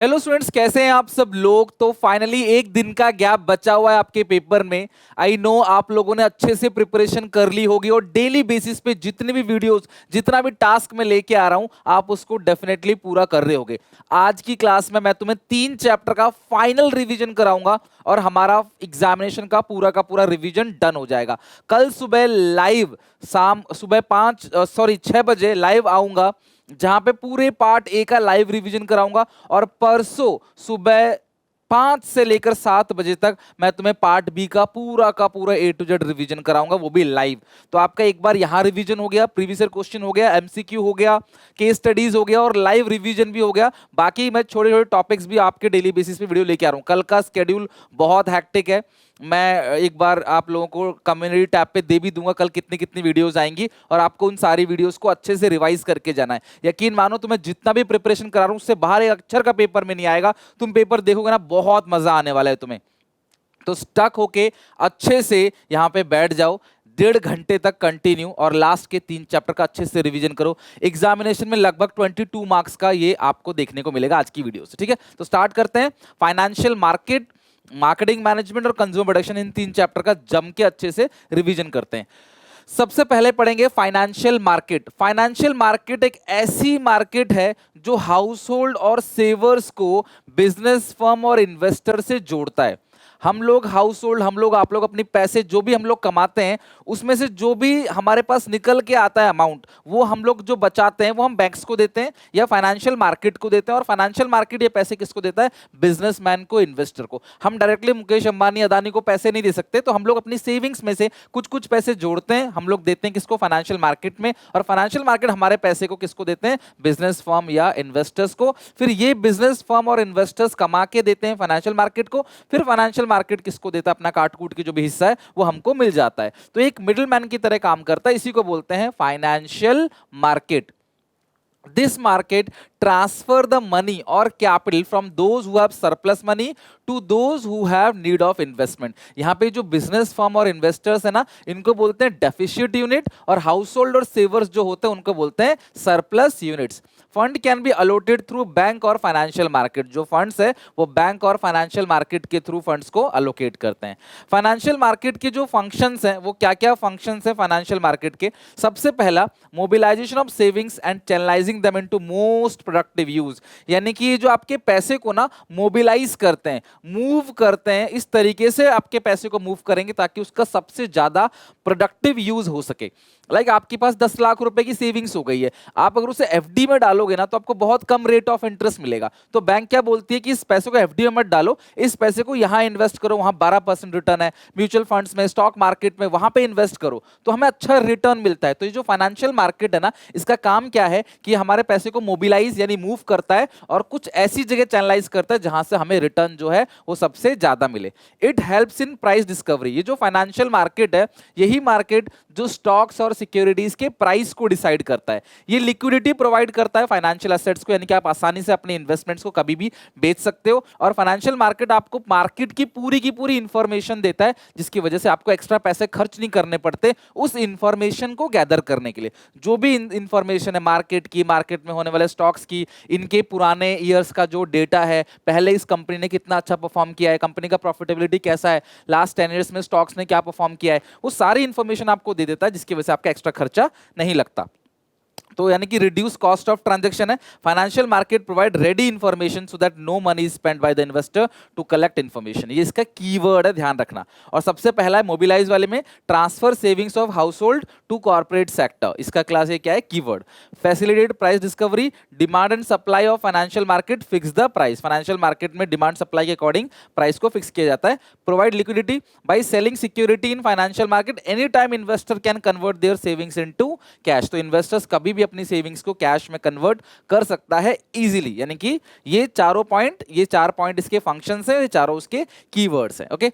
Hello students, कैसे हैं आप सब लोग। तो फाइनली एक दिन का गैप बचा हुआ है आपके पेपर में। आई नो आप लोगों ने अच्छे से प्रिपरेशन कर ली होगी और डेली बेसिस पे जितने भी वीडियोस, जितना भी टास्क मैं लेके आ रहा हूं, आप उसको डेफिनेटली पूरा कर रहे होगे। आज की क्लास में मैं तुम्हें 3 चैप्टर का फाइनल रिवीजन कराऊंगा और हमारा एग्जामिनेशन का पूरा रिवीजन डन हो जाएगा। कल सुबह लाइव, शाम सुबह 6 बजे लाइव आऊंगा, जहां पे पूरे पार्ट ए का लाइव रिवीजन कराऊंगा। और परसों सुबह 5 से लेकर 7 बजे तक मैं तुम्हें पार्ट बी का पूरा ए टू जेड रिवीजन कराऊंगा, वो भी लाइव। तो आपका एक बार यहां रिवीजन हो गया, प्रीवियस ईयर क्वेश्चन हो गया, एमसीक्यू हो गया, केस स्टडीज हो गया और लाइव रिवीजन भी हो गया। बाकी मैं छोटे छोटे टॉपिक्स भी आपके डेली बेसिस पे वीडियो लेके आ रहा हूं। कल का स्केड्यूल बहुत हैक्टिक है, मैं एक बार आप लोगों को कम्युनिटी टैब पे दे भी दूंगा कल कितनी कितनी वीडियोस आएंगी, और आपको उन सारी वीडियोस को अच्छे से रिवाइज करके जाना है। यकीन मानो, तुम्हें जितना भी प्रिपरेशन करा रहा हूं उससे बाहर एक अक्षर का पेपर में नहीं आएगा। तुम पेपर देखोगे ना, बहुत मजा आने वाला है तुम्हें। तो स्टक होके अच्छे से यहां पे बैठ जाओ, 1.5 घंटे तक कंटिन्यू, और लास्ट के 3 चैप्टर का अच्छे से रिवीजन करो। एग्जामिनेशन में लगभग 22 मार्क्स का ये आपको देखने को मिलेगा आज की वीडियो से। ठीक है, तो स्टार्ट करते हैं। फाइनेंशियल मार्केट, मार्केटिंग मैनेजमेंट और कंज्यूमर प्रोडक्शन, इन 3 चैप्टर का जम के अच्छे से रिवीजन करते हैं। सबसे पहले पढ़ेंगे फाइनेंशियल मार्केट। फाइनेंशियल मार्केट एक ऐसी मार्केट है जो हाउस होल्ड और सेवर्स को बिजनेस फर्म और इन्वेस्टर से जोड़ता है। हम लोग हाउस होल्ड, हम लोग, आप लोग अपनी पैसे जो भी हम लोग कमाते हैं, उसमें से जो भी हमारे पास निकल के आता है अमाउंट, वो हम लोग जो बचाते हैं वो हम बैंक्स को देते हैं या फाइनेंशियल मार्केट को देते हैं। और फाइनेंशियल मार्केट ये पैसे किसको देता है? बिजनेसमैन को, इन्वेस्टर को। हम डायरेक्टली मुकेश अंबानी, अदानी को पैसे नहीं दे सकते, तो हम लोग अपनी सेविंग्स में से कुछ कुछ पैसे जोड़ते हैं, हम लोग देते हैं किसको? फाइनेंशियल मार्केट में। और फाइनेंशियल मार्केट हमारे पैसे को किसको देते हैं? बिजनेस फर्म या इन्वेस्टर्स को। फिर ये बिजनेस फर्म और इन्वेस्टर्स कमा के देते हैं फाइनेंशियल मार्केट को। फिर फाइनेंशियल मार्केट किसको देता है? अपना काट कूट के जो भी हिस्सा है वो हमको मिल जाता है। तो एक मिडिलमैन की तरह काम करता है, इसी को बोलते हैं financial market. This market transfer the money or capital from those who have surplus money to those who have need of investment। यहाँ पे जो बिजनेस फर्म और इन्वेस्टर्स है ना, इनको बोलते हैं डेफिशिट यूनिट, और हाउस होल्ड और सेवर्स जो होते हैं उनको बोलते हैं surplus units. Fund can be allotted through bank और फाइनेंशियल मार्केट। जो फंड्स है वो बैंक और फाइनेंशियल मार्केट के थ्रू फंड्स को अलोकेट करते हैं। फाइनेंशियल मार्केट के जो फंक्शंस हैं, वो क्या क्या फंक्शंस हैं फाइनेंशियल मार्केट के? सबसे पहला, mobilisation of savings and channelising them into most productive use. यानी कि जो आपके पैसे को ना मोबिलाइज करते हैं, मूव करते हैं, इस तरीके से आपके पैसे को मूव करेंगे ताकि उसका सबसे ज्यादा प्रोडक्टिव यूज हो सके। आपके पास 10 लाख रुपए की सेविंग्स हो गई है, आप अगर उसे एफडी में डालोगे ना, तो आपको बहुत कम रेट ऑफ इंटरेस्ट मिलेगा। तो बैंक क्या बोलती है कि इस पैसे को एफडी में मत डालो, इस पैसे को यहां इन्वेस्ट करो, वहां 12% रिटर्न है, म्यूचुअल फंड्स में, स्टॉक मार्केट में, वहां पे इन्वेस्ट करो तो हमें अच्छा रिटर्न मिलता है। तो ये जो फाइनेंशियल मार्केट है ना, इसका काम क्या है कि हमारे पैसे को मोबिलाइज यानी मूव करता है और कुछ ऐसी जगह चैनलाइज करता है जहां से हमें रिटर्न जो है वो सबसे ज्यादा मिले। It helps in price discovery. ये जो फाइनेंशियल मार्केट है, यही मार्केट जो स्टॉक्स और सिक्योरिटीज के प्राइस को डिसाइड करता है। ये लिक्विडिटी प्रोवाइड करता है फाइनेंशियल एसेट्स को, यानी कि आप आसानी से अपने इन्वेस्टमेंट्स को कभी भी बेच सकते हो। और फाइनेंशियल मार्केट आपको मार्केट की पूरी इंफॉर्मेशन देता है, जिसकी वजह से आपको एक्स्ट्रा पैसे खर्च नहीं करने पड़ते उस इंफॉर्मेशन को गैदर करने के लिए। जो भी इंफॉर्मेशन है मार्केट की, मार्केट में होने वाले स्टॉक्स की, इनके पुराने ईयर्स का जो डेटा है, पहले इस कंपनी ने कितना अच्छा परफॉर्म किया है, कंपनी का प्रॉफिटेबिलिटी कैसा है, लास्ट 10 ईयर्स में स्टॉक्स ने क्या परफॉर्म किया है, वो सारी इंफॉर्मेशन आपको दे देता है, जिसकी वजह से आपका एक्स्ट्रा खर्चा नहीं लगता। तो यानी कि रिड्यूस कॉस्ट ऑफ ट्रांजैक्शन है। Financial market provide ready information so that no money is spent by the investor to collect information. ये इसका कीवर्ड है, ध्यान रखना। और सबसे पहला है मोबिलाइज वाले में, transfer savings of household to corporate sector. इसका क्लास ये क्या है? Keyword. Facilitate price discovery, demand and supply of financial market, fix the price. Financial market में डिमांड सप्लाई के अकॉर्डिंग प्राइस को फिक्स किया जाता है। Provide liquidity by selling security in financial market, any time investor can convert their savings into cash. तो investors कभी भी अपनी सेविंग्स को कैश में कन्वर्ट कर सकता है इजीली। यानी कि ये 4 पॉइंट इसके फंक्शंस हैं, ये चारों उसके कीवर्ड्स हैं। Okay,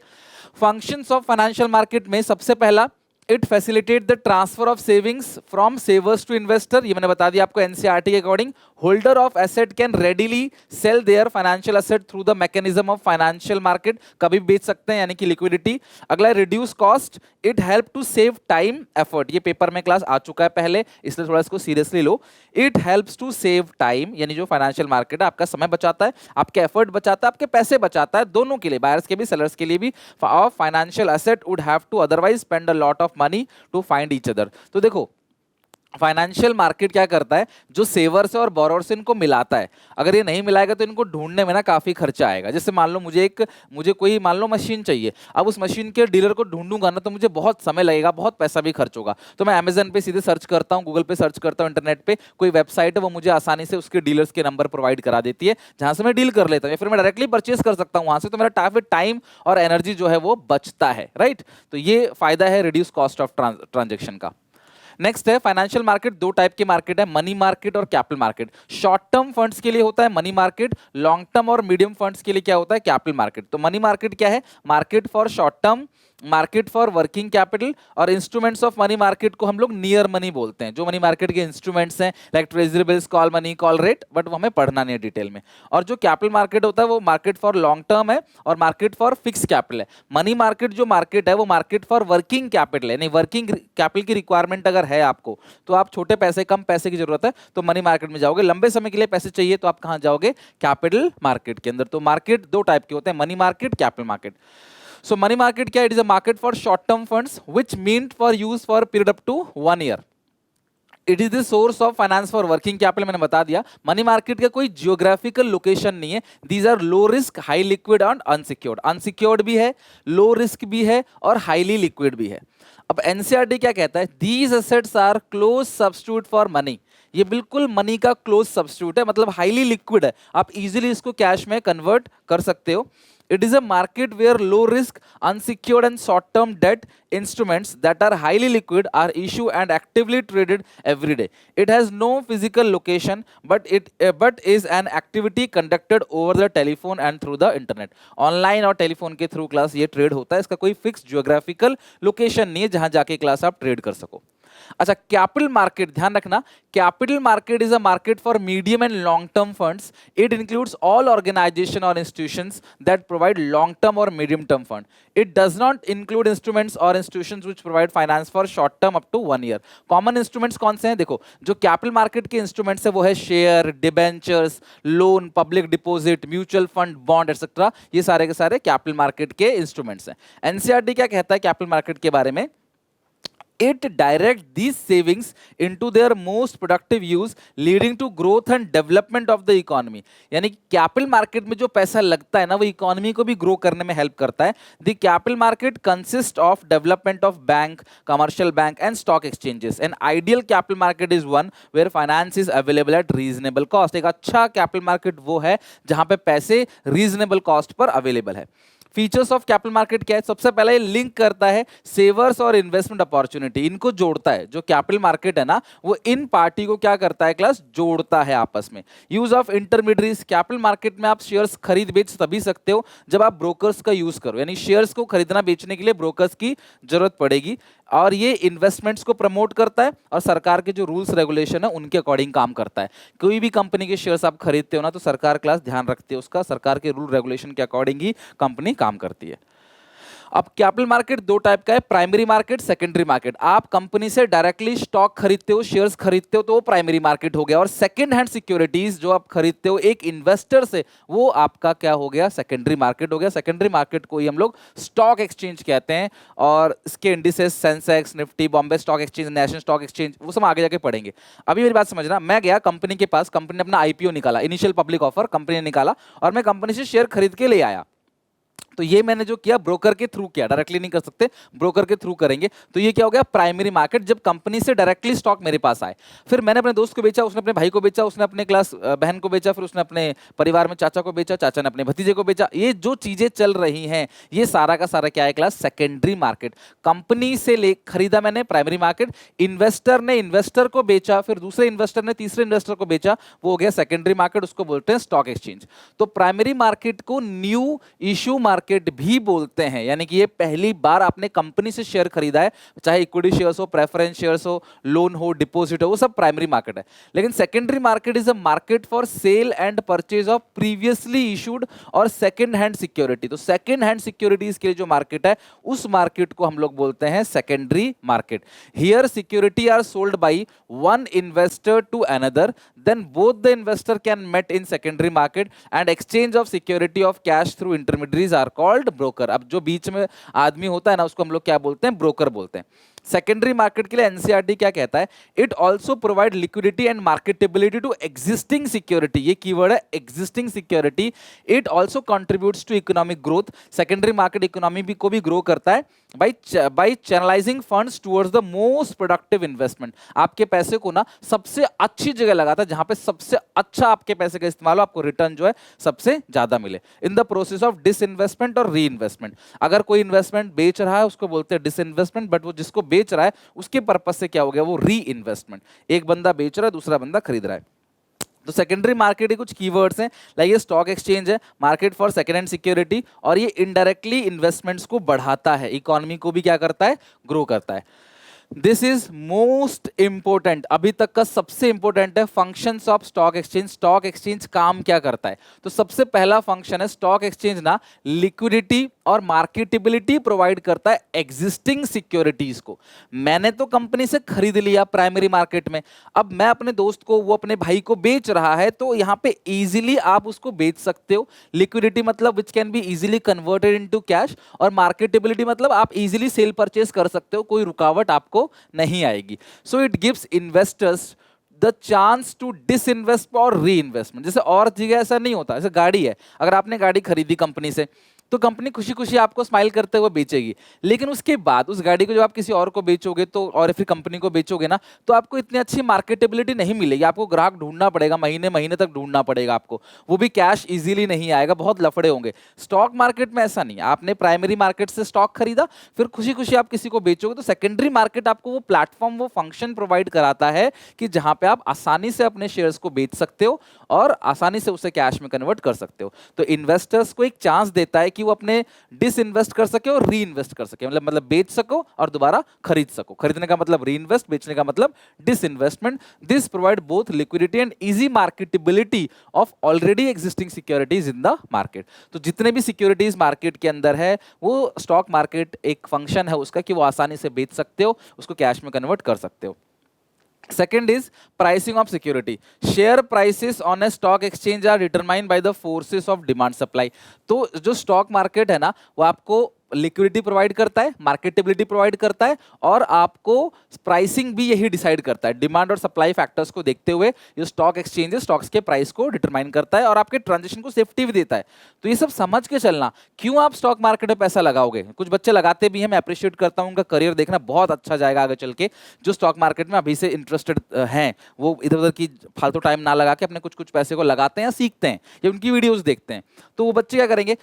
functions of financial market में सबसे पहला, it facilitate the transfer of savings from savers to investor, ये मैंने बता दिया आपको एनसीईआरटी के according. Holder of asset can readily sell their financial asset through the mechanism of financial market, कभी भी बेच सकते हैं यानी कि लिक्विडिटी। अगला reduce cost, it help to save time effort, ये पेपर में क्लास आ चुका है पहले इसलिए थोड़ा इसको सीरियसली लो। It helps to save time यानी जो फाइनेंशियल मार्केट है आपका समय बचाता है, आपके एफर्ट बचाता है, आपके पैसे बचाता है, दोनों के लिए, बायर्स के भी सेलर्स के लिए भी। Of financial asset would have to otherwise spend a lot of money to find each other. तो देखो फाइनेंशियल मार्केट क्या करता है, जो सेवर्स है और बोरोवर्स इनको मिलाता है। अगर ये नहीं मिलाएगा तो इनको ढूंढने में ना काफी खर्चा आएगा। जैसे मान लो मुझे कोई मान लो मशीन चाहिए, अब उस मशीन के डीलर को ढूंढूंगा ना तो मुझे बहुत समय लगेगा, बहुत पैसा भी खर्च होगा। तो मैं अमेजन पे सीधे सर्च करता हूँ, गूगल पे सर्च करता हूँ, इंटरनेट पे कोई वेबसाइट है वो मुझे आसानी से उसके डीलर्स के नंबर प्रोवाइड करा देती है जहां से मैं डील कर लेता हूँ, या फिर मैं डायरेक्टली परचेज कर सकता हूँ वहां से, तो मेरा काफी टाइम और एनर्जी जो है वो बचता है, राइट। तो ये फायदा है रिड्यूस कॉस्ट ऑफ ट्रांजेक्शन का। नेक्स्ट है फाइनेंशियल मार्केट, दो टाइप की मार्केट है, मनी मार्केट और capital market. Short term funds के लिए होता है मनी मार्केट, लॉन्ग टर्म और मीडियम फंड्स के लिए क्या होता है, कैपिटल मार्केट। तो मनी मार्केट क्या है, market for short term, market for working capital, और इंस्ट्रूमेंट्स ऑफ मनी मार्केट को हम लोग नियर मनी बोलते हैं। जो मनी मार्केट के इंस्ट्रूमेंट्स हैं like treasury bills, call money, call rate, but वो हमें पढ़ना नहीं है डिटेल में। और जो कैपिटल मार्केट होता है वो मार्केट फॉर लॉन्ग टर्म है और मार्केट फॉर फिक्स कैपिटल है। मनी मार्केट जो मार्केट है वो मार्केट फॉर वर्किंग कैपिटल है, नहीं वर्किंग कैपिटल की रिक्वायरमेंट अगर है आपको, तो आप छोटे पैसे, कम पैसे की जरूरत है तो मनी मार्केट में जाओगे। लंबे समय के लिए पैसे चाहिए तो आप कहां जाओगे, कैपिटल मार्केट के अंदर। तो मार्केट दो टाइप के होते हैं, money market, capital market. So money market क्या है? It is a market for short term funds which meant for use for a period up to 1 year. It is the source of finance for working capital, मैंने बता दिया। Money market का कोई geographical location नहीं है। These are low risk, high liquid and unsecured. Unsecured भी है, low risk भी है और हाईली लिक्विड भी है। अब एनसीईआरटी क्या कहता है, these assets are close substitute for money. ये बिल्कुल मनी का क्लोज सब्स्टिट्यूट है, मतलब हाईली लिक्विड है, आप इजीली इसको कैश में कन्वर्ट कर सकते हो। It is a market where low risk, unsecured and short term debt instruments that are highly liquid are issued and actively traded every day. It has no physical location but is an activity conducted over the telephone and through the internet. Online और telephone के through class ये trade होता है, इसका कोई fix geographical location नहीं है जहां जाके क्लास आप ट्रेड कर सको। अच्छा, कैपिटल मार्केट ध्यान रखना, capital market is a market for medium and long term funds. It includes all organisation और institutions that provide long term और medium term fund. It does not include instruments और institutions which provide finance for short term up to 1 year. Common instruments कौन से हैं? देखो, जो capital market के instruments है वो है share, debentures, loan, public deposit, mutual fund, bond etcetera. ये सारे के सारे कैपिटल मार्केट के इंस्ट्रूमेंट्स हैं। एनसीईआरटी क्या कहता है कैपिटल मार्केट के बारे में? It direct these savings into their most productive use, leading to growth and development of the economy. यानी कैपिटल मार्केट में जो पैसा लगता है ना वो इकोनॉमी को भी ग्रो करने में हेल्प करता है। The capital market consist of development of bank, commercial bank and stock exchanges. An ideal capital market is one where finance is available at reasonable cost. एक अच्छा कैपिटल मार्केट वो है जहां पे पैसे रीजनेबल कॉस्ट पर अवेलेबल है। Features of capital market क्या है? सबसे पहले ये लिंक करता है सेवर्स और इन्वेस्टमेंट अपॉर्चुनिटी, इनको जोड़ता है। जो कैपिटल मार्केट है ना वो इन पार्टी को क्या करता है क्लास, जोड़ता है आपस में। Use of intermediates, capital market में आप शेयर्स खरीद बेच तभी सकते हो जब आप ब्रोकर्स का यूज करो, यानी शेयर्स को खरीदना बेचने के लिए ब्रोकर्स की जरूरत पड़ेगी। और ये इन्वेस्टमेंट्स को प्रमोट करता है और सरकार के जो रूल्स रेगुलेशन है उनके अकॉर्डिंग काम करता है। कोई भी कंपनी के शेयर्स आप खरीदते हो ना तो सरकार क्लास ध्यान रखती है उसका, सरकार के रूल रेगुलेशन के अकॉर्डिंग ही कंपनी काम करती है। अब कैपिटल मार्केट दो टाइप का है, प्राइमरी मार्केट, सेकेंडरी मार्केट। आप कंपनी से डायरेक्टली स्टॉक खरीदते हो, शेयर्स खरीदते हो तो वो प्राइमरी मार्केट हो गया, और सेकंड हैंड सिक्योरिटीज जो आप खरीदते हो एक इन्वेस्टर से, वो आपका क्या हो गया, सेकेंडरी मार्केट हो गया। सेकेंडरी मार्केट को ही हम लोग स्टॉक एक्सचेंज कहते हैं, और इसके indices Sensex, Nifty, Bombay stock exchange, national stock exchange, वो सब आगे जाके पढ़ेंगे। अभी मेरी बात समझना, मैं गया कंपनी के पास, कंपनी ने अपना आईपीओ निकाला, इनिशियल पब्लिक ऑफर कंपनी ने निकाला, और मैं कंपनी से शेयर खरीद के ले आया। तो ये मैंने जो किया ब्रोकर के थ्रू किया, डायरेक्टली नहीं कर सकते, ब्रोकर के थ्रू करेंगे। तो ये क्या हो गया, प्राइमरी मार्केट, जब कंपनी से डायरेक्टली स्टॉक मेरे पास आए। फिर मैंने अपने दोस्त को बेचा, उसने अपने भाई को बेचा, उसने अपने क्लास बहन को बेचा, फिर उसने अपने परिवार में चाचा को बेचा, चाचा ने अपने भतीजे को बेचा। ये जो चीजें चल रही हैं ये सारा का सारा क्या है क्लास, सेकेंडरी मार्केट। कंपनी से ले खरीदा मैंने, प्राइमरी मार्केट। इन्वेस्टर ने इन्वेस्टर को बेचा, फिर दूसरे इन्वेस्टर ने तीसरे इन्वेस्टर को बेचा, वो हो गया सेकेंडरी मार्केट, उसको बोलते हैं स्टॉक एक्सचेंज। तो प्राइमरी मार्केट को न्यू इशू मार्केट मार्केट भी बोलते हैं, यानी कि ये पहली बार आपने कंपनी से शेयर खरीदा है, चाहे इक्विटी शेयर्स हो, प्रेफरेंस शेयर्स हो, लोन हो, डिपॉजिट हो, वो सब प्राइमरी मार्केट है। लेकिन secondary market is a market for sale and purchase of previously issued और सेकेंड हैंड सिक्योरिटी। तो सेकेंड हैंड सिक्योरिटीज के लिए जो मार्केट है उस मार्केट को हम लोग बोलते हैं secondary market. Here security are sold by one investor to another, then both the investor can met in secondary market and exchange of security of cash through intermediaries are called broker। अब जो बीच में आदमी होता है ना उसको हम लोग क्या बोलते हैं, ब्रोकर बोलते हैं। सेकेंडरी मार्केट के लिए एनसीईआरटी क्या कहता है, it also provide liquidity and marketability to existing security, ये कीवर्ड है existing security. It also contributes to economic growth, secondary market economy भी को भी ग्रो करता है by channelising funds towards the most productive investment. आपके पैसे को ना सबसे अच्छी जगह लगाता है जहां पे सबसे अच्छा आपके पैसे का इस्तेमाल हो, आपको रिटर्न जो है सबसे ज्यादा मिले in the process of disinvestment और री इन्वेस्टमेंट। अगर कोई इन्वेस्टमेंट बेच रहा है उसको बोलते हैं डिसइन्वेस्टमेंट, बट वो जिसको बेच रहा है उसके पर्पज से क्या हो गया, वो री इन्वेस्टमेंट। एक बंदा बेच रहा है, दूसरा बंदा खरीद रहा है। तो सेकेंडरी मार्केट के कुछ कीवर्ड्स हैं, लाइक ये स्टॉक एक्सचेंज है, market for second hand security, और ये इनडायरेक्टली इन्वेस्टमेंट्स को बढ़ाता है, इकोनॉमी को भी क्या करता है, ग्रो करता है। दिस इज मोस्ट इंपोर्टेंट, अभी तक का सबसे इंपोर्टेंट है, functions of stock exchange. Stock exchange काम क्या करता है, तो सबसे पहला फंक्शन है स्टॉक एक्सचेंज ना लिक्विडिटी और मार्केटेबिलिटी प्रोवाइड करता है एग्जिस्टिंग सिक्योरिटीज को। मैंने तो कंपनी से खरीद लिया प्राइमरी मार्केट में, अब मैं अपने दोस्त को, वो अपने भाई को बेच रहा है, तो यहां पे इजीली आप उसको बेच सकते हो। लिक्विडिटी मतलब विच can be easily converted into cash, और मार्केटेबिलिटी मतलब आप इजीली सेल परचेज कर सकते हो, कोई रुकावट आपको नहीं आएगी। So it gives investors the chance to disinvest और री इन्वेस्टमेंट। जैसे और जगह ऐसा नहीं होता, जैसे गाड़ी है, अगर आपने गाड़ी खरीदी कंपनी से तो कंपनी खुशी खुशी आपको स्माइल करते हुए बेचेगी, लेकिन उसके बाद उस गाड़ी को जब आप किसी और को बेचोगे तो, और फिर कंपनी को बेचोगे ना, तो आपको इतनी अच्छी मार्केटेबिलिटी नहीं मिलेगी, आपको ग्राहक ढूंढना पड़ेगा, महीने महीने तक ढूंढना पड़ेगा आपको, वो भी कैश इजीली नहीं आएगा, बहुत लफड़े होंगे। स्टॉक मार्केट में ऐसा नहीं, आपने प्राइमरी मार्केट से स्टॉक खरीदा, फिर खुशी खुशी आप किसी को बेचोगे, तो सेकेंडरी मार्केट आपको वो प्लेटफॉर्म, वो फंक्शन प्रोवाइड कराता है कि जहां पे आप आसानी से अपने शेयर्स को बेच सकते हो और आसानी से उसे कैश में कन्वर्ट कर सकते हो। तो इन्वेस्टर्स को एक चांस देता है कि वो अपने डिसइन्वेस्ट कर सके और री इन्वेस्ट कर सके, मतलब बेच सको और दोबारा खरीद सको। खरीदने का मतलब री इन्वेस्ट, बेचने का मतलब disinvestment. This provide both liquidity and easy marketability of already existing securities in the market. तो जितने भी सिक्योरिटीज मार्केट के अंदर है, वो स्टॉक मार्केट एक फंक्शन है उसका कि वो आसानी से बेच सकते हो, उसको कैश में कन्वर्ट कर सकते हो। Second is pricing of security. Share prices on a stock exchange are determined by the forces of demand supply. तो जो स्टॉक मार्केट है ना, वो आपको लिक्विडिटी प्रोवाइड करता है, मार्केटेबिलिटी प्रोवाइड करता है, और आपको प्राइसिंग भी यही डिसाइड करता है। डिमांड और सप्लाई फैक्टर्स को देखते हुए ये स्टॉक एक्सचेंज स्टॉक्स के प्राइस को डिटरमाइन करता है और आपके ट्रांजेक्शन को सेफ्टी भी देता है। तो ये सब समझ के चलना, क्यों आप स्टॉक मार्केट में पैसा लगाओगे। कुछ बच्चे लगाते भी हैं, मैं अप्रिशिएट करता हूं, उनका करियर देखना बहुत अच्छा जाएगा आगे चल के। जो स्टॉक मार्केट में अभी से इंटरेस्टेड हैं, वो इधर उधर की फालतू टाइम ना लगा के अपने कुछ कुछ पैसे को लगाते हैं, सीखते हैं या उनकी वीडियोस देखते हैं। तो वो बच्चे क्या करेंगे,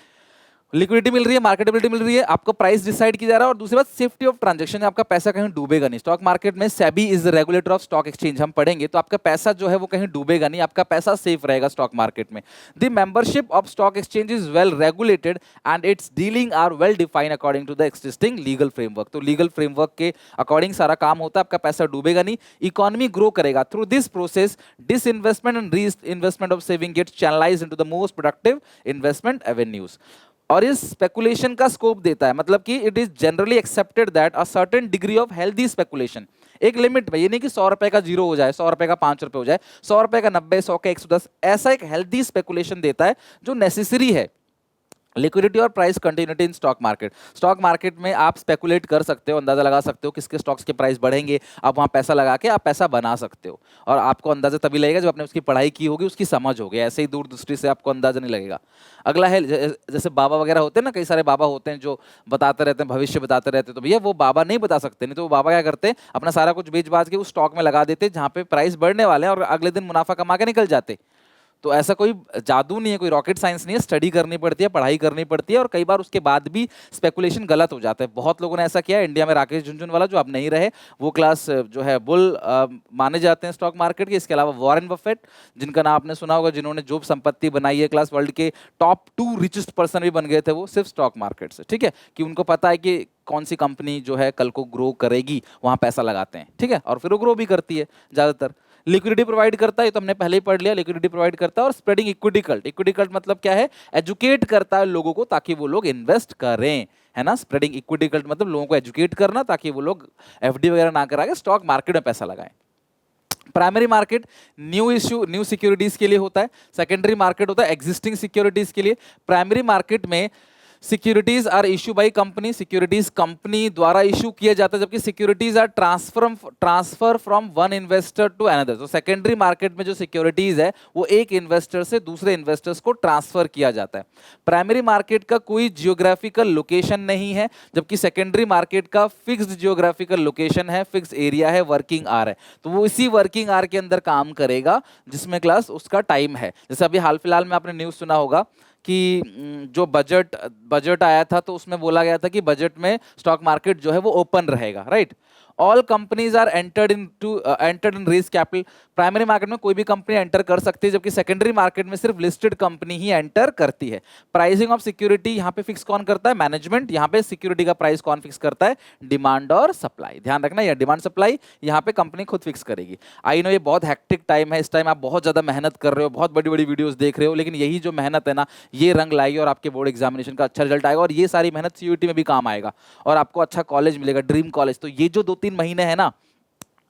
लिक्विडिटी मिल रही है, मार्केटेबिलिटी मिल रही है, आपको प्राइस डिसाइड किया जा रहा है, और दूसरी बात सेफ्टी ऑफ ट्रांजैक्शन, आपका पैसा कहीं डूबेगा नहीं। स्टॉक मार्केट में SEBI is the regulator of stock exchange, हम पढ़ेंगे, तो आपका पैसा जो है वो कहीं डूबेगा नहीं, आपका पैसा सेफ रहेगा स्टॉक मार्केट में। The membership of stock exchange is well regulated and its dealing are well defined according to the existing legal framework. तो लीगल फ्रेमवर्क के अकॉर्डिंग सारा काम होता है, आपका पैसा डूबेगा नहीं, इकोनॉमी ग्रो करेगा। Through this process disinvestment and reinvestment of saving gets channelised into the most productive investment avenues. और इस स्पेकुलेशन का स्कोप देता है, मतलब कि it is generally accepted that a certain degree of healthy speculation, एक limit में, ये नहीं कि 100 रुपए का 0 हो जाए, 100 रुपए का 5 रुपए हो जाए, 100 रुपए का 90, 100 का 110, ऐसा एक हेल्दी स्पेकुलेशन देता है जो नेसेसरी है। लिक्विडिटी और price continuity in stock market. Stock market में आप स्पेकुलेट कर सकते हो, अंदाजा लगा सकते हो किसके स्टॉक्स के प्राइस बढ़ेंगे, आप वहां पैसा लगा के आप पैसा बना सकते हो, और आपको अंदाजा तभी लगेगा जब आपने उसकी पढ़ाई की होगी, उसकी समझ होगी, ऐसे ही दूरदृष्टि से आपको अंदाजा नहीं लगेगा। अगला है, जैसे बाबा वगैरह होते हैं ना, कई सारे बाबा होते हैं जो बताते रहते हैं, भविष्य बताते रहते हैं, तो भैया वो बाबा नहीं बता सकते, नहीं तो वो बाबा क्या करते हैं, अपना सारा कुछ बेच बाच के उस स्टॉक में लगा देते जहां पे प्राइस बढ़ने वाले हैं, और अगले दिन मुनाफा कमा के निकल जाते। तो ऐसा कोई जादू नहीं है, कोई रॉकेट साइंस नहीं है, स्टडी करनी पड़ती है, पढ़ाई करनी पड़ती है, और कई बार उसके बाद भी स्पेकुलेशन गलत हो जाता है। बहुत लोगों ने ऐसा किया है इंडिया में, राकेश झुनझुनवाला जो अब नहीं रहे, वो क्लास जो है बुल माने जाते हैं स्टॉक मार्केट के। इसके अलावा वॉरेन बफेट, जिनका नाम आपने सुना होगा, जिन्होंने जो संपत्ति बनाई है क्लास, वर्ल्ड के टॉप 2 रिचेस्ट पर्सन भी बन गए थे वो सिर्फ स्टॉक मार्केट से। ठीक है, कि उनको पता है कि कौन सी कंपनी जो है कल को ग्रो करेगी, वहां पैसा लगाते हैं। ठीक है, और फिर वो ग्रो भी करती है ज्यादातर। लिक्विडिटी प्रोवाइड करता है, तो हमने पहले ही पढ़ लिया, लिक्विडिटी प्रोवाइड करता है। और spreading equity cult, equity cult मतलब क्या है, एजुकेट करता है लोगों को ताकि वो लोग इन्वेस्ट करें, है ना। स्प्रेडिंग इक्विटी कल्ट मतलब लोगों को एजुकेट करना ताकि वो लोग एफडी वगैरह ना करा के स्टॉक मार्केट में पैसा लगाएं। Primary market new issue, new securities के लिए होता है। सेकेंडरी मार्केट होता है एग्जिस्टिंग सिक्योरिटीज के लिए। प्राइमरी मार्केट में securities are issue by company, securities company द्वारा इशू किया जाता है, जबकि securities are transfer from one investor to another. तो सेकेंडरी मार्केट में जो सिक्योरिटीज है वो एक इन्वेस्टर से दूसरे इन्वेस्टर्स को ट्रांसफर किया जाता है। प्राइमरी मार्केट का कोई जियोग्राफिकल लोकेशन नहीं है, जबकि सेकेंडरी मार्केट का फिक्स्ड जियोग्राफिकल लोकेशन है, फिक्स एरिया है, वर्किंग आर है। तो वो इसी वर्किंग आर के अंदर काम करेगा जिसमें क्लास उसका टाइम है। जैसे अभी हाल फिलहाल में आपने न्यूज़ सुना होगा कि जो बजट आया था, तो उसमें बोला गया था कि बजट में स्टॉक मार्केट जो है वो ओपन रहेगा, right. All companies are entered in raise capital. Primary market में कोई भी कंपनी एंटर कर सकती है, जबकि सेकेंडरी मार्केट में सिर्फ लिस्टेड कंपनी ही एंटर करती है। प्राइसिंग ऑफ सिक्योरिटी यहाँ पे फिक्स कौन करता है, मैनेजमेंट। यहाँ पे सिक्योरिटी का प्राइस कौन फिक्स करता है, डिमांड और सप्लाई। ध्यान रखना, यह डिमांड सप्लाई यहाँ पे कंपनी खुद फिक्स करेगी। आई नो ये बहुत हेक्टिक टाइम है, इस टाइम आप बहुत ज्यादा मेहनत कर रहे हो, बहुत बड़ी बड़ी वीडियोस देख रहे हो, लेकिन यही जो मेहनत है ना, ये रंग लाएगी और आपके बोर्ड एग्जामिनेशन का अच्छा रिजल्ट आएगा। और ये सारी मेहनत सीयूईटी में भी काम आएगा और आपको अच्छा कॉलेज मिलेगा, ड्रीम कॉलेज। तो ये जो 2-3 महीने है ना,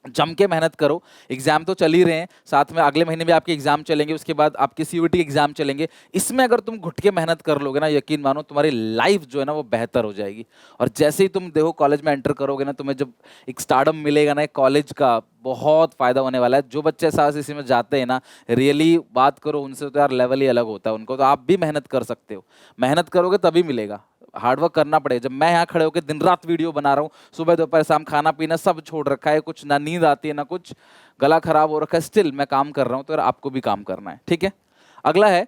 जम के मेहनत करो। एग्जाम तो चल ही रहे हैं, साथ में अगले महीने भी आपके एग्जाम चलेंगे, उसके बाद आपके सीयूईटी एग्जाम चलेंगे। इसमें अगर तुम घुट के मेहनत कर लोगे ना, यकीन मानो तुम्हारी लाइफ जो है ना वो बेहतर हो जाएगी। और जैसे ही तुम देखो कॉलेज में एंटर करोगे ना, तुम्हें जब एक स्टारडम मिलेगा ना कॉलेज का, बहुत फायदा होने वाला है। जो बच्चे साहस इसी में जाते हैं ना, रियली बात करो उनसे तो यार लेवल ही अलग होता है उनको। तो आप भी मेहनत कर सकते हो, मेहनत करोगे तभी मिलेगा, हार्डवर्क करना पड़ेगा। जब मैं यहाँ खड़े होकर दिन रात वीडियो बना रहा हूँ, सुबह दोपहर शाम खाना पीना सब छोड़ रखा है, कुछ ना नींद आती है ना कुछ, गला खराब हो रखा है, स्टिल मैं काम कर रहा हूँ। तो यार आपको भी काम करना है, ठीक है। अगला है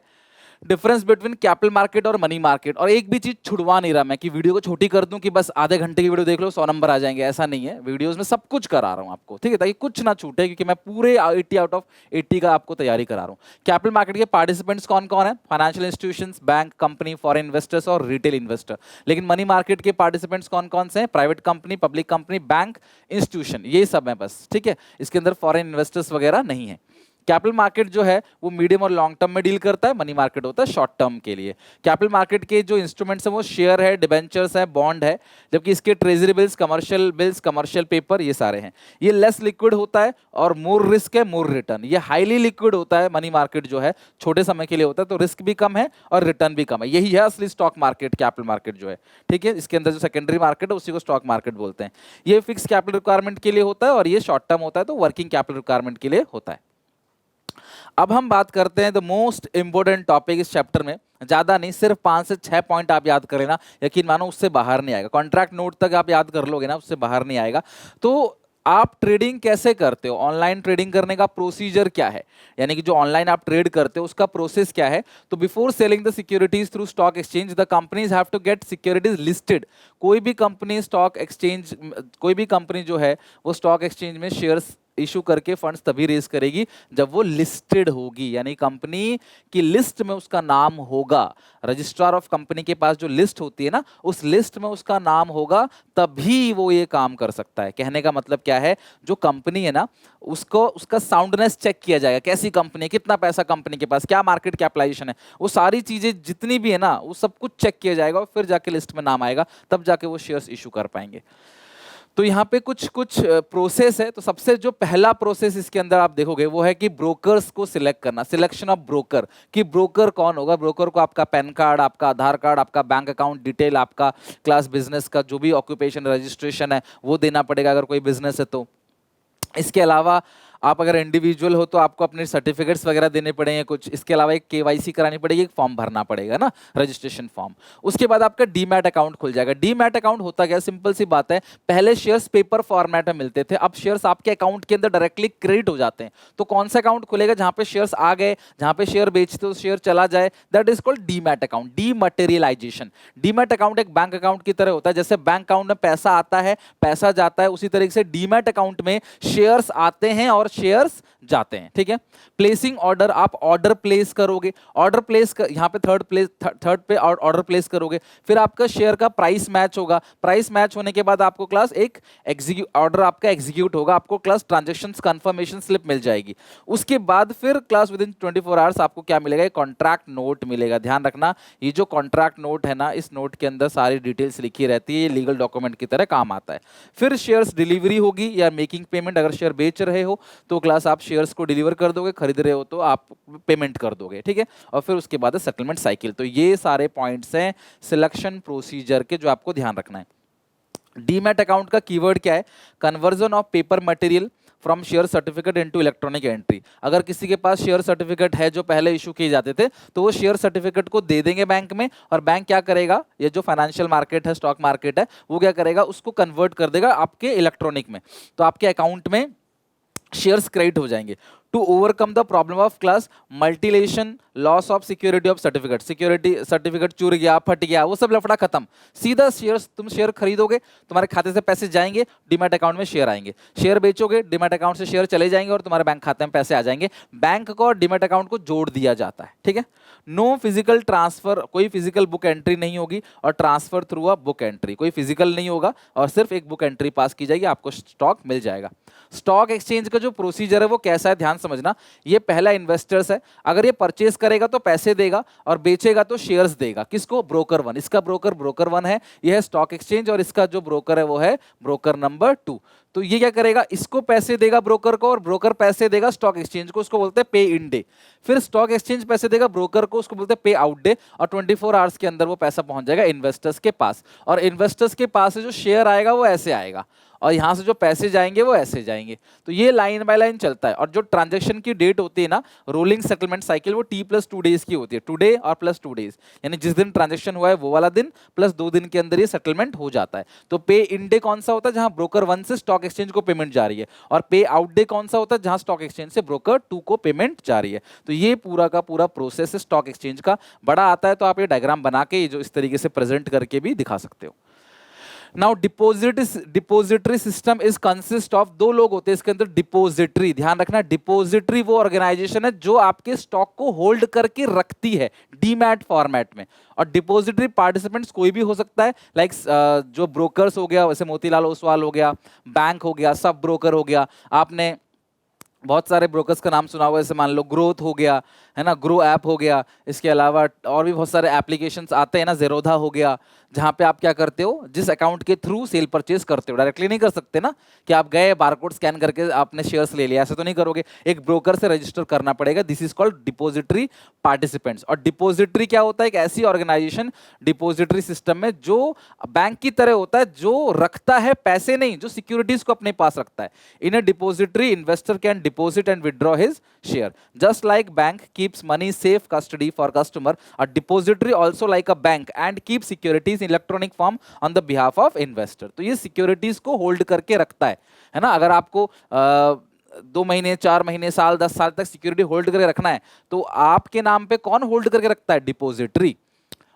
डिफरेंस बिटवीन कैपिटल मार्केट और मनी मार्केट। और एक भी चीज छुड़वा नहीं रहा मैं कि वीडियो को छोटी कर दूं कि बस आधे घंटे की वीडियो देख लो 100 नंबर आ जाएंगे, ऐसा नहीं है। वीडियोस में सब कुछ करा रहा हूं आपको, ठीक है, ताकि कुछ ना छूटे, क्योंकि मैं पूरे 80 आउट ऑफ 80 का आपको तैयारी करा रहा हूं। कैपिटल मार्केट के पार्टिसिपेंट्स कौन कौन है, financial institutions, bank, company, foreign investors और रिटेल इन्वेस्टर। लेकिन मनी मार्केट के पार्टिसिपेंट्स कौन कौन से हैं, private company, public company, bank, institution, ये सब है बस, ठीक है। इसके अंदर फॉरेन इन्वेस्टर्स वगैरह नहीं है। कैपिटल मार्केट जो है वो मीडियम और लॉन्ग टर्म में डील करता है, मनी मार्केट होता है शॉर्ट टर्म के लिए। कैपिटल मार्केट के जो इंस्ट्रूमेंट्स हैं वो शेयर है, डिबेंचर्स है, बॉन्ड है, जबकि इसके ट्रेजरी बिल्स, कमर्शियल पेपर, ये सारे हैं। ये लेस लिक्विड होता है और मोर रिस्क है, मोर रिटर्न। ये हाईली लिक्विड होता है, मनी मार्केट जो है छोटे समय के लिए होता है, तो रिस्क भी कम है और रिटर्न भी कम है। यही है असली स्टॉक मार्केट, कैपिटल मार्केट जो है, ठीक है। इसके अंदर जो सेकेंडरी मार्केट है उसी को स्टॉक मार्केट बोलते हैं। ये फिक्स कैपिटल रिक्वायरमेंट के लिए होता है और ये शॉर्ट टर्म होता है, तो वर्किंग कैपिटल रिक्वायरमेंट के लिए होता है। अब हम बात करते हैं द मोस्ट इंपोर्टेंट टॉपिक इस चैप्टर में। ज्यादा नहीं, सिर्फ 5 से 6 पॉइंट आप याद करें ना, यकीन मानो उससे बाहर नहीं आएगा। कॉन्ट्रैक्ट नोट तक आप याद कर लोगे ना, उससे बाहर नहीं आएगा। तो आप ट्रेडिंग कैसे करते हो, ऑनलाइन ट्रेडिंग करने का प्रोसीजर क्या है, यानी कि जो ऑनलाइन आप ट्रेड करते हो उसका प्रोसेस क्या है। तो before selling the securities through stock exchange, the companies have to get securities listed. कोई भी कंपनी स्टॉक एक्सचेंज, कोई भी कंपनी जो है वो स्टॉक एक्सचेंज में शेयर्स इशू करके फंड्स तभी रेज करेगी जब वो लिस्टेड होगी, यानी कंपनी की लिस्ट में उसका नाम होगा। रजिस्ट्रार ऑफ कंपनी के पास जो लिस्ट होती है ना, उस लिस्ट में उसका नाम होगा, तभी वो ये काम कर सकता है। कहने का मतलब क्या है, जो कंपनी है ना उसको, उसका साउंडनेस चेक किया जाएगा, कैसी कंपनी है, कितना पैसा कंपनी के पास, क्या मार्केट कैपिटलाइजेशन है, वो सारी चीजें जितनी भी है ना वो सब कुछ चेक किया जाएगा और फिर जाके लिस्ट में नाम आएगा, तब जाके वो शेयर्स इशू कर पाएंगे। तो यहाँ पे कुछ कुछ प्रोसेस है। तो सबसे जो पहला प्रोसेस इसके अंदर आप देखोगे वो है कि ब्रोकर्स को सिलेक्ट करना, सिलेक्शन ऑफ ब्रोकर, कि ब्रोकर कौन होगा। ब्रोकर को आपका पैन कार्ड, आपका आधार कार्ड, आपका बैंक अकाउंट डिटेल, आपका क्लास बिजनेस का जो भी ऑक्यूपेशन रजिस्ट्रेशन है वो देना पड़ेगा अगर कोई बिजनेस है तो। इसके अलावा आप अगर इंडिविजुअल हो तो आपको अपने सर्टिफिकेट्स वगैरह देने पड़ेंगे कुछ, इसके अलावा एक केवाईसी करानी पड़ेगी, एक फॉर्म भरना पड़ेगा ना, रजिस्ट्रेशन फॉर्म। उसके बाद आपका डीमैट अकाउंट खुल जाएगा। डीमैट अकाउंट होता क्या, सिंपल सी बात है, पहले शेयर्स पेपर फॉर्मेट में मिलते थे, अब शेयर्स आपके अकाउंट के अंदर डायरेक्टली क्रेडिट हो जाते हैं। तो कौन सा अकाउंट खुलेगा, जहां पे शेयर्स आ गए, जहां पे शेयर बेचते हो शेयर चला जाए, that is called demat account, dematerialisation. Demat account एक बैंक अकाउंट की तरह होता है, जैसे बैंक अकाउंट में पैसा आता है पैसा जाता है, उसी तरीके से डीमैट अकाउंट में शेयर्स आते हैं और शेयर्स जाते हैं। ठीक है, प्लेसिंग ऑर्डर, आप ऑर्डर प्लेस करोगे, ऑर्डर प्लेस यहाँ पे थर्ड पे ऑर्डर प्लेस करोगे, फिर आपका शेयर का प्राइस मैच होगा, प्राइस मैच होने के बाद आपको क्लास एक ऑर्डर आपका एग्जीक्यूट होगा, आपको क्लास ट्रांजैक्शन कंफर्मेशन स्लिप मिल जाएगी। उसके बाद फिर क्लास विद इन 24 आवर्स आपको क्या मिलेगा, कॉन्ट्रैक्ट नोट मिलेगा। ध्यान रखना, ये जो कॉन्ट्रैक्ट नोट है ना, इस नोट के अंदर सारी डिटेल्स लिखी रहती है, ये लीगल डॉक्यूमेंट की तरह काम आता है। फिर शेयर्स डिलीवरी होगी या मेकिंग पेमेंट, अगर शेयर बेच रहे हो तो क्लास आप शेयर्स को डिलीवर कर दोगे, खरीद रहे हो तो आप पेमेंट कर दोगे। ठीक है, और फिर उसके बाद सेटलमेंट साइकिल। तो ये सारे पॉइंट्स हैं सिलेक्शन प्रोसीजर के जो आपको ध्यान रखना है। डीमैट अकाउंट का कीवर्ड क्या है, conversion of paper material from share certificate into electronic entry. अगर किसी के पास शेयर सर्टिफिकेट है जो पहले इशू किए जाते थे, तो वो शेयर सर्टिफिकेट को दे देंगे बैंक में, और बैंक क्या करेगा, ये जो फाइनेंशियल मार्केट है, स्टॉक मार्केट है, वो क्या करेगा, उसको कन्वर्ट कर देगा आपके इलेक्ट्रॉनिक में, तो आपके अकाउंट में शेयर्स क्रेडिट हो जाएंगे। To overcome the problem of class mutilation, loss of security of certificate, security certificate चुर गया, फट गया, वो सब लफड़ा खत्म, सीधा शेयर्स, तुम शेयर खरीदोगे, तुम्हारे खाते से पैसे जाएंगे, डीमैट अकाउंट में शेयर आएंगे, शेयर बेचोगे, डीमैट अकाउंट से शेयर चले जाएंगे और तुम्हारे बैंक खाते में पैसे आ जाएंगे। बैंक को और डीमैट अकाउंट को जोड़ दिया जाता है। ठीक है, नो फिजिकल ट्रांसफर, कोई फिजिकल बुक एंट्री नहीं होगी, और transfer through a book entry, कोई फिजिकल नहीं होगा, और सिर्फ एक बुक एंट्री पास की जाएगी, आपको स्टॉक मिल जाएगा। स्टॉक एक्सचेंज का जो प्रोसीजर है वो कैसा है, ध्यान समझना। ये पहला इन्वेस्टर्स है, अगर ये परचेस करेगा तो पैसे देगा, और बेचेगा तो शेयर्स देगा। किसको, ब्रोकर वन, इसका ब्रोकर वन है, ये है स्टॉक एक्सचेंज, और इसका जो ब्रोकर है वो है ब्रोकर नंबर 2। तो ये क्या करेगा, इसको पैसे देगा ब्रोकर को, और ब्रोकर पैसे देगा स्टॉक एक्सचेंज को, उसको बोलते हैं पे इन डे। फिर स्टॉक एक्सचेंज पैसे देगा ब्रोकर को, उसको बोलते हैं पे आउट डे, और 24 आवर्स के अंदर वो पैसा पहुंच जाएगा इन्वेस्टर्स के पास। और इन्वेस्टर्स के पास से जो शेयर आएगा वो ऐसे आएगा, और यहां से जो पैसे जाएंगे वो ऐसे जाएंगे। तो ये लाइन बाय लाइन चलता है। और जो ट्रांजैक्शन की डेट होती है ना, रोलिंग सेटलमेंट साइकिल, वो T+2 डेज की होती है, टुडे और +2 डेज, यानी जिस दिन ट्रांजैक्शन हुआ है वो वाला दिन प्लस 2 दिन के अंदर ये सेटलमेंट हो जाता है। तो पे इन डे कौन सा होता है, जहां ब्रोकर 1 से स्टॉक एक्सचेंज को पेमेंट जा रही है, और पे आउट डे कौन सा होता है, जहां स्टॉक एक्सचेंज से ब्रोकर 2 को पेमेंट जा रही है। तो ये पूरा का पूरा प्रोसेस है स्टॉक एक्सचेंज का। बड़ा आता है तो आप ये डायग्राम बना के जो इस तरीके से प्रेजेंट करके भी दिखा सकते हो। Now depository system is consist of, दो लोग होते हैं इसके अंदर, डिपोजिटरी, ध्यान रखना, डिपोजिटरी वो ऑर्गेनाइजेशन है जो आपके स्टॉक को होल्ड करके रखती है डीमैट फॉर्मेट में, और डिपोजिटरी पार्टिसिपेंट्स कोई भी हो सकता है, लाइक जो ब्रोकर्स हो गया, वैसे मोतीलाल ओसवाल हो गया, बैंक हो गया, सब ब्रोकर हो गया, आपने बहुत सारे ब्रोकर्स का नाम सुना हुआ है, जैसे मान लो ग्रोथ हो गया, है ना, ग्रो ऐप हो गया, इसके अलावा और भी बहुत सारे एप्लीकेशंस आते हैं ना, जेरोधा हो गया, जहां पे आप क्या करते हो, जिस अकाउंट के थ्रू सेल परचेज करते हो, डायरेक्टली नहीं कर सकते ना, कि आप गए बारकोड स्कैन करके आपने शेयर्स ले लिया, ऐसे तो नहीं करोगे, एक ब्रोकर से रजिस्टर करना पड़ेगा। This is called depository participants. और डिपोजिटरी क्या होता है, एक ऐसी ऑर्गेनाइजेशन डिपोजिटरी सिस्टम में जो बैंक की तरह होता है, जो रखता है पैसे नहीं, जो सिक्योरिटीज को अपने पास रखता है। In a depository investor can deposit and withdraw his share, just like bank keeps money safe custody for customer, a depository also like a bank and keeps securities in electronic form on the behalf of investor। तो ये securities को hold करके रखता है ना। अगर आपको 2 महीने 4 महीने साल 10 साल तक सिक्योरिटी होल्ड करके रखना है, तो आपके नाम पे कौन होल्ड करके रखता है, डिपोजिटरी।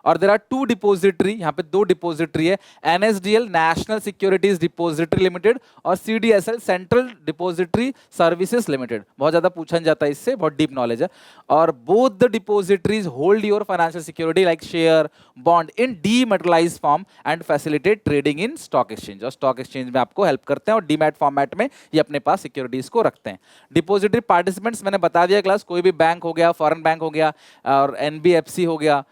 और देयर आर 2 डिपोजिटरी, यहाँ पे 2 डिपोजिटरी है, NSDL national securities depository limited, और CDSL central depository services limited. बहुत ज्यादा पूछा जाता है इससे, बहुत डीप नॉलेज है। और both the depositories hold your financial security like share bond in dematerialised form and facilitate trading in stock exchange, और स्टॉक एक्सचेंज में आपको हेल्प करते हैं, और डीमैट फॉर्मेट में ये अपने पास सिक्योरिटीज को रखते हैं। डिपोजिटरी पार्टिसिपेंट्स मैंने बता दिया क्लास, कोई भी बैंक हो गया, फॉरेन बैंक हो गया, और NBFC हो गया,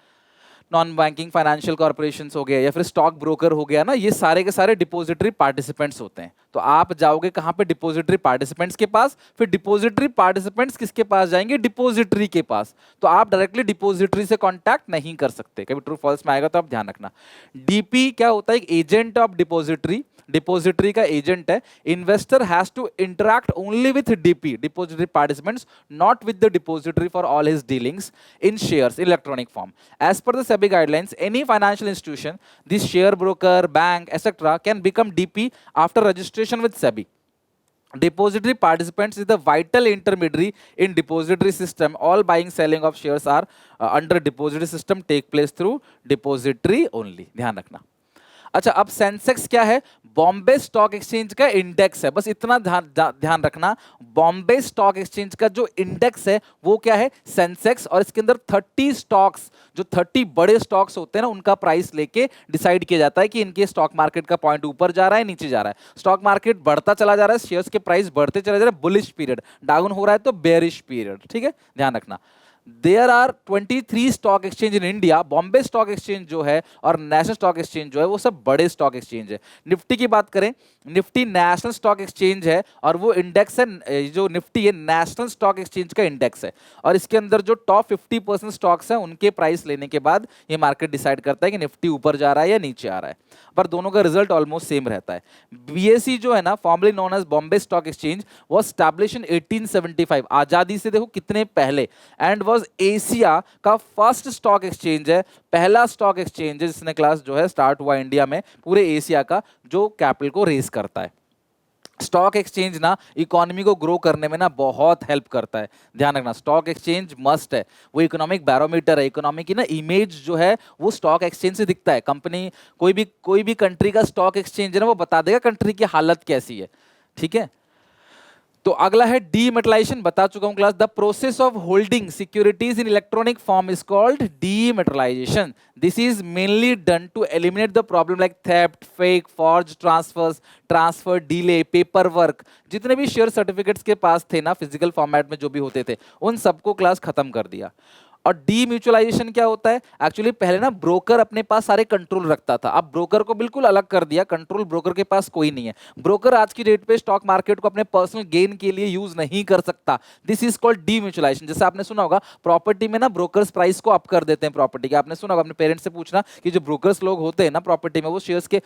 नॉन बैंकिंग फाइनेंशियल कॉर्पोरेशंस हो गया, या फिर स्टॉक ब्रोकर हो गया ना, ये सारे के सारे डिपोजिटरी पार्टिसिपेंट्स होते हैं। तो तो आप जाओगे कहां पे, डिपॉजिटरी पार्टिसिपेंट्स के पास, फिर डिपॉजिटरी पार्टिसिपेंट्स किसके पास जाएंगे, डिपॉजिटरी के पास। तो आप डायरेक्टली डिपॉजिटरी से कांटेक्ट नहीं कर सकते, कभी ट्रू फॉल्स में आएगा तो आप ध्यान रखना। डीपी क्या होता है, एक एजेंट ऑफ डिपॉजिटरी, डिपॉजिटरी का एजेंट है। Investor has to interact only with DP, depository participants, not with the depository for all his dealings in shares in electronic form. As per the SEBI guidelines, any financial institution, this share broker, bank etcetera can become DP after registration with SEBI. Depository participants is the vital intermediary in depository system. All buying selling of shares are under depository system take place through depository only. ध्यान रखना। अच्छा, अब Sensex क्या है, Bombay stock exchange का index है, बस इतना ध्यान रखना। बॉम्बे स्टॉक एक्सचेंज का जो इंडेक्स है वो क्या है, सेंसेक्स, और इसके अंदर 30 स्टॉक्स, जो 30 बड़े स्टॉक्स होते हैं ना, उनका प्राइस लेके डिसाइड किया जाता है कि इनके स्टॉक मार्केट का पॉइंट ऊपर जा रहा है नीचे जा रहा है। स्टॉक मार्केट बढ़ता चला जा रहा है, शेयर्स के प्राइस बढ़ते चले जा रहे हैं, बुलिश पीरियड, डाउन हो रहा है तो बेरिश पीरियड, ठीक है, ध्यान रखना। There are 23 stock exchange in India. Bombay stock exchange जो है और नेशनल स्टॉक एक्सचेंज जो है वो सब बड़े स्टॉक एक्सचेंज है। निफ्टी की बात करें, निफ्टी नेशनल स्टॉक एक्सचेंज है और वो इंडेक्स है, जो निफ्टी है नेशनल स्टॉक एक्सचेंज का इंडेक्स है, और इसके अंदर जो टॉप 50% स्टॉक्स हैं उनके प्राइस लेने के बाद ये मार्केट डिसाइड करता है कि निफ्टी ऊपर जा रहा है या नीचे आ रहा है, पर दोनों का रिजल्ट ऑलमोस्ट सेम रहता है। बीएसई जो है ना, formerly known as Bombay stock exchange, was establish in 1875, आजादी से देखो कितने पहले, एंड वाज एशिया का फर्स्ट स्टॉक एक्सचेंज है, पहला स्टॉक एक्सचेंज है जिसने क्लास जो है स्टार्ट हुआ इंडिया में, पूरे एशिया का, जो कैपिटल को रेज करता है। स्टॉक एक्सचेंज ना इकोनॉमी को ग्रो करने में ना बहुत हेल्प करता है, ध्यान रखना। स्टॉक एक्सचेंज मस्ट है, वो इकोनॉमिक बैरोमीटर है, इकोनॉमी की ना इमेज जो है वो स्टॉक एक्सचेंज से दिखता है। कंपनी, कोई भी कंट्री का स्टॉक एक्सचेंज है ना, वो बता देगा कंट्री की हालत कैसी है, ठीक है। तो अगला है डीमेटलाइजेशन, बता चुका हूं class. The process of holding securities in electronic form is called dematerialisation. This is mainly done to eliminate the problem like theft, fake, forge transfer, delay, paperwork. जितने भी शेयर सर्टिफिकेट्स के पास थे ना फिजिकल फॉर्मेट में जो भी होते थे, उन सबको क्लास खत्म कर दिया। और डीम्यूचुअलाइजेशन क्या होता है, एक्चुअली पहले ना ब्रोकर अपने पास सारे कंट्रोल रखता था, अब ब्रोकर को बिल्कुल अलग कर दिया, कंट्रोल ब्रोकर के पास कोई नहीं है। ब्रोकर आज की डेट पे स्टॉक मार्केट को अपने पर्सनल गेन के लिए यूज नहीं कर सकता। This is called demutualisation. जैसे आपने सुना होगा प्रॉपर्टी में ना ब्रोकर्स प्राइस को अप कर देते हैं प्रॉपर्टी के, आपने सुना होगा, अपने पेरेंट्स से पूछना कि जो ब्रोकर्स लोग होते हैं ना प्रॉपर्टी में, वो शेयर्स के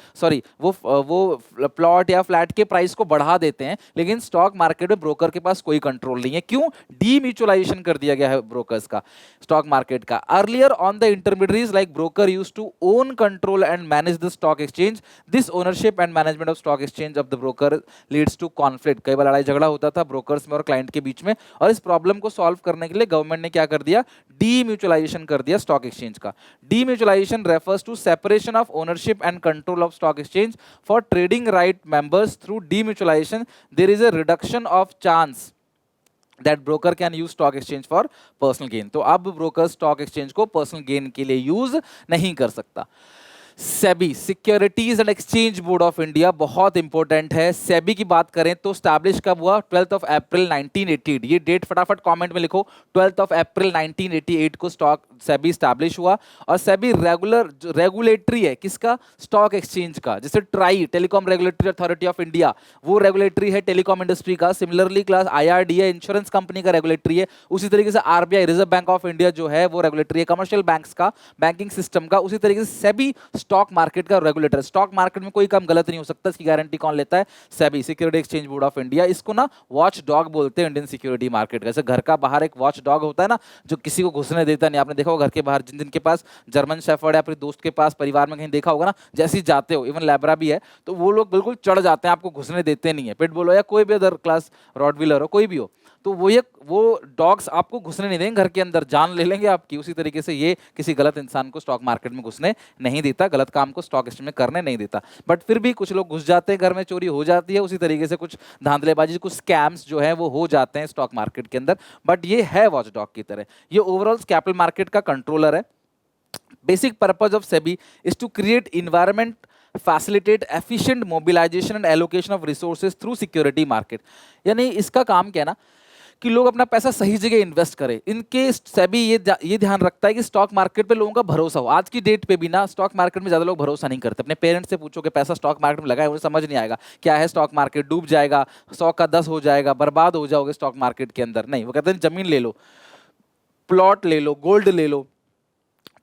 वो प्लॉट या फ्लैट के प्राइस को बढ़ा देते हैं, लेकिन स्टॉक मार्केट में ब्रोकर के पास कोई कंट्रोल नहीं है। क्यों? डीम्यूचुअलाइजेशन कर दिया गया है ब्रोकर्स का, स्टॉक मार्केट का। Earlier on the intermediaries like broker used to own, control and manage the stock exchange. This ownership and management of stock exchange of the broker leads to conflict. कई बार लड़ाई झगड़ा होता था brokers में और client के बीच में, और इस प्रॉब्लम को सॉल्व करने के लिए गवर्नमेंट ने क्या कर दिया, डीम्यूचुअलाइजेशन कर दिया स्टॉक एक्सचेंज का। Demutualisation refers to separation of ownership and control of stock exchange for trading right members. Through demutualisation there is a reduction of chance that broker can use stock exchange for personal gain। तो अब broker stock exchange को personal gain के लिए use नहीं कर सकता। SEBI, securities and exchange board of India, बहुत important है। सेबी की बात करें तो स्टैब्लिश कब हुआ, 12 अप्रैल 1988। ये डेट फटाफट कमेंट में लिखो, 12 अप्रैल 1988 को स्टॉक सेबी स्टैब्लिश हुआ। और सेबी रेगुलेटरी है किसका, स्टॉक एक्सचेंज का। जैसे try, telecom regulatory authority of India, वो रेगुलेटरी है टेलीकॉम इंडस्ट्री का। Similarly class IRDA insurance company का रेगुलेटरी है। उसी तरीके से RBI, reserve bank of India जो है वो रेगुलेटरी है कमर्शियल बैंक्स का, बैंकिंग सिस्टम का। उसी तरीके से सेबी स्टॉक मार्केट का रेगुलेटर। स्टॉक मार्केट में कोई काम गलत नहीं हो सकता, इसकी गारंटी कौन लेता है, SEBI, security exchange board of India. इसको ना वॉच डॉग बोलते हैं इंडियन सिक्योरिटी मार्केट का। जैसे घर का बाहर एक वॉच डॉग होता है ना, जो किसी को घुसने देता नहीं। आपने देखा होगा घर के बाहर जिन जिनके पास जर्मन शेफर्ड है, अपने दोस्त के पास, परिवार में कहीं देखा होगा ना, जैसे ही जाते हो, इवन लैब्रा भी है, तो वो लोग बिल्कुल चढ़ जाते हैं, आपको घुसने देते नहीं है। पिटबुल हो या कोई भी अदर क्लास रॉडविलर हो, कोई भी हो, तो वो डॉग्स आपको घुसने नहीं देंगे घर के अंदर, जान ले लेंगे आपकी। उसी तरीके से ये किसी गलत इंसान को स्टॉक मार्केट में घुसने नहीं देता, गलत काम को स्टॉक एक्सचेंज में करने नहीं देता। बट फिर भी कुछ लोग घुस जाते हैं, घर में चोरी हो जाती है। उसी तरीके से कुछ धांधलेबाजी, कुछ स्कैम्स जो है वो हो जाते हैं स्टॉक मार्केट के अंदर। बट ये है वॉच डॉग की तरह, ये ओवरऑल कैपिटल मार्केट का कंट्रोलर है। Basic purpose of SEBI is to create environment, facilitate efficient mobilization and allocation of resources through security market। यानी इसका काम क्या है ना, कि लोग अपना पैसा सही जगह इन्वेस्ट करें। इनके सेबी ये ध्यान रखता है कि स्टॉक मार्केट पे लोगों का भरोसा हो। आज की डेट पे भी ना स्टॉक मार्केट में ज्यादा लोग भरोसा नहीं करते। अपने पेरेंट्स से पूछो कि पैसा स्टॉक मार्केट में लगा है, उन्हें समझ नहीं आएगा क्या है स्टॉक मार्केट, डूब जाएगा, 100 का 10 हो जाएगा, बर्बाद हो जाओगे स्टॉक मार्केट के अंदर। नहीं, वो कहते हैं जमीन ले लो, प्लॉट ले लो, गोल्ड ले लो,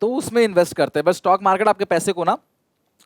तो उसमें इन्वेस्ट करते हैं। बस स्टॉक मार्केट आपके पैसे को ना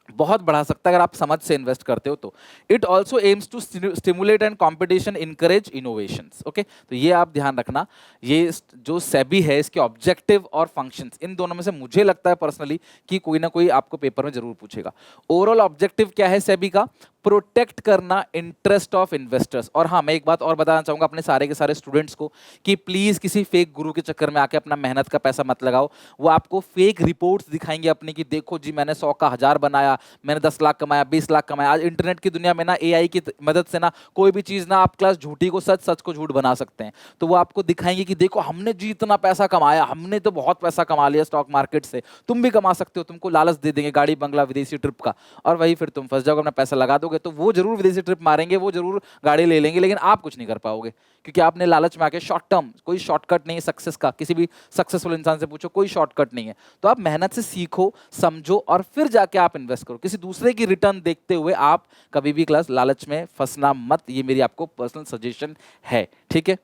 बहुत बढ़ा सकता है अगर आप समझ से इन्वेस्ट करते हो तो। It also aims to stimulate and competition, encourage innovations. Okay, तो ये आप ध्यान रखना। ये जो सेबी है इसके ऑब्जेक्टिव और फंक्शंस, इन दोनों में से मुझे लगता है पर्सनली कि कोई ना कोई आपको पेपर में जरूर पूछेगा। ओवरऑल ऑब्जेक्टिव क्या है सेबी का? प्रोटेक्ट करना इंटरेस्ट ऑफ इन्वेस्टर्स। और हाँ, मैं एक बात और बताना चाहूंगा अपने सारे के सारे स्टूडेंट्स को कि प्लीज किसी फेक गुरु के चक्कर में आके अपना मेहनत का पैसा मत लगाओ। वो आपको फेक रिपोर्ट्स दिखाएंगे अपनी कि देखो जी मैंने 100 का 1000 बनाया, मैंने 10 लाख कमाया, 20 लाख कमाया। आज इंटरनेट की दुनिया में ना एआई की मदद से ना कोई भी चीज ना आप क्लास झूठी को सच, सच को झूठ बना सकते हैं। तो वो आपको दिखाएंगे कि देखो हमने जी इतना पैसा कमाया, हमने तो बहुत पैसा कमा लिया स्टॉक मार्केट से, तुम भी कमा सकते हो। तुमको लालच दे देंगे गाड़ी बंगला विदेशी ट्रिप का, और वही फिर तुम फंस जाओगे। अपना पैसा लगा दोगे तो वो जरूर विदेशी ट्रिप मारेंगे, वो जरूर गाड़ी ले लेंगे, लेकिन आप कुछ नहीं कर पाओगे क्योंकि आपने लालच में आके शॉर्ट टर्म, कोई शॉर्टकट नहीं है सक्सेस का। किसी भी सक्सेसफुल इंसान से पूछो, कोई शॉर्टकट नहीं है। तो आप मेहनत से सीखो, समझो और फिर जाके आप इन्वेस्ट करो। किसी दूसरे की रिटर्न देखते हुए आप कभी भी क्लास लालच में फंसना मत, ये मेरी आपको पर्सनल सजेशन है, ठीक है।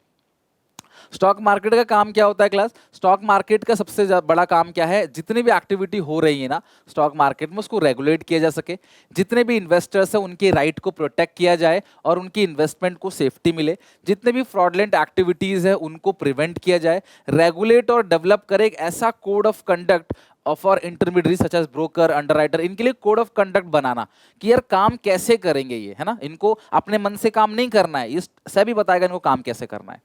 स्टॉक मार्केट का काम क्या होता है क्लास? स्टॉक मार्केट का सबसे बड़ा काम क्या है? जितनी भी एक्टिविटी हो रही है ना स्टॉक मार्केट में, उसको रेगुलेट किया जा सके, जितने भी इन्वेस्टर्स हैं उनके राइट को प्रोटेक्ट किया जाए और उनकी इन्वेस्टमेंट को सेफ्टी मिले, जितने भी फ्रॉडलेंट एक्टिविटीज है उनको प्रिवेंट किया जाए, रेगुलेट और डेवलप करे एक ऐसा code of conduct for intermediary such as broker, underwriter, इनके लिए कोड ऑफ कंडक्ट बनाना कि यार काम कैसे करेंगे ये, है ना। इनको अपने मन से काम नहीं करना है, ये सेबी बताएगा इनको काम कैसे करना है।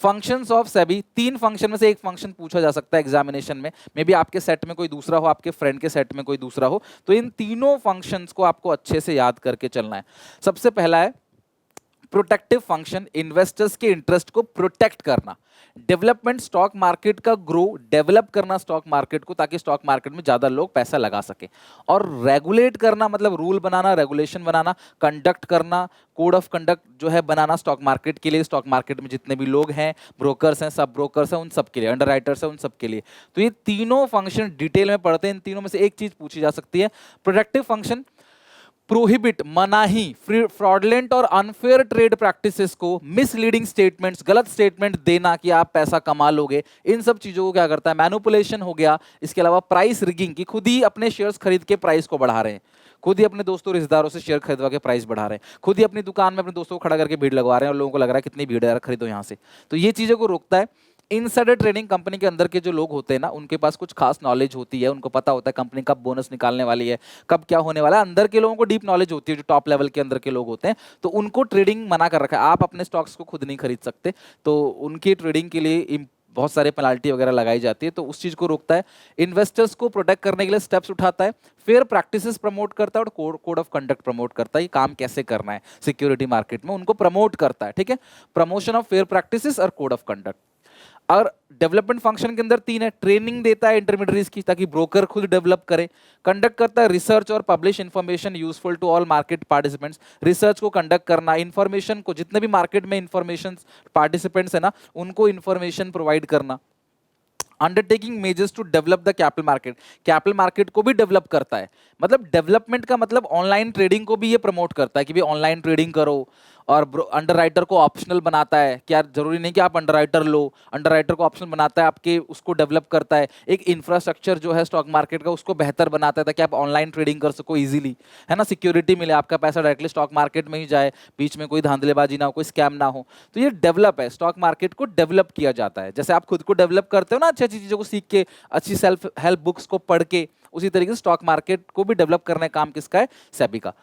फंक्शंस ऑफ सेबी, 3 फंक्शन में से एक फंक्शन पूछा जा सकता है एग्जामिनेशन में, मे बी आपके सेट में कोई दूसरा हो, आपके फ्रेंड के सेट में कोई दूसरा हो। तो इन तीनों फंक्शंस को आपको अच्छे से याद करके चलना है। सबसे पहला है प्रोटेक्टिव फंक्शन, इन्वेस्टर्स के इंटरेस्ट को प्रोटेक्ट करना। डेवलपमेंट, स्टॉक मार्केट का ग्रो, डेवलप करना स्टॉक मार्केट को ताकि स्टॉक मार्केट में ज्यादा लोग पैसा लगा सके। और रेगुलेट करना मतलब रूल बनाना, रेगुलेशन बनाना, कंडक्ट करना, कोड ऑफ कंडक्ट जो है बनाना स्टॉक मार्केट के लिए, स्टॉक मार्केट में जितने भी लोग हैं, ब्रोकर्स हैं, सब ब्रोकर्स हैं, उन सब के लिए, अंडरराइटर्स हैं, उन सब के लिए। तो ये तीनों फंक्शन डिटेल में पढ़ते हैं। इन तीनों में से एक चीज पूछी जा सकती है। प्रोटेक्टिव फंक्शन प्रोहिबिट, मनाही, फ्रॉडलेंट और अनफेयर ट्रेड प्रैक्टिसेस को, मिसलीडिंग स्टेटमेंट्स, गलत स्टेटमेंट देना कि आप पैसा कमा लोगे, इन सब चीजों को क्या करता है? मैनिपुलेशन हो गया। इसके अलावा प्राइस रिगिंग की खुद ही अपने शेयर्स खरीद के प्राइस को बढ़ा रहे हैं, खुद ही अपने दोस्तों रिश्तेदारों से शेयर खरीदवा के प्राइस बढ़ा रहे हैं, खुद ही अपनी दुकान में अपने दोस्तों को खड़ा करके भीड़ लगवा रहे हैं और लोगों को लग रहा है कितनी भीड़ है यार, खरीदो यहाँ से। तो ये चीजों को रोकता है। इनसाइडर ट्रेडिंग, कंपनी के अंदर के जो लोग होते हैं ना उनके पास कुछ खास नॉलेज होती है, उनको पता होता है कंपनी कब बोनस निकालने वाली है, कब क्या होने वाला है। अंदर के लोगों को डीप नॉलेज होती है, जो टॉप लेवल के अंदर के लोग होते हैं, तो उनको ट्रेडिंग मना कर रखा है। आप अपने स्टॉक्स को खुद नहीं खरीद सकते, तो उनकी ट्रेडिंग के लिए बहुत सारे पेनाल्टी वगैरह लगाई जाती है, तो उस चीज को रोकता है। इन्वेस्टर्स को प्रोटेक्ट करने के लिए स्टेप्स उठाता है, फेयर प्रैक्टिसेस प्रमोट करता है और कोड ऑफ कंडक्ट प्रमोट करता है। ये काम कैसे करना है सिक्योरिटी मार्केट में उनको प्रमोट करता है, ठीक है। प्रमोशन ऑफ फेयर प्रैक्टिसेस और कोड ऑफ कंडक्ट। और डेवलपमेंट फंक्शन के अंदर 3 है। ट्रेनिंग देता है इंटरमीडियरीज की ताकि ब्रोकर खुद डेवलप करे, कंडक्ट करता है रिसर्च और publish information useful to all market participants, research को कंडक्ट करना, इंफॉर्मेशन को, जितने भी मार्केट में इंफॉर्मेशन पार्टिसिपेंट्स है ना उनको इंफॉर्मेशन प्रोवाइड करना। Undertaking measures to develop the capital market, capital market को भी डेवलप करता है। मतलब डेवलपमेंट का मतलब ऑनलाइन ट्रेडिंग को भी ये प्रमोट करता है कि भाई ऑनलाइन ट्रेडिंग करो। और अंडरराइटर को ऑप्शनल बनाता है, क्या जरूरी नहीं कि आप अंडरराइटर लो, अंडरराइटर को ऑप्शनल बनाता है, आपके उसको डेवलप करता है। एक इंफ्रास्ट्रक्चर जो है स्टॉक मार्केट का उसको बेहतर बनाता है ताकि आप ऑनलाइन ट्रेडिंग कर सको इजीली, है ना। सिक्योरिटी मिले, आपका पैसा डायरेक्टली स्टॉक मार्केट में ही जाए, बीच में कोई धांधलेबाजी ना हो, कोई स्कैम ना हो। तो ये डेवलप है, स्टॉक मार्केट को डेवलप किया जाता है। जैसे आप खुद को डेवलप करते हो ना अच्छी अच्छी चीजों को सीख के, अच्छी सेल्फ हेल्प बुक्स को पढ़ के, उसी तरीके से स्टॉक मार्केट को भी डेवलप करने का काम किसका है? सेबी का।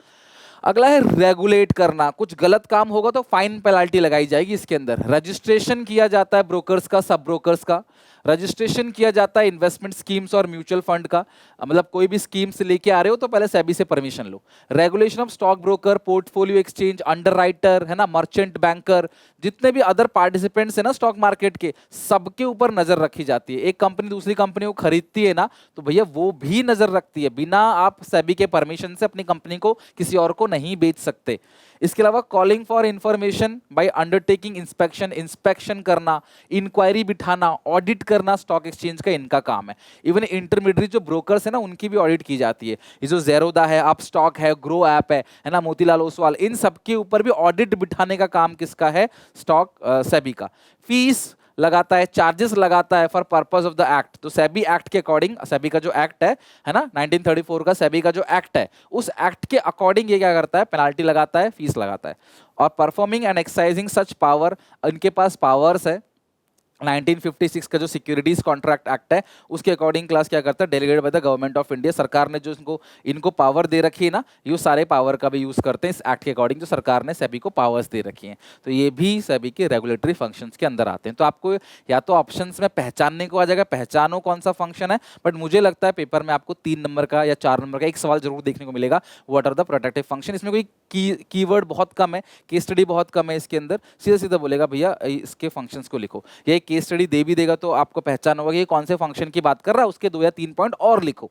अगला है रेगुलेट करना, कुछ गलत काम होगा तो फाइन पेनल्टी लगाई जाएगी। इसके अंदर रजिस्ट्रेशन किया जाता है ब्रोकर्स का, सब ब्रोकर्स का, रजिस्ट्रेशन किया जाता है इन्वेस्टमेंट स्कीम्स और म्यूचुअल फंड का, मतलब कोई भी स्कीम से लेके आ रहे हो तो पहले सेबी से permission low. Regulation of stock broker, portfolio exchange, underwriter, है ना, मर्चेंट बैंकर, जितने भी अदर पार्टिसिपेंट्स है ना स्टॉक मार्केट के, सबके ऊपर नजर रखी जाती है। एक कंपनी दूसरी कंपनी को खरीदती है ना, तो भैया वो भी नजर रखती है, बिना आप सेबी के परमिशन से अपनी कंपनी को किसी और को नहीं बेच सकते। इसके अलावा calling for information bye undertaking inspection, inspection करना, इंक्वायरी बिठाना, ऑडिट करना, स्टॉक एक्सचेंज का इनका काम है। इवन इंटरमीडिएट जो ब्रोकर्स है ना, उनकी भी ऑडिट की जाती है। ये जो ज़ेरोदा है, अप स्टॉक है, ग्रो ऐप है ना, मोतीलाल ओसवाल, इन सब के ऊपर भी ऑडिट बिठाने का काम किसका है? स्टॉक सेबी का। फीस लगाता है, चार्जेस लगाता है for purpose of the act. तो सेबी एक्ट के अकॉर्डिंग, सेबी का जो एक्ट है ना 1934 का सेबी का जो एक्ट है, उस एक्ट के अकॉर्डिंग ये क्या करता है? पेनाल्टी लगाता है, फीस लगाता है। और performing and exercising such power, इनके पास पावर्स है। 1956 का जो सिक्योरिटीज कॉन्ट्रैक्ट एक्ट है, उसके अकॉर्डिंग क्लास क्या करता है? Delegated by the government of India. सरकार ने जो इनको पावर दे रखी है ना, ये सारे पावर का भी यूज करते हैं इस एक्ट के अकॉर्डिंग, जो सरकार ने सेबी को पावर्स दे रखी हैं। तो ये भी सेबी के रेगुलेटरी फंक्शंस के अंदर आते हैं। तो आपको या तो ऑप्शंस में पहचानने को आ जाएगा, पहचानो कौन सा फंक्शन है, बट मुझे लगता है पेपर में आपको 3 नंबर का या 4 नंबर का एक सवाल जरूर देखने को मिलेगा, what are the protective function. इसमें कोई कीवर्ड बहुत कम है, केस स्टडी बहुत कम है इसके अंदर, सीधा सीधा बोलेगा भैया इसके फंक्शंस को लिखो। ये केस स्टडी दे भी देगा तो आपको पहचान होगा कि ये कौन से फंक्शन की बात कर रहा है, उसके 2 या 3 पॉइंट और लिखो।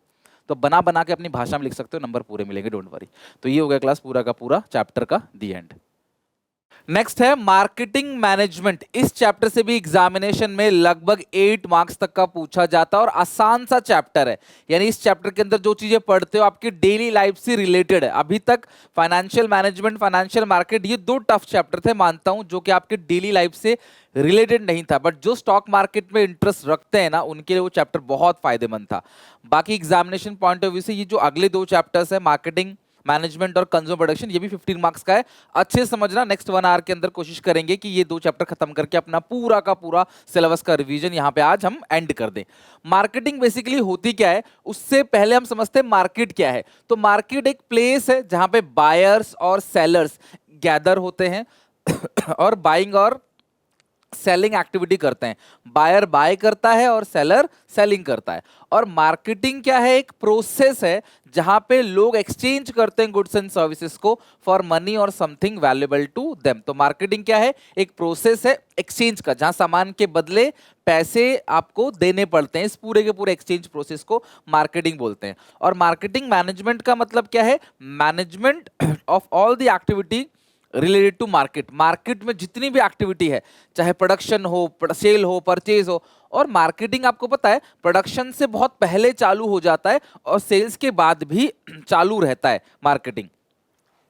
तो बना बना के अपनी भाषा में लिख सकते हो, नंबर पूरे मिलेंगे, डोंट वरी। तो ये हो गया क्लास पूरा का पूरा चैप्टर का दी एंड। नेक्स्ट है मार्केटिंग मैनेजमेंट। इस चैप्टर से भी एग्जामिनेशन में लगभग 8 मार्क्स तक का पूछा जाता है और आसान सा चैप्टर है। यानी इस चैप्टर के अंदर जो चीजें पढ़ते हो आपकी डेली लाइफ से रिलेटेड है। अभी तक फाइनेंशियल मैनेजमेंट, फाइनेंशियल मार्केट, ये 2 टफ चैप्टर थे मानता हूं, जो कि आपके डेली लाइफ से रिलेटेड नहीं था, बट जो स्टॉक मार्केट में इंटरेस्ट रखते हैं ना, उनके लिए वो चैप्टर बहुत फायदेमंद था। बाकी एग्जामिनेशन पॉइंट ऑफ व्यू से ये जो अगले 2 चैप्टर्स है, मार्केटिंग मैनेजमेंट और कंज्यूमर प्रोडक्शन, ये भी 15 मार्क्स का है। अच्छे से समझना, नेक्स्ट 1 आवर के अंदर कोशिश करेंगे कि ये 2 चैप्टर खत्म करके अपना पूरा का पूरा सिलेबस का रिवीजन यहाँ पे आज हम एंड कर दें। मार्केटिंग बेसिकली होती क्या है, उससे पहले हम समझते हैं मार्केट क्या है। तो मार्केट एक प्लेस है जहां पे बायर्स और सेलर्स गैदर होते हैं और बाइंग और सेलिंग एक्टिविटी करते हैं। बायर बाय करता है और सेलर सेलिंग करता है। और मार्केटिंग क्या है? एक प्रोसेस है जहां पे लोग एक्सचेंज करते हैं गुड्स एंड सर्विसेज को फॉर मनी और समथिंग वैल्यूएबल टू देम। तो मार्केटिंग क्या है? एक प्रोसेस है एक्सचेंज का, जहां सामान के बदले पैसे आपको देने पड़ते हैं। इस पूरे के पूरे एक्सचेंज प्रोसेस को मार्केटिंग बोलते हैं। और मार्केटिंग मैनेजमेंट का मतलब क्या है? Management of all the activity related to market. Market में जितनी भी एक्टिविटी है, चाहे प्रोडक्शन हो, सेल हो, परचेज हो, और मार्केटिंग आपको पता है प्रोडक्शन से बहुत पहले चालू हो जाता है और सेल्स के बाद भी चालू रहता है मार्केटिंग।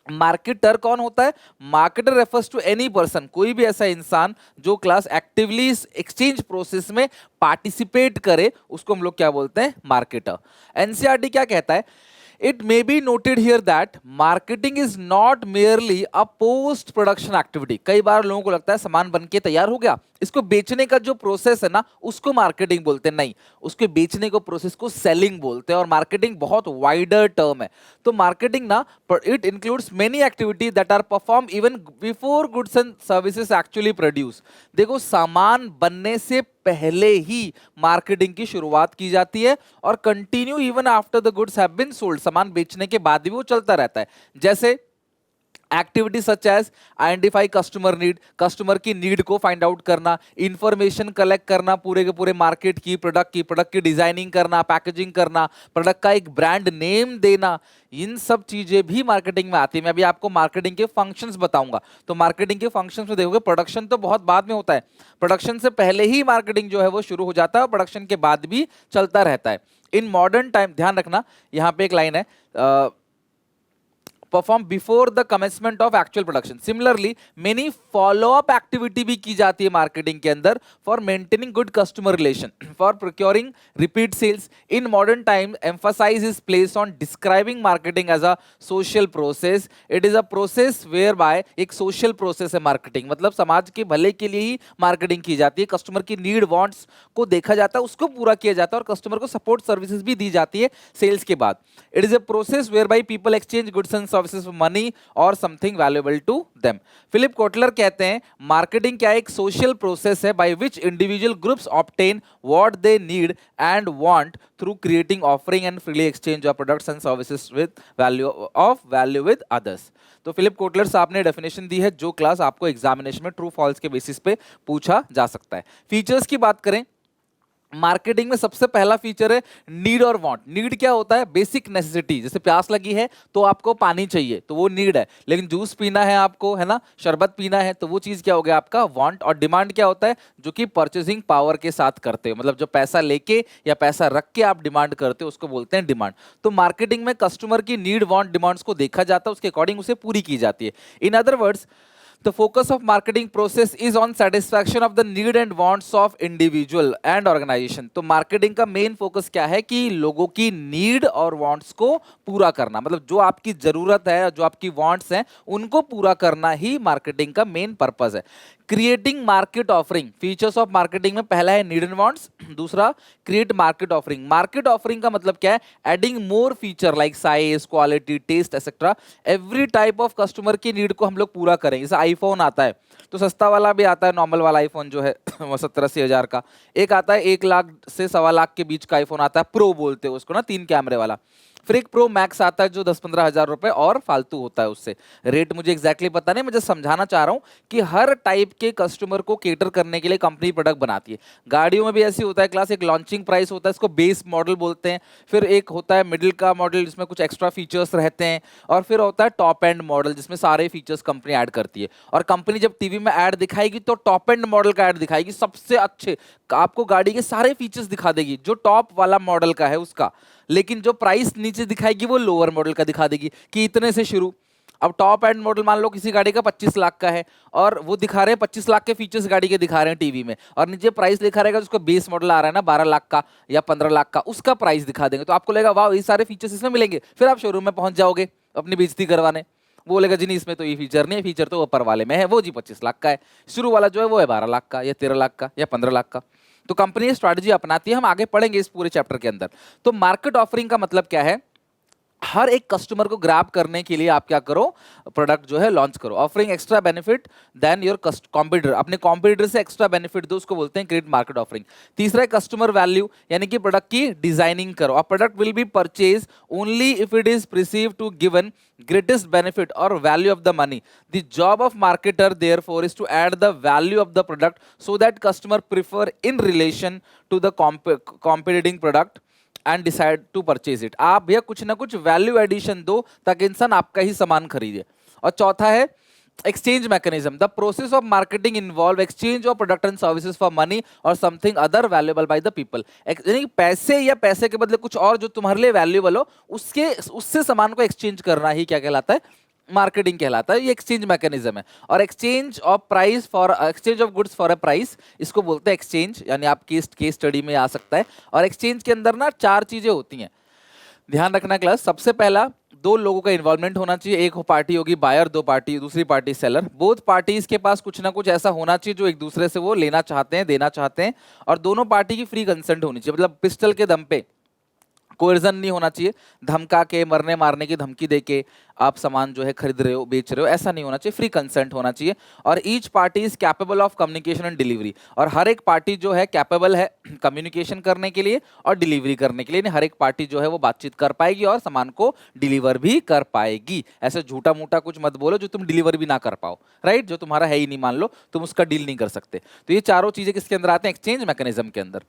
मार्केटर कौन होता है? Marketer refers to any person, कोई भी ऐसा इंसान जो क्लास एक्टिवली एक्सचेंज प्रोसेस में पार्टिसिपेट करे, उसको हम लोग क्या बोलते हैं? मार्केटर। एनसीईआरटी क्या कहता है? It may be noted here that marketing is not merely a post production activity। कई बार लोगों को लगता है सामान बन के तैयार हो गया, इसको बेचने का जो प्रोसेस है ना, उसको मार्केटिंग बोलते हैं। नहीं, उसके बेचने को प्रोसेस को सेलिंग बोलते हैं। और मार्केटिंग बहुत वाइडर टर्म है। तो मार्केटिंग ना, it includes many activity that are perform even before goods and services actually produce. देखो, सामान बनने से पहले ही मार्केटिंग की शुरुआत की जाती है और continue even after the goods have been sold. सामान बेचने के बाद भी वो चलता रहता है। जैसे activity such as identify customer need, customer की नीड को फाइंड आउट करना, इंफॉर्मेशन कलेक्ट करना पूरे के पूरे मार्केट की, प्रोडक्ट की डिजाइनिंग करना, पैकेजिंग करना, प्रोडक्ट का एक ब्रांड नेम देना, इन सब चीजें भी मार्केटिंग में आती है। मैं अभी आपको मार्केटिंग के फंक्शंस बताऊंगा। तो मार्केटिंग के फंक्शंस में देखोगे, प्रोडक्शन तो बहुत बाद में होता है, प्रोडक्शन से पहले ही मार्केटिंग जो है वो शुरू हो जाता है और प्रोडक्शन के बाद भी चलता रहता है। इन मॉडर्न टाइम, ध्यान रखना, यहाँ पे एक लाइन है, perform before the commencement of actual production. Similarly many follow up activity भी की जाती है मार्केटिंग के अंदर for maintaining good customer relation, for procuring repeat sales. In modern time emphasise is place on describing marketing as a social process. It is a process where by, एक social process है marketing, मतलब समाज के भले के लिए ही marketing की जाती है। कस्टमर की नीड वांट्स को देखा जाता है, उसको पूरा किया जाता है और कस्टमर को सपोर्ट सर्विसेज भी दी जाती है सेल्स के बाद। It is a process where by people exchange goods and services for money और something valuable to them. Philip Kotler कहते हैं मार्केटिंग क्या एक सोशल प्रोसेस है by which individual groups obtain what they need and want through creating offering and freely exchange of products and services with value with others. तो Philip Kotler साहब ने definition दी है जो क्लास आपको examination में true false के basis पे पूछा जा सकता है। फीचर्स की बात करें, मार्केटिंग में सबसे पहला फीचर है नीड और वांट। नीड क्या होता है? Basic necessity. जैसे प्यास लगी है तो आपको पानी चाहिए, तो वो नीड है। लेकिन जूस पीना है आपको, है ना, शरबत पीना है, तो वो चीज क्या हो गया आपका वांट। और डिमांड क्या होता है? जो कि परचेसिंग पावर के साथ करते हो, मतलब जो पैसा लेके या पैसा रख के आप डिमांड करते हो उसको बोलते हैं डिमांड। तो मार्केटिंग में कस्टमर की नीड वांट डिमांड्स को देखा जाता है, उसके अकॉर्डिंग उसे पूरी की जाती है। इन other words, the focus of marketing process is on satisfaction of the need and wants of individual and organization। तो मार्केटिंग का मेन फोकस क्या है कि लोगों की नीड और वांट्स को पूरा करना, मतलब जो आपकी जरूरत है, जो आपकी वांट्स हैं, उनको पूरा करना ही मार्केटिंग का मेन पर्पस है। Creating market offering, features of marketing में पहला है नीड एंड वांट्स, दूसरा create market offering. Market offering का मतलब क्या है? Adding more feature like size, quality, taste etcetera, every type of customer की नीड को हम लोग पूरा करेंगे। जैसे आईफोन आता है तो सस्ता वाला भी आता है, नॉर्मल वाला आईफोन जो है 70-80 हज़ार का। एक आता है 1 लाख से 1.25 लाख के बीच का आईफोन आता है, प्रो बोलते हैं उसको ना, 3 कैमरे वाला। फिर एक प्रो मैक्स आता है जो 10-15 हज़ार रुपए और फालतू होता है उससे। रेट मुझे एग्जैक्टली पता नहीं, मुझे समझाना चाह रहा हूं कि हर टाइप के कस्टमर को केटर करने के लिए कंपनी प्रोडक्ट बनाती है। गाड़ियों में भी ऐसी होता है क्लास, एक लॉन्चिंग प्राइस होता है, इसको बेस मॉडल बोलते हैं। फिर एक होता है मिडिल का मॉडल जिसमें कुछ एक्स्ट्रा फीचर्स रहते हैं, और फिर होता है टॉप एंड मॉडल जिसमें सारे फीचर्स कंपनी ऐड करती है। और कंपनी जब टीवी में ऐड दिखाएगी तो टॉप एंड मॉडल का ऐड दिखाएगी, सबसे अच्छे, आपको गाड़ी के सारे फीचर्स दिखा देगी जो टॉप वाला मॉडल का है उसका। लेकिन जो प्राइस नीचे दिखाएगी वो लोअर मॉडल का दिखा देगी कि इतने से शुरू। अब टॉप एंड मॉडल मान लो किसी गाड़ी का 25 लाख का है और वो दिखा रहे हैं 25 लाख के फीचर्स गाड़ी के दिखा रहे हैं टीवी में, और नीचे प्राइस लिखा रहेगा उसका बेस मॉडल आ रहा है ना 12 लाख का या 15 लाख का, उसका प्राइस दिखा देंगे। तो आपको लगेगा वाह ये सारे फीचर्स इसमें मिलेंगे। फिर आप शोरूम में पहुंच जाओगे अपनी बेइज्जती करवाने, वो बोलेगा जी नहीं इसमें तो ये फीचर नहीं है, फीचर तो ऊपर वाले में है, वो जी 25 लाख का है, शुरू वाला जो है वो है 12 लाख का या 13 लाख का या 15 लाख का। तो कंपनी स्ट्रैटेजी अपनाती है, हम आगे पढ़ेंगे इस पूरे चैप्टर के अंदर। तो मार्केट ऑफरिंग का मतलब क्या है? हर एक कस्टमर को ग्रैब करने के लिए आप क्या करो? प्रोडक्ट जो है लॉन्च करो। Offering extra benefit than your competitor, अपने कॉम्पिटिटर से एक्स्ट्रा बेनिफिट दो, उसको बोलते हैं क्रिएट मार्केट ऑफरिंग। तीसरा है कस्टमर वैल्यू, यानी कि प्रोडक्ट की डिजाइनिंग करो। A product will be purchase only if it is perceived to given greatest benefit or value of the money. The job of marketer therefore is to add the value of the product so that customer prefer in relation to the competing product and decide to purchase it। आप भैया कुछ ना कुछ value addition दो ताकि इंसान आपका ही सामान खरीदे। और चौथा है exchange mechanism। The process of marketing involve exchange of product and services for money or something other valuable by the people। यानी पैसे या पैसे के बदले कुछ और जो तुम्हारे लिए वैल्यूएबल हो उससे सामान को एक्सचेंज करना ही क्या कहलाता है? मार्केटिंग कहलाता है। ये एक्सचेंज मैकेनिज्म है। और exchange of price for exchange of goods for a price, इसको बोलते हैं एक्सचेंज, यानी आप केस स्टडी में आ सकता है। और एक्सचेंज के अंदर ना 4 चीजें होती हैं, ध्यान रखना क्लास। सबसे पहला, 2 लोगों का इन्वॉल्वमेंट होना चाहिए। एक पार्टी होगी बायर, दूसरी पार्टी सेलर। बोथ पार्टीज के पास कुछ ना कुछ ऐसा होना चाहिए जो एक दूसरे से वो लेना चाहते हैं, देना चाहते हैं। और दोनों पार्टी की फ्री कंसेंट होनी चाहिए, मतलब पिस्टल के दम पे कोर्जन नहीं होना चाहिए, धमका के मरने मारने की धमकी देके आप सामान जो है खरीद रहे हो, बेच रहे हो, ऐसा नहीं होना चाहिए। फ्री कंसेंट होना चाहिए। और each party is capable of communication and delivery, और हर एक पार्टी जो है कैपेबल है कम्युनिकेशन करने के लिए और डिलीवरी करने के लिए। हर एक पार्टी जो है वो बातचीत कर पाएगी और सामान को डिलीवर भी कर पाएगी। ऐसे झूठा मूठा कुछ मत बोलो जो तुम डिलीवर भी ना कर पाओ, राइट? जो तुम्हारा है ही नहीं, मान लो तुम उसका डील नहीं कर सकते। तो ये चारों चीजें किसके अंदर आते हैं? एक्सचेंज मैकेनिज्म के अंदर।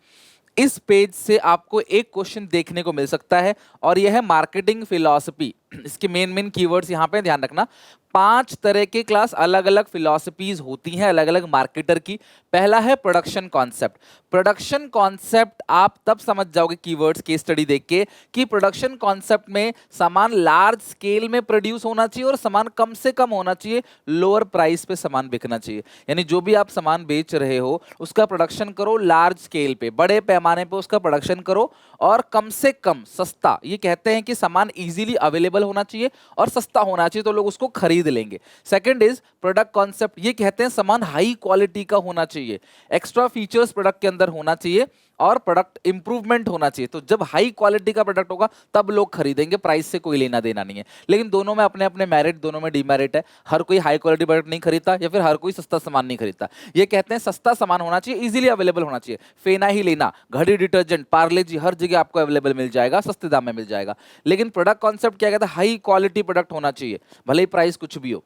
इस पेज से आपको एक क्वेश्चन देखने को मिल सकता है और यह है मार्केटिंग फिलॉसफी। इसके मेन कीवर्ड्स यहां पे ध्यान रखना। 5 तरह के क्लास अलग अलग फिलॉसफीज होती हैं अलग अलग मार्केटर की। पहला है प्रोडक्शन कॉन्सेप्ट। प्रोडक्शन कॉन्सेप्ट आप तब समझ जाओगे कीवर्ड्स केस स्टडी देख के कि प्रोडक्शन कॉन्सेप्ट में सामान लार्ज स्केल में प्रोड्यूस होना चाहिए और सामान कम से कम होना चाहिए, लोअर प्राइस पे सामान बिकना चाहिए। यानी जो भी आप सामान बेच रहे हो उसका प्रोडक्शन करो लार्ज स्केल पे, बड़े पैमाने पे उसका प्रोडक्शन करो और कम से कम सस्ता। ये कहते हैं कि सामान इजीली अवेलेबल होना चाहिए और सस्ता होना चाहिए तो लोग उसको खरीद लेंगे। Second is product concept. ये कहते हैं सामान हाई क्वालिटी का होना चाहिए, एक्स्ट्रा फीचर्स प्रोडक्ट के अंदर होना चाहिए और प्रोडक्ट इंप्रूवमेंट होना चाहिए। तो जब हाई क्वालिटी का प्रोडक्ट होगा तब लोग खरीदेंगे, प्राइस से कोई लेना देना नहीं है। लेकिन दोनों में अपने अपने मेरिट, दोनों में डिमेरिट है। हर कोई हाई क्वालिटी प्रोडक्ट नहीं खरीदता या फिर हर कोई सस्ता सामान नहीं खरीदता। ये कहते हैं सस्ता सामान होना चाहिए, इजीली अवेलेबल होना चाहिए। फेना ही लेना, घड़ी डिटर्जेंट, पार्ले जी, हर जगह आपको अवेलेबल मिल जाएगा, सस्ते दाम में मिल जाएगा। लेकिन प्रोडक्ट कॉन्सेप्ट क्या कहता है, हाई क्वालिटी प्रोडक्ट होना चाहिए, भले ही प्राइस कुछ भी हो।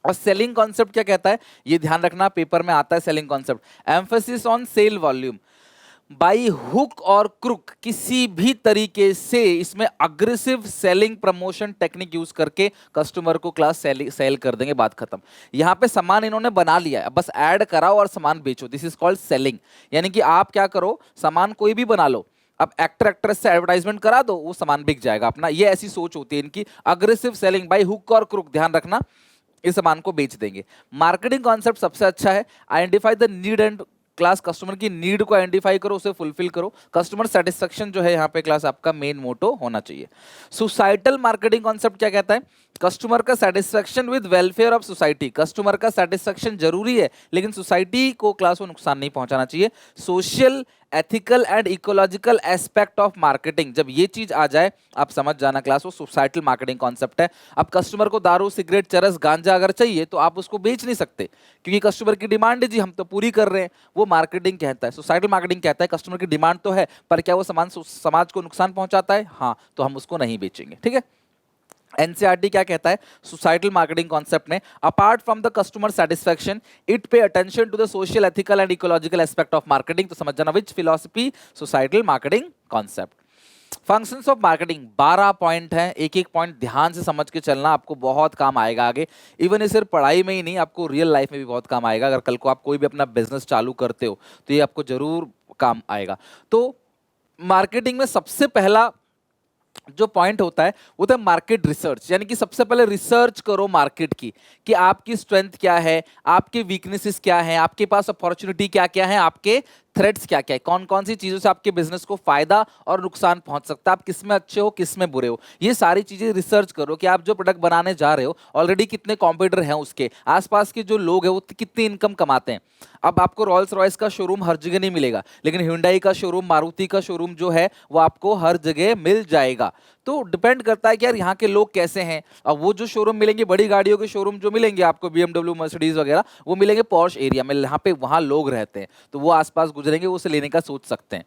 और सेलिंग कॉन्सेप्ट क्या कहता है, ये ध्यान रखना, पेपर में आता है selling concept. Emphasis on sale volume, by hook और क्रुक, किसी भी तरीके से इसमें aggressive selling promotion technique use करके कस्टमर को क्लास सेल कर देंगे, बात खत्म। यहां पे सामान इन्होंने बना लिया है, बस ऐड कराओ और सामान बेचो, दिस इज कॉल्ड सेलिंग। यानी कि आप क्या करो, सामान कोई भी बना लो, अब एक्टर एक्ट्रेस से एडवर्टाइजमेंट करा दो, वो सामान बिक जाएगा अपना। ये ऐसी सोच होती है इनकी, अग्रेसिव सेलिंग बाई हुक और क्रुक, ध्यान रखना, इस सामान को बेच देंगे। मार्केटिंग कॉन्सेप्ट सबसे अच्छा है, identify the need and class, customer की नीड को आइडेंटिफाई करो, उसे फुलफिल करो। कस्टमर सेटिस्फेक्शन जो है यहाँ पे क्लास आपका मेन मोटो होना चाहिए। सोसाइटल मार्केटिंग कॉन्सेप्ट क्या कहता है, कस्टमर का satisfaction with welfare of society, customer का सेटिस्फेक्शन जरूरी है लेकिन सोसाइटी को क्लास को नुकसान नहीं पहुंचाना चाहिए। Social, ethical and ecological aspect of marketing, जब ये चीज आ जाए आप समझ जाना क्लास, वो सोसाइटल मार्केटिंग कॉन्सेप्ट है। अब कस्टमर को दारू, सिगरेट, चरस, गांजा अगर चाहिए तो आप उसको बेच नहीं सकते, क्योंकि कस्टमर की डिमांड है जी, हम तो पूरी कर रहे हैं, वो मार्केटिंग कहता है। सोसाइटल मार्केटिंग कहता है कस्टमर की डिमांड तो है, पर क्या वो सामान समाज को नुकसान पहुंचाता है, हाँ, तो हम उसको नहीं बेचेंगे, ठीक है। एनसीईआरटी क्या कहता है सोसाइटल मार्केटिंग कॉन्सेप्ट में, apart from the customer satisfaction it pay attention to the social, ethical and ecological aspect of marketing. तो समझ जाना which philosophy, societal marketing concept. Functions of marketing 12 point हैं, एक एक पॉइंट ध्यान से समझ के चलना, आपको बहुत काम आएगा आगे। इवन ये सिर्फ पढ़ाई में ही नहीं, आपको रियल लाइफ में भी बहुत काम आएगा। अगर कल को आप कोई भी अपना बिजनेस चालू करते हो तो ये आपको जरूर काम आएगा। तो मार्केटिंग में सबसे पहला जो पॉइंट होता है वो होता है मार्केट रिसर्च, यानी कि सबसे पहले रिसर्च करो मार्केट की, कि आपकी स्ट्रेंथ क्या है, आपके वीकनेसेस क्या है, आपके पास अपॉर्चुनिटी क्या क्या है, आपके थ्रेट्स क्या क्या है, कौन कौन सी चीजों से आपके बिजनेस को फायदा और नुकसान पहुंच सकता है, आप किस में अच्छे हो किस में बुरे हो। ये सारी चीजें रिसर्च करो कि आप जो प्रोडक्ट बनाने जा रहे हो ऑलरेडी कितने कॉम्पिटिटर हैं, उसके आसपास के जो लोग हैं वो कितनी इनकम कमाते हैं। अब आपको रॉल्स रॉयस का शोरूम हर जगह नहीं मिलेगा, लेकिन ह्यूंडई का शोरूम, मारुति का शोरूम जो है वो आपको हर जगह मिल जाएगा। तो डिपेंड करता है कि यार यहाँ के लोग कैसे हैं। अब वो जो शोरूम मिलेंगे, बड़ी गाड़ियों के शोरूम जो मिलेंगे आपको, BMW, मर्सिडीज वगैरह, वो मिलेंगे पॉश एरिया में, यहाँ पे वहाँ लोग रहते हैं, तो वो आसपास गुजरेंगे, वो उसे लेने का सोच सकते हैं।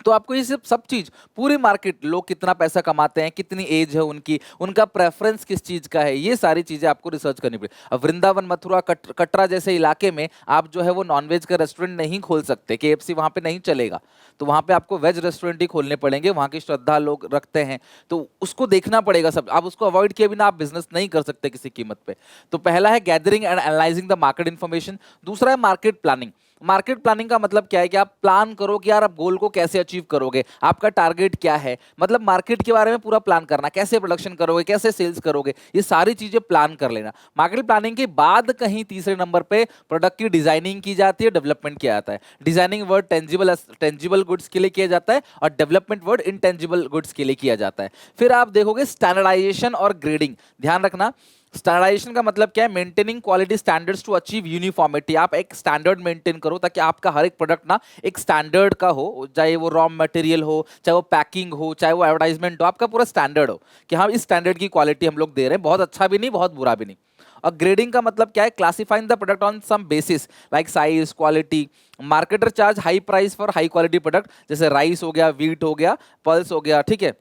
तो आपको ये सब चीज, पूरी मार्केट, लोग कितना पैसा कमाते हैं, कितनी एज है उनकी, उनका प्रेफरेंस किस चीज का है, ये सारी चीजें आपको रिसर्च करनी पड़ेगी। अब वृंदावन, मथुरा, कटरा जैसे इलाके में आप जो है वो नॉनवेज का रेस्टोरेंट नहीं खोल सकते, KFC वहां पे नहीं चलेगा, तो वहां पे आपको वेज रेस्टोरेंट ही खोलने पड़ेंगे, वहां की श्रद्धा लोग रखते हैं, तो उसको देखना पड़ेगा सब। आप उसको अवॉइड किए बिना आप बिजनेस नहीं कर सकते किसी कीमत पे। तो पहला है gathering and analysing the market information. दूसरा है मार्केट प्लानिंग। मार्केट प्लानिंग का मतलब क्या है कि आप प्लान करो कि यार आप गोल को कैसे अचीव करोगे, आपका टारगेट क्या है, मतलब मार्केट के बारे में पूरा प्लान करना, कैसे प्रोडक्शन करोगे, कैसे सेल्स करोगे, ये सारी चीजें प्लान कर लेना। मार्केट प्लानिंग के बाद कहीं तीसरे नंबर पे प्रोडक्ट की डिजाइनिंग की जाती है, डेवलपमेंट किया जाता है। डिजाइनिंग वर्ड टेंजिबल गुड्स के लिए किया जाता है और डेवलपमेंट वर्ड इनटेंजिबल गुड्स के लिए किया जाता है। फिर आप देखोगे स्टैंडर्डाइजेशन और ग्रेडिंग। ध्यान रखना, स्टैंडर्डाइजेशन का मतलब क्या है, maintaining quality standards to achieve uniformity. आप एक स्टैंडर्ड मेंटेन करो ताकि आपका हर एक प्रोडक्ट ना एक स्टैंडर्ड का हो, चाहे वो रॉ मटेरियल हो, चाहे वो पैकिंग हो, चाहे वो एडवर्टाइजमेंट हो, आपका पूरा स्टैंडर्ड हो कि हाँ इस स्टैंडर्ड की क्वालिटी हम लोग दे रहे हैं, बहुत अच्छा भी नहीं बहुत बुरा भी नहीं। और ग्रेडिंग का मतलब क्या है, classifying the product on some basis like size, quality. Marketer charge high price for high quality product, जैसे राइस हो गया, वीट हो गया, पल्स हो गया, ठीक है,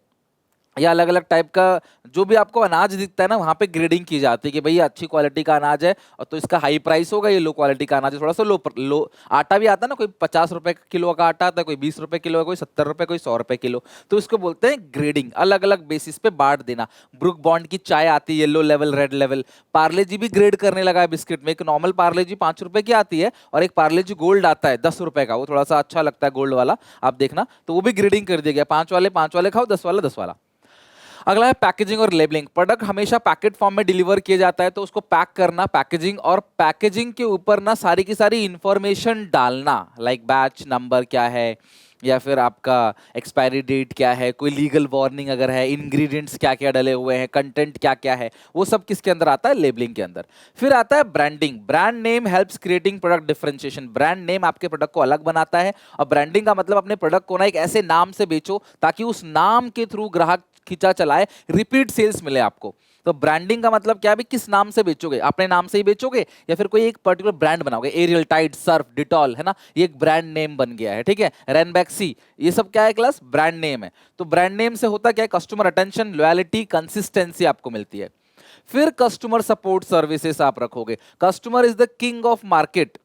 या अलग अलग टाइप का जो भी आपको अनाज दिखता है ना, वहाँ पे ग्रेडिंग की जाती है कि भैया अच्छी क्वालिटी का अनाज है और तो इसका हाई प्राइस होगा, ये लो क्वालिटी का अनाज है थोड़ा सा लो। आटा भी आता है ना, कोई 50 रुपए किलो का आटा आता है, कोई 20 रुपए किलो, कोई 70 रुपए, कोई 100 रुपए किलो, तो इसको बोलते हैं ग्रेडिंग। अलग अलग बेसिस पे बांट देना। ब्रुक बॉन्ड की चाय आती है yellow level, red level. Parle G भी ग्रेड करने लगा है बिस्किट में, एक नॉर्मल पार्ले जी 5 रुपए की आती है और एक पार्ले जी गोल्ड आता है 10 रुपए का, वो थोड़ा सा अच्छा लगता है गोल्ड वाला, आप देखना, तो वो भी ग्रेडिंग कर दिया गया, 5 वाले खाओ, 10 वाला। अगला है पैकेजिंग और लेबलिंग। प्रोडक्ट हमेशा पैकेट फॉर्म में डिलीवर किया जाता है, तो उसको पैक करना, पैकेजिंग, और पैकेजिंग के ऊपर ना सारी की सारी इंफॉर्मेशन डालना, लाइक बैच नंबर क्या है, या फिर आपका एक्सपायरी डेट क्या है, कोई लीगल वार्निंग अगर है, इंग्रेडिएंट्स क्या क्या डले हुए हैं, कंटेंट क्या क्या है, वो सब किसके अंदर आता है, लेबलिंग के अंदर। फिर आता है branding. Brand name helps creating product differentiation. Brand name आपके प्रोडक्ट को अलग बनाता है, और ब्रांडिंग का मतलब अपने प्रोडक्ट को ना एक ऐसे नाम से बेचो ताकि उस नाम के थ्रू ग्राहक खींचा चलाए, रिपीट सेल्स मिले आपको। तो ब्रांडिंग का मतलब क्या है, किस नाम से बेचोगे, अपने नाम से ही बेचोगे या फिर कोई एक पर्टिकुलर ब्रांड बनाओगे, एरियल, टाइड, सर्फ, डिटॉल, है ना, ये एक ब्रांड नेम बन गया है, ठीक है, रेनबैक्सी, ये सब क्या है क्लास, ब्रांड नेम है। तो ब्रांड नेम से होता क्या है, कस्टमर अटेंशन, लॉयलिटी, कंसिस्टेंसी आपको मिलती है। फिर कस्टमर सपोर्ट सर्विसेज आप रखोगे। Customer is the king of market,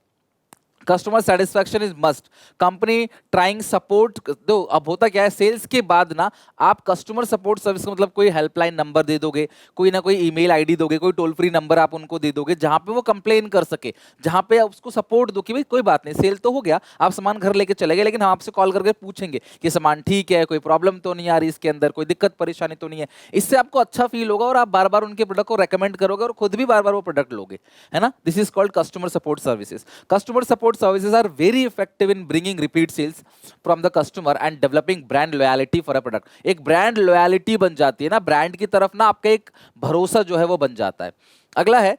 customer satisfaction is must, company trying support दो। अब होता क्या है, सेल्स के बाद ना आप कस्टमर सपोर्ट सर्विस का मतलब कोई हेल्पलाइन नंबर दे दोगे, कोई ना कोई ईमेल आईडी दोगे, कोई टोल फ्री नंबर आप उनको दे दोगे जहां पे वो कंप्लेन कर सके, जहां पे आप उसको सपोर्ट दो कि भाई कोई बात नहीं, सेल तो हो गया, आप सामान घर लेके चले गए, लेकिन हम आपसे कॉल करके पूछेंगे कि सामान ठीक है, कोई प्रॉब्लम तो नहीं आ रही इसके अंदर, कोई दिक्कत परेशानी तो नहीं है। इससे आपको अच्छा फील होगा और आप बार बार उनके प्रोडक्ट को रेकमेंड करोगे और खुद भी बार बार वो प्रोडक्ट लोगे, है ना। This is called customer support services. Customer support services are very effective in bringing repeat sales from the customer and developing brand loyalty for a product। एक brand loyalty बन जाती है ना, brand की तरफ ना आपका एक भरोसा जो है वो बन जाता है। अगला है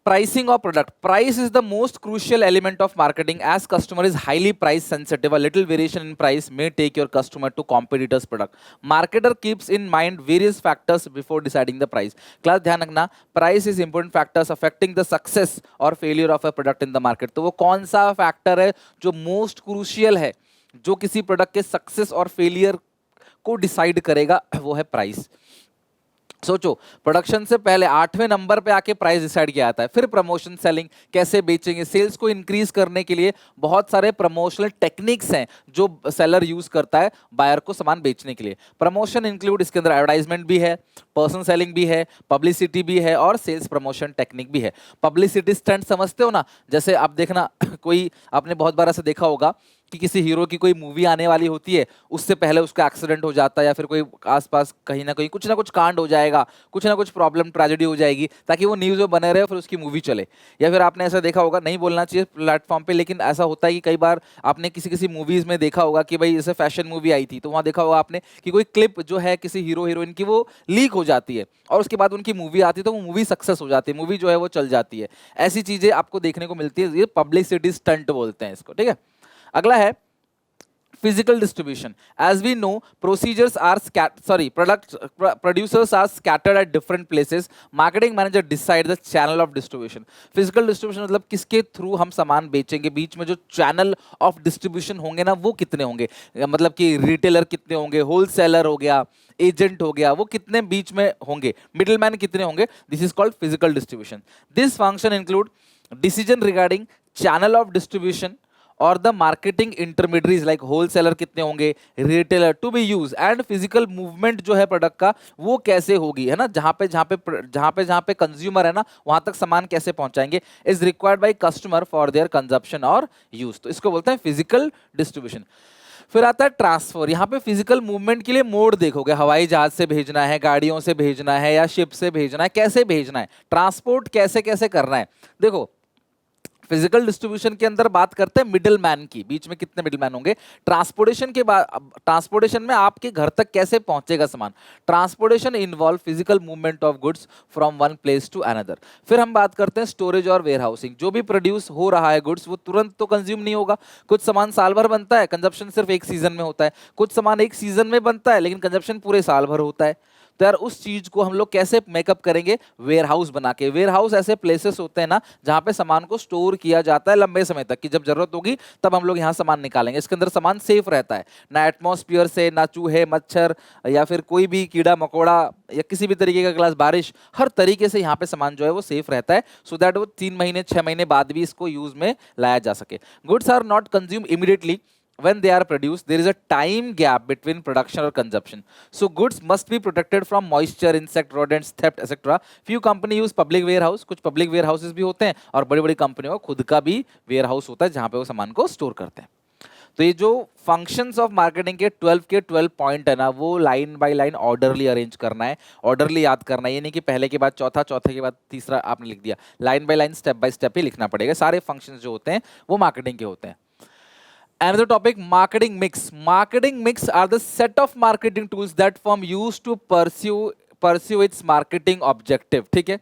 pricing of product। Price is the most crucial element of marketing as customer is highly price sensitive। A little variation in price may take your customer to competitors product। Marketer keeps in mind various factors before deciding the price। Class ध्यान रखना, price is important factors affecting the success or failure of a product in the market। तो वो कौन सा factor है जो most crucial है, जो किसी प्रोडक्ट के सक्सेस और फेलियर को डिसाइड करेगा, वो है प्राइस। सोचो, प्रोडक्शन से पहले 8वें नंबर पे आके प्राइस डिसाइड किया जाता है। फिर प्रमोशन, सेलिंग, कैसे बेचेंगे, सेल्स को इंक्रीज करने के लिए बहुत सारे प्रमोशनल टेक्निक्स हैं जो सेलर यूज करता है बायर को सामान बेचने के लिए। प्रमोशन इंक्लूड, इसके अंदर एडवर्टाइजमेंट भी है, पर्सनल सेलिंग भी है, पब्लिसिटी भी है और सेल्स प्रमोशन टेक्निक भी है। पब्लिसिटी स्टंट समझते हो ना, जैसे आप देखना कोई, आपने बहुत बार ऐसा देखा होगा कि किसी हीरो की कोई मूवी आने वाली होती है, उससे पहले उसका एक्सीडेंट हो जाता है या फिर कोई आसपास कहीं ना कहीं कुछ ना कुछ कांड हो जाएगा, कुछ ना कुछ प्रॉब्लम, ट्रेजेडी हो जाएगी, ताकि वो न्यूज़ में बने रहे, फिर उसकी मूवी चले। या फिर आपने ऐसा देखा होगा, नहीं बोलना चाहिए प्लेटफॉर्म पे, लेकिन ऐसा होता है कि कई बार आपने किसी किसी मूवीज़ में देखा होगा कि भाई जैसे फैशन मूवी आई थी, तो वहाँ देखा होगा आपने कि कोई क्लिप जो है किसी हीरो हीरोइन की वो लीक हो जाती है और उसके बाद उनकी मूवी आती है, तो वो मूवी सक्सेस हो जाती है, मूवी जो है वो चल जाती है। ऐसी चीज़ें आपको देखने को मिलती है, ये पब्लिसिटी स्टंट बोलते हैं इसको, ठीक है। अगला है physical distribution। As we know, producers are scattered at different places। Marketing manager decide the channel of distribution। Physical distribution मतलब किसके थ्रू हम सामान बेचेंगे, बीच में जो चैनल ऑफ डिस्ट्रीब्यूशन होंगे ना वो कितने होंगे, मतलब कि रिटेलर कितने होंगे, होलसेलर हो गया, एजेंट हो गया, वो कितने बीच में होंगे, मिडिलमैन कितने होंगे। This is called physical distribution. This function include decision regarding channel of distribution और the marketing intermediates like wholesaler कितने होंगे, retailer to be use, and physical movement जो है प्रोडक्ट का वो कैसे होगी, है ना, जहां पे कंज्यूमर है ना वहां तक सामान कैसे पहुंचाएंगे, is required by customer for their consumption और यूज। तो इसको बोलते हैं फिजिकल डिस्ट्रीब्यूशन। फिर आता है ट्रांसफर। यहाँ पे फिजिकल मूवमेंट के लिए मोड देखोगे, हवाई जहाज से भेजना है, गाड़ियों से भेजना है या शिप से भेजना है, कैसे भेजना है, ट्रांसपोर्ट कैसे कैसे करना है। देखो, फिजिकल डिस्ट्रीब्यूशन के अंदर बात करते हैं मिडिल मैन की, बीच में कितने मिडिल मैन होंगे। ट्रांसपोर्टेशन के बाद, ट्रांसपोर्टेशन में आपके घर तक कैसे पहुंचेगा सामान। Transportation involve physical movement of goods from one place to another. फिर हम बात करते हैं स्टोरेज और वेयर हाउसिंग। जो भी प्रोड्यूस हो रहा है गुड्स वो तुरंत तो कंज्यूम नहीं होगा, कुछ सामान साल भर बनता है, कंजप्शन सिर्फ एक सीजन में होता है, कुछ सामान एक सीजन में बनता है लेकिन कंजप्शन पूरे साल भर होता है। तो यार उस चीज को हम लोग कैसे मेकअप करेंगे, वेयर हाउस बना के। वेयर हाउस ऐसे प्लेसेस होते हैं ना जहां पे सामान को स्टोर किया जाता है लंबे समय तक, कि जब जरूरत होगी तब हम लोग यहाँ सामान निकालेंगे। इसके अंदर सामान सेफ रहता है, ना एटमॉस्फेयर से, ना चूहे मच्छर या फिर कोई भी कीड़ा मकोड़ा या किसी भी तरीके का ग्लास, बारिश, हर तरीके से यहाँ पे सामान जो है वो सेफ रहता है, सो दैट वो 3 महीने 6 महीने बाद भी इसको यूज में लाया जा सके। Goods are not consume immediately when they are produced, there is a time gap between production or consumption, so goods must be protected from moisture, insect, rodents, theft, etc। few company use public warehouse, कुछ public warehouses भी होते हैं और बड़ी बड़ी कंपनियों का खुद का भी warehouse होता है जहां पे वो सामान को स्टोर करते हैं। तो ये जो फंक्शंस ऑफ मार्केटिंग के 12 पॉइंट है ना, वो line by line orderly arrange करना है, ऑर्डरली याद करना है। ये नहीं कि पहले के बाद चौथा, चौथे के बाद तीसरा आपने लिख दिया, line by line, step by step ही लिखना पड़ेगा। सारे फंक्शंस जो होते हैं वो मार्केटिंग के होते हैं। Another topic, marketing mix. Marketing mix are the set of marketing tools that firm use to pursue its marketing objective. ठीक है,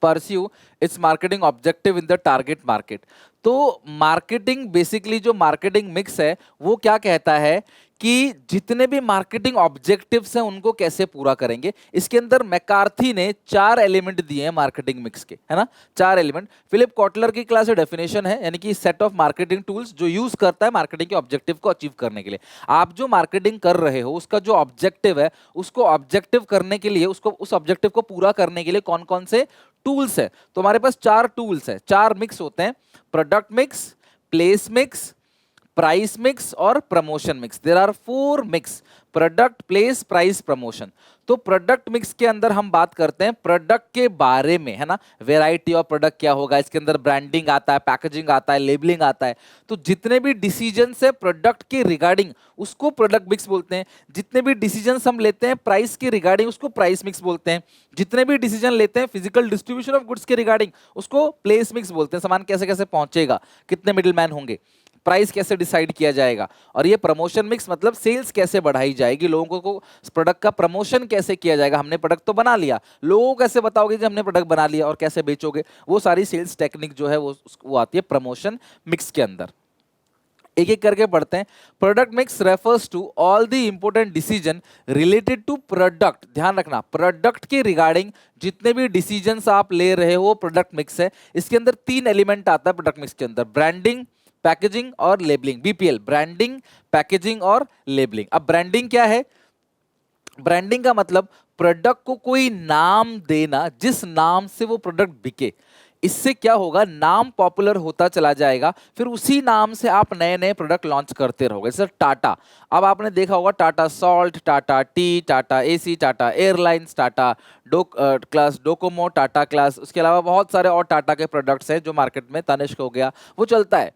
pursue its marketing objective in the target market. तो मार्केटिंग बेसिकली जो marketing mix है वो क्या कहता है कि जितने भी मार्केटिंग ऑब्जेक्टिव्स हैं उनको कैसे पूरा करेंगे। इसके अंदर मैकार्थी ने 4 एलिमेंट दिए हैं मार्केटिंग मिक्स के, है ना, 4 एलिमेंट। फिलिप कॉटलर की क्लास डेफिनेशन है, यानी कि सेट ऑफ मार्केटिंग टूल्स जो यूज करता है मार्केटिंग के ऑब्जेक्टिव को अचीव करने के लिए। आप जो मार्केटिंग कर रहे हो उसका जो ऑब्जेक्टिव है उसको ऑब्जेक्टिव करने के लिए, उसको उस ऑब्जेक्टिव को पूरा करने के लिए कौन कौन से टूल्स है। तो हमारे पास 4 टूल्स है, 4 मिक्स होते हैं, product mix, place mix, price mix और promotion mix. There are 4 mix, product, place, price, promotion. तो प्रोडक्ट मिक्स के अंदर हम बात करते हैं प्रोडक्ट के बारे में, है ना, वेराइटी ऑफ प्रोडक्ट क्या होगा, इसके अंदर ब्रांडिंग आता है, पैकेजिंग आता है, लेबलिंग आता है। तो जितने भी डिसीजंस है प्रोडक्ट के रिगार्डिंग उसको प्रोडक्ट मिक्स बोलते हैं। जितने भी डिसीजंस हम लेते हैं प्राइस के रिगार्डिंग उसको प्राइस मिक्स बोलते हैं। जितने भी डिसीजन लेते हैं फिजिकल डिस्ट्रीब्यूशन ऑफ गुड्स के रिगार्डिंग उसको प्लेस मिक्स बोलते हैं। सामान कैसे कैसे पहुंचेगा, कितने मिडिल मैन होंगे, प्राइस कैसे डिसाइड किया जाएगा। और ये प्रमोशन मिक्स मतलब सेल्स कैसे बढ़ाई जाएगी, लोगों को प्रोडक्ट का प्रमोशन कैसे किया जाएगा। हमने प्रोडक्ट तो बना लिया, लोगों को कैसे बताओगे कि हमने प्रोडक्ट बना लिया और कैसे बेचोगे, वो सारी सेल्स टेक्निक जो है वो आती है प्रमोशन मिक्स के अंदर। एक एक करके पढ़ते हैं। Product mix refers to all the important decision related to product. ध्यान रखना, प्रोडक्ट के रिगार्डिंग जितने भी डिसीजंस आप ले रहे हो प्रोडक्ट मिक्स है। इसके अंदर 3 एलिमेंट आता है प्रोडक्ट मिक्स के अंदर, ब्रांडिंग, पैकेजिंग और लेबलिंग। बीपीएल, ब्रांडिंग, पैकेजिंग और लेबलिंग। अब ब्रांडिंग क्या है? ब्रांडिंग का मतलब प्रोडक्ट को कोई नाम देना जिस नाम से वो प्रोडक्ट बिके। इससे क्या होगा, नाम पॉपुलर होता चला जाएगा, फिर उसी नाम से आप नए नए प्रोडक्ट लॉन्च करते रहोगे। जैसे टाटा, अब आपने देखा होगा Tata salt, Tata T, Tata AC, Tata airlines, Tata class, Docomo, Tata class. उसके अलावा बहुत सारे और टाटा के प्रोडक्ट्स हैं जो मार्केट में, तनिष्क हो गया, वो चलता है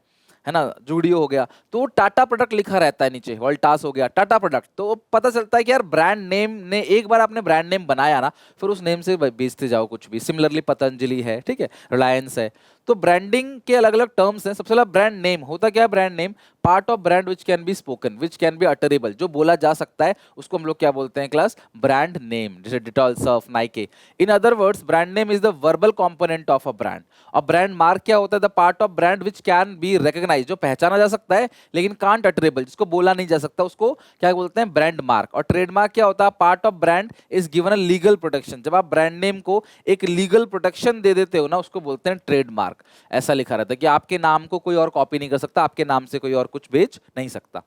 ना, जूडियो हो गया, तो टाटा प्रोडक्ट लिखा रहता है नीचे, वोल्टास हो गया, टाटा प्रोडक्ट। तो पता चलता है कि यार ब्रांड नेम ने, एक बार आपने ब्रांड नेम बनाया ना फिर उस नेम से बेचते जाओ कुछ भी। सिमिलरली पतंजलि है, ठीक है, रिलायंस है। तो ब्रांडिंग के अलग अलग टर्म्स हैं। सबसे पहला ब्रांड नेम होता क्या है? Brand name part of brand which can be spoken, which can be utterable, जो बोला जा सकता है उसको हम लोग क्या बोलते हैं क्लास? Brand name. जैसे Dettol, Surf, Nike. In other words brand name is the verbal component of a brand. और ब्रांड मार्क क्या होता है? The part of brand which can be recognise, जो पहचाना जा सकता है लेकिन कांट अटरेबल, जिसको बोला नहीं जा सकता, उसको क्या बोलते हैं? Brand mark. और ट्रेडमार्क क्या होता है? Part of brand is given a legal protection. जब आप ब्रांड नेम को एक लीगल प्रोटेक्शन दे देते हो ना, उसको बोलते हैं ट्रेडमार्क। ऐसा लिखा रहता है कि आपके नाम को कोई और कॉपी नहीं कर सकता, आपके नाम से कोई और कुछ बेच नहीं सकता।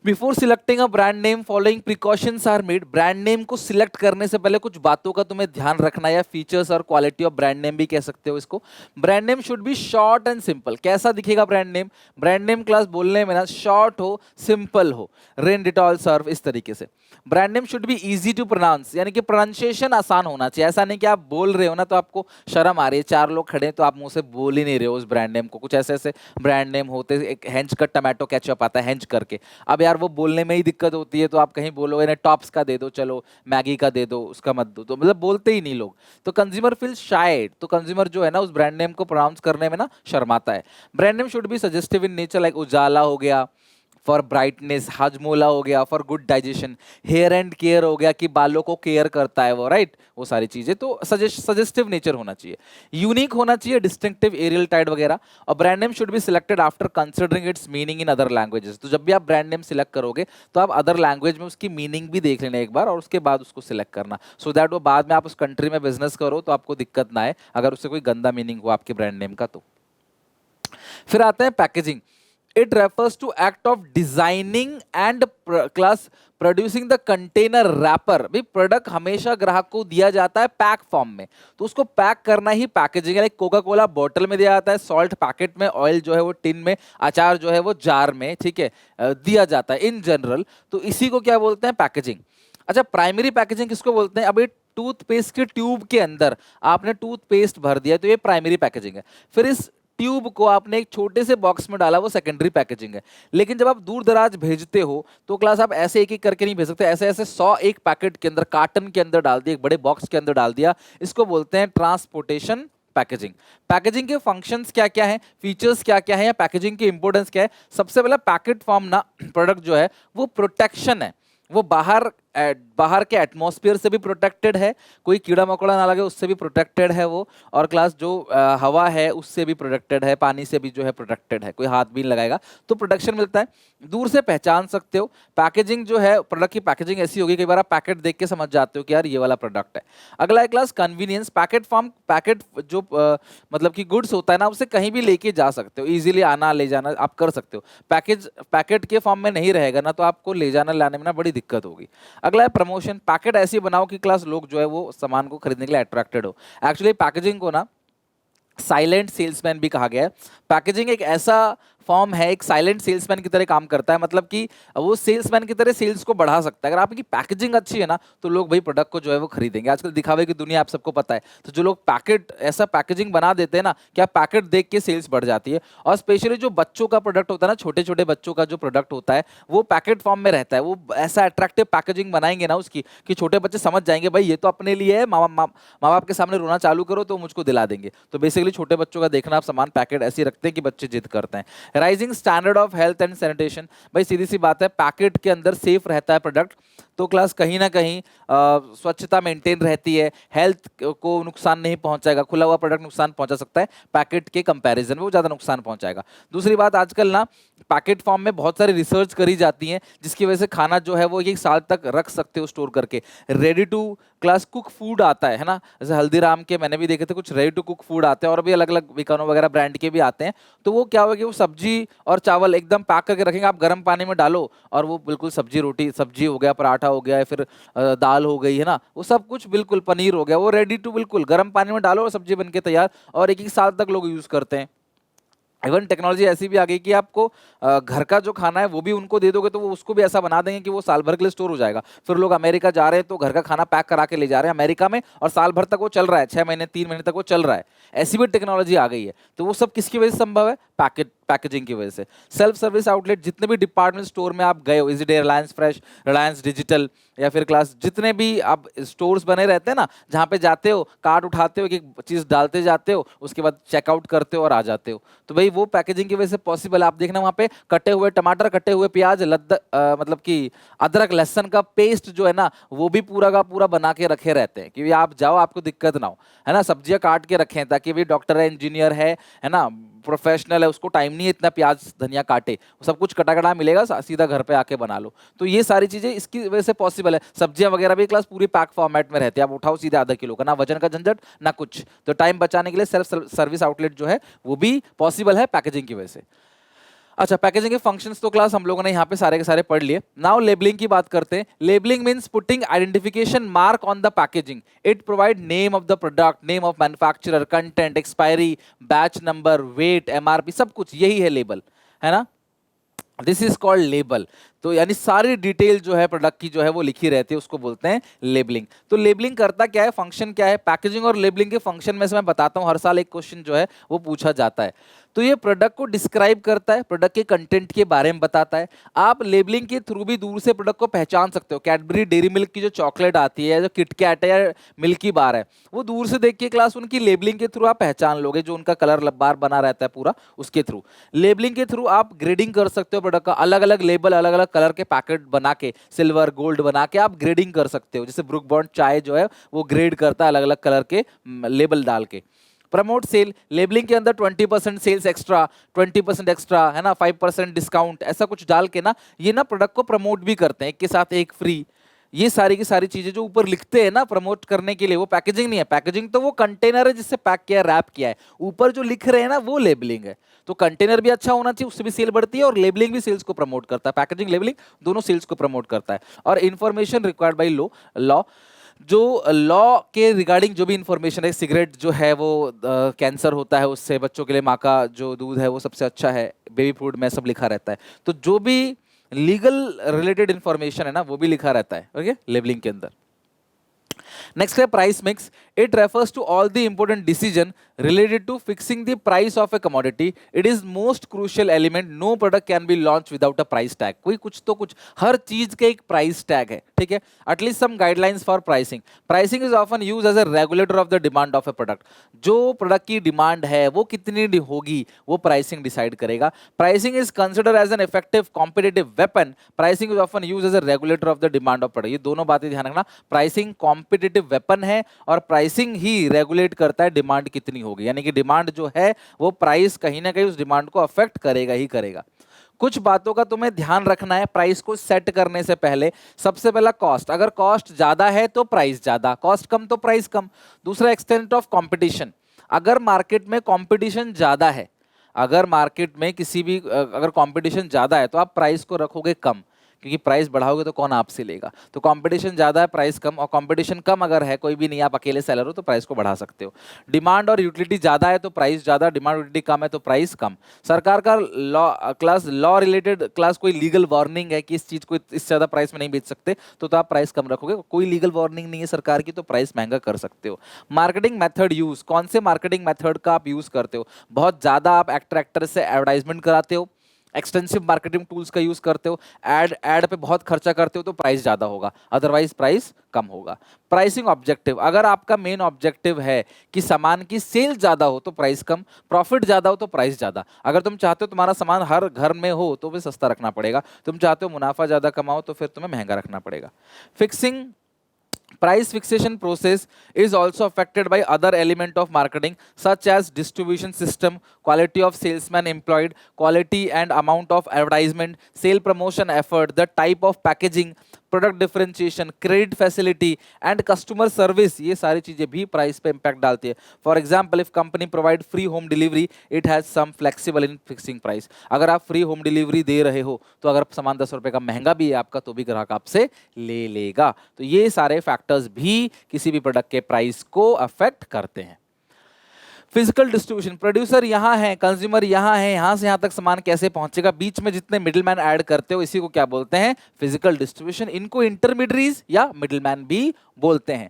Before selecting a brand name following precautions are made. Brand name को सिलेक्ट करने से पहले कुछ बातों का तुम्हें ध्यान रखना है, या फीचर्स और क्वालिटी ऑफ ब्रांड नेम भी कह सकते हो इसको। Brand name should B short and simple. कैसा दिखेगा brand name? Brand name class बोलने में ना शॉर्ट हो, सिंपल हो, रेन, डिटॉल, सर्फ, इस तरीके से। Brand name should be easy to pronounce, यानी कि प्रोनाउंसिएशन आसान होना चाहिए। ऐसा नहीं कि आप बोल रहे हो ना तो आपको शर्म आ रही है, 4 लोग खड़े हैं तो आप मुंह से बोल ही नहीं रहे हो उस ब्रांड नेम को। कुछ ऐसे ऐसे ब्रांड नेम होते, एक हेंच का टमाटो केचप आता है हेंच करके, अब यार वो बोलने में ही दिक्कत होती है, तो आप कहीं बोलोगे ना टॉप्स का दे दो, चलो मैगी का दे दो, उसका मत दो, तो मतलब बोलते ही नहीं लोग। तो कंज्यूमर फील शाय, तो कंज्यूमर जो है ना उस ब्रांड नेम को प्रोनाउंस करने में ना शर्माता है। Brand name should be suggestive in nature, like Ujala हो गया फॉर ब्राइटनेस, हाजमोला हो गया for good digestion, hair and care हो गया कि बालों को केयर करता है वो, राइट, वो सारी चीजें। तो सजेस्टिव नेचर होना चाहिए, यूनिक होना चाहिए, डिस्टिंक्टिव, एरियल टाइड वगैरह। और brand name should be selected after considering it's meaning in other languages. तो जब भी आप ब्रांड नेम सिलेक्ट करोगे तो आप अदर लैंग्वेज में उसकी मीनिंग भी देख लेना एक बार, और उसके बाद उसको सिलेक्ट करना, सो दैट वो बाद में आप उस कंट्री में बिजनेस करो तो आपको दिक्कत ना आए अगर उससे कोई गंदा मीनिंग हो आपके ब्रांड नेम का। तो फिर आते हैं packaging. It refers to act of designing and class producing the container wrapper. भाई प्रोडक्ट हमेशा ग्राहक को दिया जाता है पैक फॉर्म में, तो उसको पैक करना ही पैकेजिंग है। लाइक कोका कोला बॉटल में दिया जाता है, सॉल्ट पैकेट में, ऑयल जो है वो टिन में, अचार जो है वो जार में, ठीक है, दिया जाता है इन जनरल। तो इसी को क्या बोलते हैं? पैकेजिंग। अच्छा, प्राइमरी पैकेजिंग किसको बोलते हैं? अभी टूथपेस्ट के ट्यूब के अंदर आपने टूथपेस्ट भर दिया तो ये प्राइमरी पैकेजिंग है। फिर इस ट्यूब को आपने एक छोटे से बॉक्स में डाला, वो सेकेंडरी पैकेजिंग है। लेकिन जब आप दूर दराज भेजते हो तो क्लास आप ऐसे एक एक करके नहीं भेज सकते, ऐसे ऐसे 100 एक पैकेट के अंदर, कार्टन के अंदर डाल दिया, एक बड़े बॉक्स के अंदर डाल दिया, इसको बोलते हैं ट्रांसपोर्टेशन पैकेजिंग। पैकेजिंग के फंक्शंस क्या क्या है, फीचर्स क्या क्या है, या पैकेजिंग की इंपॉर्टेंस क्या है। सबसे पहले पैकेट फॉर्म ना प्रोडक्ट जो है वो प्रोटेक्शन है, वो बाहर के एटमॉस्फेयर से भी प्रोटेक्टेड है, कोई कीड़ा मकोड़ा ना लगे उससे भी प्रोटेक्टेड है वो, और क्लास जो हवा है उससे भी प्रोटेक्टेड है, पानी से भी जो है प्रोटेक्टेड है, कोई हाथ भी नहीं लगाएगा तो प्रोटेक्शन मिलता है। दूर से पहचान सकते हो। पैकेजिंग जो है, प्रोडक्ट की पैकेजिंग ऐसी होगी, कई बार आप पैकेट देख के समझ जाते हो कि यार ये वाला प्रोडक्ट है। अगला है क्लास कन्वीनियंस। पैकेट जो मतलब कि गुड्स होता है ना, उसे कहीं भी लेके जा सकते हो, इजीली आना ले जाना आप कर सकते हो। पैकेट के फॉर्म में नहीं रहेगा ना तो आपको ले जाना लाने में ना बड़ी दिक्कत होगी। अगला है प्रमोशन। पैकेट ऐसी बनाओ कि क्लास लोग जो है वो सामान को खरीदने के लिए अट्रैक्टेड हो। एक्चुअली पैकेजिंग को ना साइलेंट सेल्समैन भी कहा गया है। पैकेजिंग एक ऐसा फॉर्म है, एक साइलेंट सेल्समैन की तरह काम करता है, मतलब कि वो सेल्समैन की तरह सेल्स को बढ़ा सकता है। अगर आपकी पैकेजिंग अच्छी है ना तो लोग भाई प्रोडक्ट को जो है वो खरीदेंगे। आजकल दिखावे की दुनिया आप सबको पता है, तो जो लोग ऐसा पैकेजिंग बना देते हैं ना कि आप पैकेट देख के सेल्स बढ़ जाती है। और स्पेशली जो बच्चों का प्रोडक्ट होता है ना, छोटे छोटे बच्चों का जो प्रोडक्ट होता है वो पैकेट फॉर्म में रहता है। वो ऐसा अट्रैक्टिव पैकेजिंग बनाएंगे ना उसकी कि छोटे बच्चे समझ जाएंगे भाई ये तो अपने लिए है, माँ बाप के सामने रोना चालू करो तो मुझको दिला देंगे। तो बेसिकली छोटे बच्चों का देखना आप सामान पैकेट ऐसे रखते हैं कि बच्चे जिद करते हैं। Rising standard of health and sanitation. भाई सीधी सी बात है, पैकेट के अंदर सेफ रहता है प्रोडक्ट तो क्लास कहीं ना कहीं स्वच्छता मेंटेन रहती है, हेल्थ को नुकसान नहीं पहुंचाएगा। खुला हुआ प्रोडक्ट नुकसान पहुंचा सकता है, पैकेट के कंपैरिजन में वो ज़्यादा नुकसान पहुंचाएगा। दूसरी बात, आजकल ना पैकेट फॉर्म में बहुत सारी रिसर्च करी जाती है जिसकी वजह से खाना जो है वो 1 साल तक रख सकते हो स्टोर करके। Ready to class cook food आता है ना, जैसे हल्दीराम के मैंने भी देखे थे कुछ रेडी टू कुक फूड आते हैं, और भी अलग अलग विकानो वगैरह ब्रांड के भी आते हैं। तो वो क्या होगा कि वो सब्जी और चावल एकदम पैक करके रखेंगे, आप गर्म पानी में डालो और वो बिल्कुल सब्जी हो गया, पराठा हो गया, या फिर दाल हो गई है ना, वो सब कुछ बिल्कुल पनीर हो गया, वो रेडी टू बिल्कुल गर्म पानी में डालो और सब्जी बन के तैयार, और 1 साल तक लोग यूज करते हैं। इवन टेक्नोलॉजी ऐसी भी आ गई कि आपको घर का जो खाना है वो भी उनको दे दोगे तो वो उसको भी ऐसा बना देंगे कि वो साल भर के लिए स्टोर हो जाएगा। फिर लोग अमेरिका जा रहे हैं तो घर का खाना पैक करा के ले जा रहे हैं अमेरिका में, और साल भर तक वो चल रहा है, 6 महीने 3 महीने तक वो चल रहा है। ऐसी भी टेक्नोलॉजी आ गई है। तो वो सब किसकी वजह से संभव है? पैकेजिंग की वजह से। सेल्फ सर्विस आउटलेट, जितने भी डिपार्टमेंट स्टोर में आप गए हो, इजीडे, रिलायंस फ्रेश, रिलायंस डिजिटल, या फिर क्लास जितने भी आप स्टोर्स बने रहते हैं ना, जहाँ पे जाते हो, कार्ड उठाते हो, एक एक चीज़ डालते जाते हो, उसके बाद चेकआउट करते हो और आ जाते हो। तो भाई वो पैकेजिंग की वजह से पॉसिबल है। आप देखना वहाँ पे कटे हुए टमाटर, कटे हुए प्याज, मतलब कि अदरक लहसुन का पेस्ट जो है ना वो भी पूरा का पूरा बना के रखे रहते हैं कि आप जाओ आपको दिक्कत ना हो, है ना। सब्जियां काट के रखें ताकि भाई डॉक्टर है, इंजीनियर है ना, प्रोफेशनल है, उसको टाइम नहीं है इतना प्याज धनिया काटे, सब कुछ कटा कटा मिलेगा, सीधा घर पे आके बना लो। तो ये सारी चीजें इसकी वजह से पॉसिबल है। सब्जियां वगैरह भी क्लास पूरी पैक फॉर्मेट में रहती है, आप उठाओ सीधे आधा किलो का, ना वजन का झंझट ना कुछ। तो टाइम बचाने के लिए सेल्फ सर्विस आउटलेट जो है वो भी पॉसिबल है पैकेजिंग की वजह से। अच्छा, पैकेजिंग के फंक्शंस तो क्लास हम लोगों ने यहाँ पे सारे के सारे पढ़ लिए। नाउ लेबलिंग की बात करते हैं। Labelling means putting identification mark on the packaging. It provide name of the product, name of manufacturer, content, expiry, batch number, weight, MRP, सब कुछ यही है लेबल, है ना। This is called label. तो यानी सारी डिटेल जो है प्रोडक्ट की जो है वो लिखी रहती है, उसको बोलते हैं लेबलिंग। तो लेबलिंग करता क्या है, फंक्शन क्या है? पैकेजिंग और लेबलिंग के फंक्शन में से मैं बताता हूं, हर साल एक क्वेश्चन जो है वो पूछा जाता है। तो ये प्रोडक्ट को डिस्क्राइब करता है, प्रोडक्ट के कंटेंट के बारे में बताता है। आप लेबलिंग के थ्रू भी दूर से प्रोडक्ट को पहचान सकते हो। कैडबरी डेयरी मिल्क की जो चॉकलेट आती है, जो किटकैट है या मिल्की बार है, वो दूर से देख के क्लास उनकी लेबलिंग के थ्रू आप पहचान लोगे, जो उनका कलर बार बना रहता है पूरा, उसके थ्रू। लेबलिंग के थ्रू आप ग्रेडिंग कर सकते हो प्रोडक्ट का, अलग अलग लेबल, अलग अलग कलर के पैकेट बना के, सिल्वर गोल्ड बना के आप ग्रेडिंग कर सकते हो। जैसे ब्रुक बॉन्ड चाय जो है वो ग्रेड करता है अलग अलग कलर के लेबल डाल के। प्रमोट सेल, लेबलिंग के अंदर 20% सेल्स एक्स्ट्रा, 20% एक्स्ट्रा, है ना, 5% डिस्काउंट, ऐसा कुछ डाल के ना ये ना प्रोडक्ट को प्रमोट भी करते हैं, एक के साथ एक फ्री। ये सारी की सारी चीजें जो ऊपर लिखते हैं ना प्रमोट करने के लिए, वो पैकेजिंग नहीं है। पैकेजिंग तो वो कंटेनर है जिससे पैक किया, रैप किया है। ऊपर जो लिख रहे हैं ना वो लेबलिंग है। तो कंटेनर भी अच्छा होना चाहिए, उससे भी सेल बढ़ती है, और लेबलिंग भी सेल्स को प्रमोट करता है। पैकेजिंग, लेबलिंग दोनों सेल्स को प्रमोट करता है। और इन्फॉर्मेशन रिक्वायर्ड बाई लॉ, जो लॉ के रिगार्डिंग जो भी इंफॉर्मेशन है, सिगरेट जो है वो कैंसर होता है उससे, बच्चों के लिए माँ का जो दूध है वो सबसे अच्छा है, बेबी फूड में सब लिखा रहता है। तो जो भी लीगल रिलेटेड इंफॉर्मेशन है ना वो भी लिखा रहता है, ओके, लेबलिंग के अंदर। नेक्स्ट है price mix. It refers to all the important decision related to fixing the price of a commodity. It is most crucial element. No product can be launched without a price tag. कोई कुछ तो कुछ, हर चीज का एक price tag है, ठीक है, at least some guidelines for pricing. Pricing is often use as a regulator of the demand of a product. जो प्रोडक्ट की डिमांड है वो कितनी होगी वो प्राइसिंग डिसाइड करेगा। Pricing is consider as an effective competitive weapon. Pricing is often use as a regulator of the demand of product. ये दोनों बातें ध्यान रखना, प्राइसिंग कॉम्पिटिटिव वेपन है और प्राइसिंग ही रेगुलेट करता है डिमांड कितनी होगी, यानी कि डिमांड जो है वो प्राइस कहीं ना कहीं उस डिमांड को अफेक्ट करेगा ही करेगा। कुछ बातों का तुम्हें ध्यान रखना है प्राइस को सेट करने से पहले। सबसे पहला कॉस्ट, अगर कॉस्ट ज्यादा है तो प्राइस ज्यादा, कॉस्ट कम तो प्राइस कम। दूसरा एक्सटेंट ऑफ कंपटीशन, अगर मार्केट में कंपटीशन ज्यादा है, अगर मार्केट में किसी भी अगर कंपटीशन ज्यादा है तो आप प्राइस को रखोगे कम, क्योंकि प्राइस बढ़ाओगे तो कौन आपसे लेगा। तो कंपटीशन ज्यादा है प्राइस कम, और कंपटीशन कम अगर है, कोई भी नहीं, आप अकेले सेलर हो तो प्राइस को बढ़ा सकते हो। डिमांड और यूटिलिटी ज्यादा है तो प्राइस ज्यादा, डिमांड यूटिलिटी कम है तो प्राइस कम। सरकार का law class, law related class, कोई लीगल वार्निंग है कि इस चीज को इससे ज्यादा प्राइस में नहीं बेच सकते तो आप प्राइस कम रखोगे। कोई लीगल वार्निंग नहीं है सरकार की तो प्राइस महंगा कर सकते हो। मार्केटिंग मेथड यूज, कौन से मार्केटिंग मेथड का आप यूज करते हो। बहुत ज्यादा आप एक्टर से एडवर्टाइजमेंट कराते हो, एक्सटेंसिव मार्केटिंग टूल्स का यूज करते हो, एड पे बहुत खर्चा करते हो तो प्राइस ज्यादा होगा, अदरवाइज प्राइस कम होगा। प्राइसिंग ऑब्जेक्टिव, अगर आपका मेन ऑब्जेक्टिव है कि सामान की सेल ज्यादा हो तो प्राइस कम, प्रॉफिट ज्यादा हो तो प्राइस ज्यादा। अगर तुम चाहते हो तुम्हारा सामान हर घर में हो तो फिर सस्ता रखना पड़ेगा, तुम चाहते हो मुनाफा ज्यादा कमाओ तो फिर तुम्हें महंगा रखना पड़ेगा। Fixing, price fixation process is also affected by other element of marketing such as distribution system, quality of salesman employed, quality and amount of advertisement, sale promotion effort, the type of packaging, product differentiation, credit facility and customer service, ये सारी चीजें भी price पे impact डालती है। For example, if company provide free home delivery it has some flexible in fixing price. अगर आप free home delivery दे रहे हो तो अगर सामान 10 रुपए का महंगा भी है आपका तो भी ग्राहक आपसे ले लेगा। तो ये सारे फैक्टर्स भी किसी भी प्रोडक्ट के प्राइस को अफेक्ट करते हैं। फिजिकल डिस्ट्रीब्यूशन, प्रोड्यूसर यहाँ है, कंज्यूमर यहाँ है, यहाँ से यहाँ तक सामान कैसे पहुंचेगा, बीच में जितने मिडिलमैन ऐड करते हो इसी को क्या बोलते हैं, फिजिकल डिस्ट्रीब्यूशन। इनको इंटरमीडियरीज या मिडिलमैन भी बोलते हैं।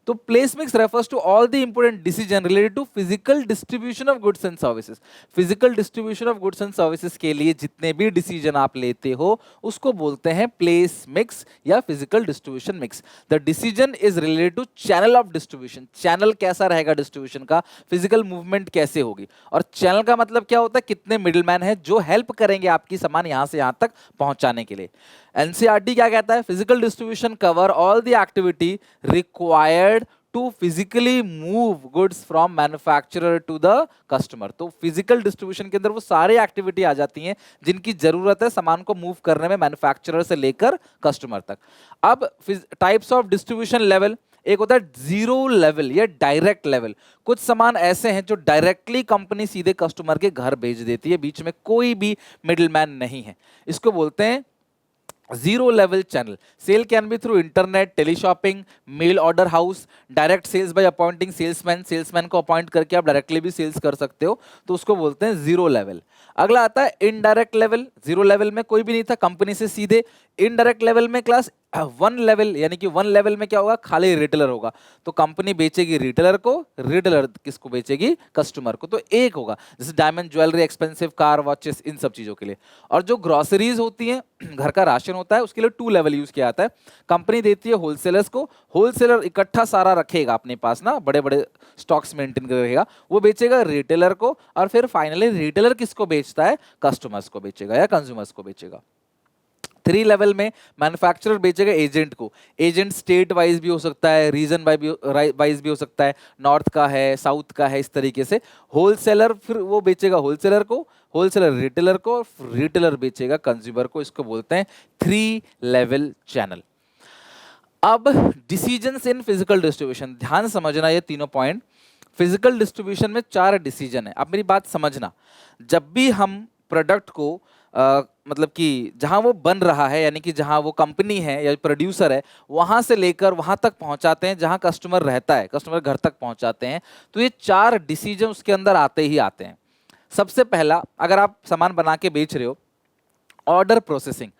तो place mix refers to all the important decision related to physical distribution of goods and services. Physical distribution of goods and services के लिए जितने भी डिसीजन आप लेते हो उसको बोलते हैं प्लेस मिक्स या physical distribution mix. The decision is related to channel of distribution, channel कैसा रहेगा डिस्ट्रीब्यूशन का, फिजिकल मूवमेंट कैसे होगी। और चैनल का मतलब क्या होता है, कितने मिडिलमैन है जो हेल्प करेंगे आपकी सामान यहां से यहां तक पहुंचाने के लिए। एनसीईआरटी क्या कहता है, physical distribution cover all the activity required to physically move goods from manufacturer to the customer. तो फिजिकल डिस्ट्रीब्यूशन के अंदर वो सारे एक्टिविटी आ जाती हैं जिनकी जरूरत है सामान को मूव करने में मैन्युफैक्चरर से लेकर कस्टमर तक। अब टाइप्स ऑफ डिस्ट्रीब्यूशन लेवल, एक होता है जीरो लेवल या डायरेक्ट लेवल। कुछ सामान ऐसे हैं जो डायरेक्टली कंपनी सीधे कस्टमर के घर भेज देती है, बीच में कोई भी मिडिलमैन नहीं है, इसको बोलते हैं zero level channel. Sale can be through internet, teleshopping, mail order house, direct sales by appointing salesman, salesman को अपॉइंट करके आप डायरेक्टली भी सेल्स कर सकते हो, तो उसको बोलते हैं जीरो लेवल। अगला आता है इनडायरेक्ट लेवल। जीरो लेवल में कोई भी नहीं था, कंपनी से सीधे। इनडायरेक्ट लेवल में क्लास वन लेवल, यानी कि वन लेवल में क्या होगा, खाली रिटेलर होगा, तो कंपनी बेचेगी रिटेलर को, रिटेलर किसको बेचेगी, कस्टमर को। तो एक होगा, जैसे diamond jewellery, expensive car, watches, इन सब चीजों के लिए। और जो ग्रोसरीज होती हैं, घर का राशन होता है, उसके लिए टू लेवल यूज किया जाता है। कंपनी देती है होलसेलर्स को, होलसेलर इकट्ठा सारा रखेगा अपने पास ना, बड़े बड़े स्टॉक्स मेंटेन करेगा, वो बेचेगा रिटेलर को, और फिर फाइनली रिटेलर किसको बेचता है, कस्टमर्स को बेचेगा या कंज्यूमर्स को बेचेगा। थ्री लेवल में मैन्युफैक्चरर बेचेगा एजेंट को, एजेंट स्टेट वाइज भी हो सकता है, रीजन वाइज भी हो सकता है, नॉर्थ का है, साउथ का है, इस तरीके से। होलसेलर फिर वो बेचेगा होलसेलर को, होलसेलर रिटेलर को, रिटेलर बेचेगा कंज्यूमर को, इसको बोलते हैं थ्री लेवल चैनल। अब डिसीजंस इन फिजिकल डिस्ट्रीब्यूशन, ध्यान समझना ये तीनों पॉइंट। फिजिकल डिस्ट्रीब्यूशन में 4 डिसीजन है। अब मेरी बात समझना, जब भी हम प्रोडक्ट को मतलब कि जहां वो बन रहा है, यानी कि जहां वो कंपनी है या प्रोड्यूसर है, वहां से लेकर वहां तक पहुंचाते हैं जहां कस्टमर रहता है, कस्टमर घर तक पहुंचाते हैं, तो ये 4 डिसीजन उसके अंदर आते ही आते हैं। सबसे पहला, अगर आप सामान बना के बेच रहे हो, ऑर्डर प्रोसेसिंग।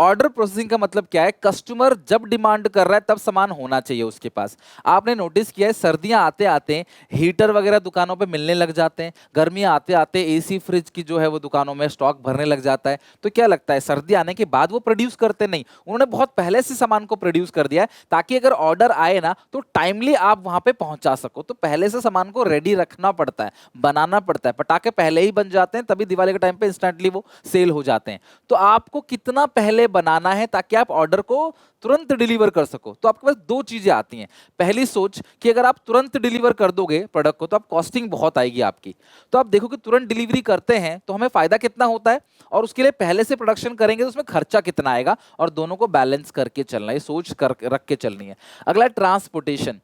ऑर्डर प्रोसेसिंग का मतलब क्या है? कस्टमर जब डिमांड कर रहा है तब सामान होना चाहिए उसके पास। आपने नोटिस किया है सर्दियां आते आते हीटर वगैरह दुकानों पे मिलने लग जाते हैं, गर्मियां आते आते एसी फ्रिज की जो है वो दुकानों में स्टॉक भरने लग जाता है। तो क्या लगता है सर्दी आने के बाद वो प्रोड्यूस करते नहीं, उन्होंने बहुत पहले से सामान को प्रोड्यूस कर दिया है ताकि अगर ऑर्डर आए ना तो टाइमली आप वहां पे पहुंचा सको। तो पहले से सामान को रेडी रखना पड़ता है, बनाना पड़ता है। पटाखे पहले ही बन जाते हैं, तभी दिवाली के टाइम पे इंस्टेंटली वो सेल हो जाते हैं। तो आपको कितना पहले बनाना है ताकि आप ऑर्डर को तुरंत डिलीवर कर सको? तो आपके पास दो चीजें आती हैं। पहली सोच कि अगर आप तुरंत डिलीवर कर दोगे प्रोडक्ट को तो आप कॉस्टिंग बहुत आएगी आपकी। तो आप देखो कि तुरंत डिलीवरी करते हैं तो हमें फायदा कितना होता है, और उसके लिए पहले से प्रोडक्शन करेंगे तो उसमें खर्चा कितना आएगा, और दोनों को बैलेंस करके चलना है, सोच कर रख के चलनी है। अगला ट्रांसपोर्टेशन।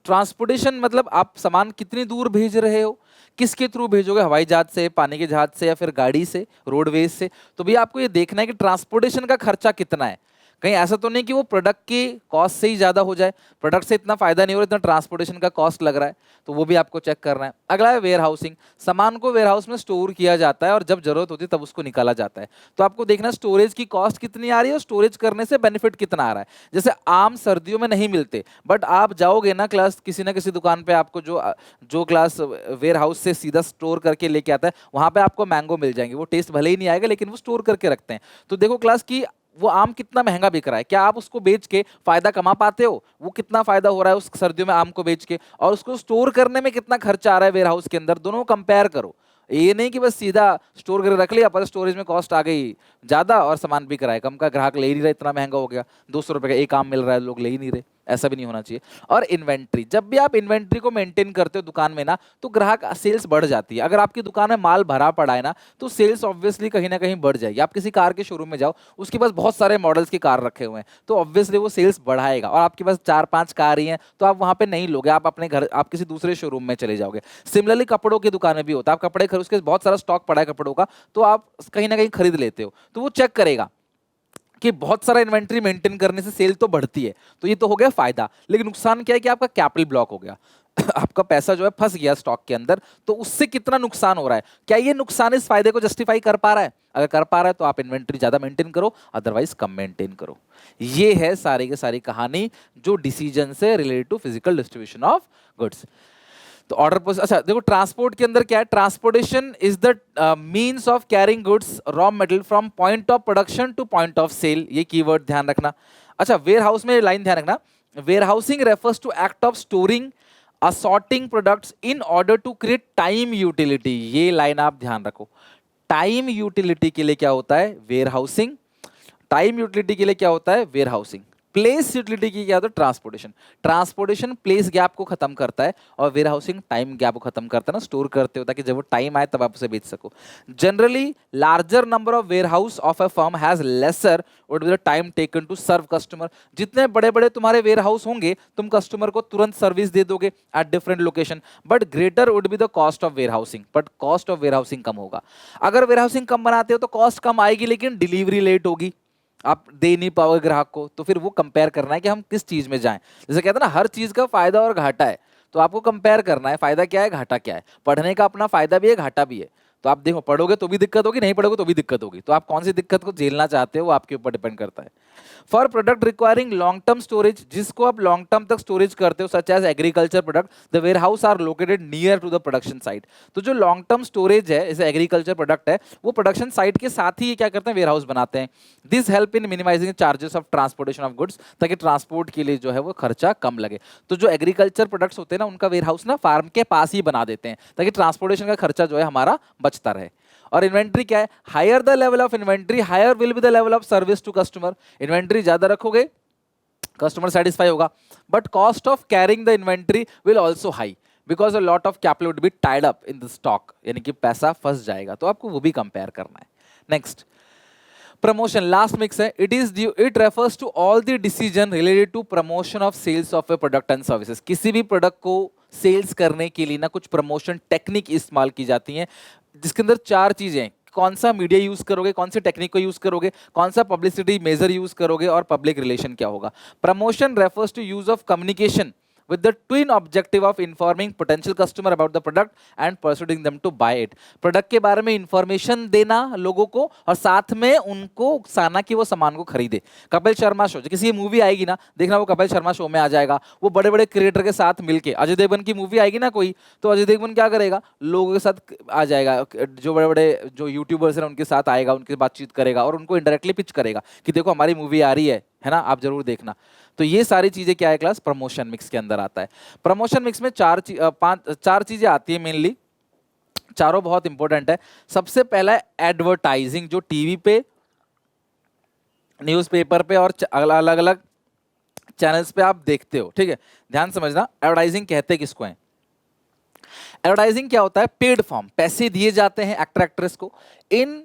ट्रांसपोर्टेशन मतलब आप सामान कितनी दूर भेज रहे हो, किसके थ्रू भेजोगे, हवाई जहाज से, पानी के जहाज से, या फिर गाड़ी से, रोडवेज से। तो भैया आपको ये देखना है कि ट्रांसपोर्टेशन का खर्चा कितना है। कहीं ऐसा तो नहीं कि वो प्रोडक्ट की कॉस्ट से ही ज्यादा हो जाए, प्रोडक्ट से इतना फायदा नहीं हो रहा, इतना ट्रांसपोर्टेशन का कॉस्ट लग रहा है, तो वो भी आपको चेक करना है। अगला है वेयर हाउसिंग। सामान को वेयर हाउस में स्टोर किया जाता है और जब जरूरत होती है तब उसको निकाला जाता है। तो आपको देखना स्टोरेज की कॉस्ट कितनी आ रही है और स्टोरेज करने से बेनिफिट कितना आ रहा है। जैसे आम सर्दियों में नहीं मिलते, बट आप जाओगे ना किसी दुकान पे, आपको जो जो ग्लास वेयर हाउस से सीधा स्टोर करके लेके आता है, वहां पे आपको मैंगो मिल जाएंगे। वो टेस्ट भले ही नहीं आएगा लेकिन वो स्टोर करके रखते हैं। तो देखो क्लास की वो आम कितना महंगा बिक रहा है, क्या आप उसको बेच के फायदा कमा पाते हो? वो कितना फायदा हो रहा है उस सर्दियों में आम को बेच के, और उसको स्टोर करने में कितना खर्चा आ रहा है वेयर हाउस के अंदर, दोनों को कंपेयर करो। ये नहीं कि बस सीधा स्टोर करके रख लिया पर स्टोरेज में कॉस्ट आ गई ज्यादा और सामान बिक रहा है कम का, ग्राहक ले ही नहीं रहा, इतना महंगा हो गया, 200 रुपए का एक आम मिल रहा है, लोग ले ही नहीं रहे। ऐसा भी नहीं होना चाहिए। और इन्वेंट्री, जब भी आप इन्वेंट्री को मेंटेन करते हो दुकान में ना, तो ग्राहक सेल्स बढ़ जाती है। अगर आपकी दुकान में माल भरा पड़ा है ना, तो सेल्स ऑब्वियसली कहीं ना कहीं बढ़ जाएगी। आप किसी कार के शोरूम में जाओ, उसके पास बहुत सारे मॉडल्स की कार रखे हुए हैं, तो ऑब्वियसली वो सेल्स बढ़ाएगा। और आपके पास 4-5 कार ही हैं तो आप वहां पे नहीं लोगे, आप अपने घर, आप किसी दूसरे शोरूम में चले जाओगे। सिमिलरली कपड़ों की दुकान में भी होता है, आप कपड़े खरीद, उसके बहुत सारा स्टॉक पड़ा है कपड़ों का, तो आप कहीं ना कहीं खरीद लेते हो, तो वो चेक करेगा कि बहुत सारा इन्वेंट्री मेंटेन करने से सेल तो बढ़ती है। तो ये तो हो गया फायदा, लेकिन नुकसान क्या है कि आपका कैपिटल ब्लॉक हो गया आपका पैसा जो है फंस गया स्टॉक के अंदर। तो उससे कितना नुकसान हो रहा है, क्या ये नुकसान इस फायदे को जस्टिफाई कर पा रहा है? अगर कर पा रहा है तो आप इन्वेंट्री ज्यादा मेंटेन करो, अदरवाइज कम मेंटेन करो। ये है सारी की सारी कहानी जो डिसीजन से related to physical distribution of goods. तो ऑर्डर प्रोसेस, अच्छा देखो ट्रांसपोर्ट के अंदर क्या है, transportation is the means of carrying goods raw material from point of production to point of sale. ये कीवर्ड ध्यान रखना। अच्छा वेयर हाउस में लाइन ध्यान रखना, warehousing refers to act of storing assorting products in order to create time utility. ये line आप ध्यान रखो। टाइम यूटिलिटी के लिए क्या होता है, वेयर हाउसिंग। टाइम यूटिलिटी के लिए क्या होता है, वेयर हाउसिंग। प्लेस यूटिलिटी की क्या होता है, ट्रांसपोर्टेशन। ट्रांसपोर्टेशन प्लेस गैप को खत्म करता है और वेयर हाउसिंग टाइम गैप को खत्म करता है ना, स्टोर करते हो ताकि जब वो टाइम आए तब आप उसे बेच सको। Generally larger number of warehouse of a firm has lesser would be the time taken to serve customer. जितने बड़े बड़े तुम्हारे वेयर हाउस होंगे तुम कस्टमर को तुरंत सर्विस दे दोगे at different location, but greater would be the cost of warehousing, but cost of warehousing कम होगा। अगर वेयर हाउसिंग कम बनाते हो तो कॉस्ट कम आएगी लेकिन डिलीवरी लेट होगी, आप दे नहीं पाओगे ग्राहक को। तो फिर वो कंपेयर करना है कि हम किस चीज में जाएं। जैसे कहते हैं ना हर चीज का फायदा और घाटा है, तो आपको कंपेयर करना है फायदा क्या है घाटा क्या है। पढ़ने का अपना फायदा भी है घाटा भी है, तो आप देखो पढ़ोगे तो भी दिक्कत होगी, नहीं पढ़ोगे तो भी दिक्कत होगी। तो आप कौन सी दिक्कत को झेलना चाहते हो वो आपके ऊपर डिपेंड करता है। For product requiring long term storage, जिसको आप लॉन्ग टर्म तक स्टोरेज करते हो such as agriculture product, the warehouse are located near to the production site. तो जो लॉन्ग टर्म स्टोरेज है जैसे एग्रीकल्चर प्रोडक्ट है, वो प्रोडक्शन साइट के साथ ही क्या करते हैं, वेयर हाउस बनाते हैं। This help in minimising charges of transportation of goods, ताकि ट्रांसपोर्ट के लिए जो है वो खर्चा कम लगे। तो जो एग्रीकल्चर प्रोडक्ट्स होते हैं ना उनका वेयर हाउस ना फार्म के पास ही बना देते हैं ताकि ट्रांसपोर्टेशन का खर्चा जो है हमारा बचता रहे। और इन्वेंट्री क्या है, higher the level of inventory higher will be the level of service to customer. Inventory ज्यादा रखोगे कस्टमर सेटिस्फाई होगा, but cost of carrying the inventory will also high because a lot of capital would be tied up in the stock, यानी कि पैसा फंस जाएगा। तो आपको वो भी कंपेयर करना है। नेक्स्ट प्रमोशन, लास्ट मिक्स है। It refers to all the decision related to promotion of sales of a product and services. किसी भी प्रोडक्ट को सेल्स करने के लिए ना कुछ प्रमोशन टेक्निक इस्तेमाल की जाती हैं, जिसके अंदर 4 चीजें हैं। कौन सा मीडिया यूज करोगे, कौन सी टेक्निक को यूज करोगे, कौन सा पब्लिसिटी मेजर यूज करोगे, और पब्लिक रिलेशन क्या होगा। Promotion refers to use of communication with the twin objective of informing potential customer about the product and persuading them to buy it. Product के बारे में इंफॉर्मेशन देना लोगों को और साथ में उनको उकसाना कि वो सामान को खरीदे। कपिल शर्मा शो, किसी की मूवी आएगी ना, देखना वो कपिल शर्मा शो में आ जाएगा, वो बड़े बड़े क्रिएटर के साथ मिलके, अजय देवगन की मूवी आएगी ना कोई, तो अजय देवगन क्या करेगा, लोगों के साथ आ जाएगा, जो बड़े बड़े जो यूट्यूबर्स हैं उनके साथ आएगा, उनके बातचीत करेगा और उनको इनडायरेक्टली पिच करेगा कि देखो हमारी मूवी आ रही है ना, आप जरूर देखना। तो ये सारी चीजें क्या है क्लास, प्रमोशन मिक्स के अंदर आता है। प्रमोशन मिक्स में चार चीजें आती है मेनली, चारों बहुत इंपॉर्टेंट है। सबसे पहला है एडवर्टाइजिंग, जो टीवी पे, न्यूज़पेपर पे और अलग अलग चैनल्स पे आप देखते हो, ठीक है, ध्यान समझना। एडवर्टाइजिंग कहते किसको है? एडवर्टाइजिंग क्या होता है? पेड फॉर्म, पैसे दिए जाते हैं एक्टर एक्ट्रेस को इन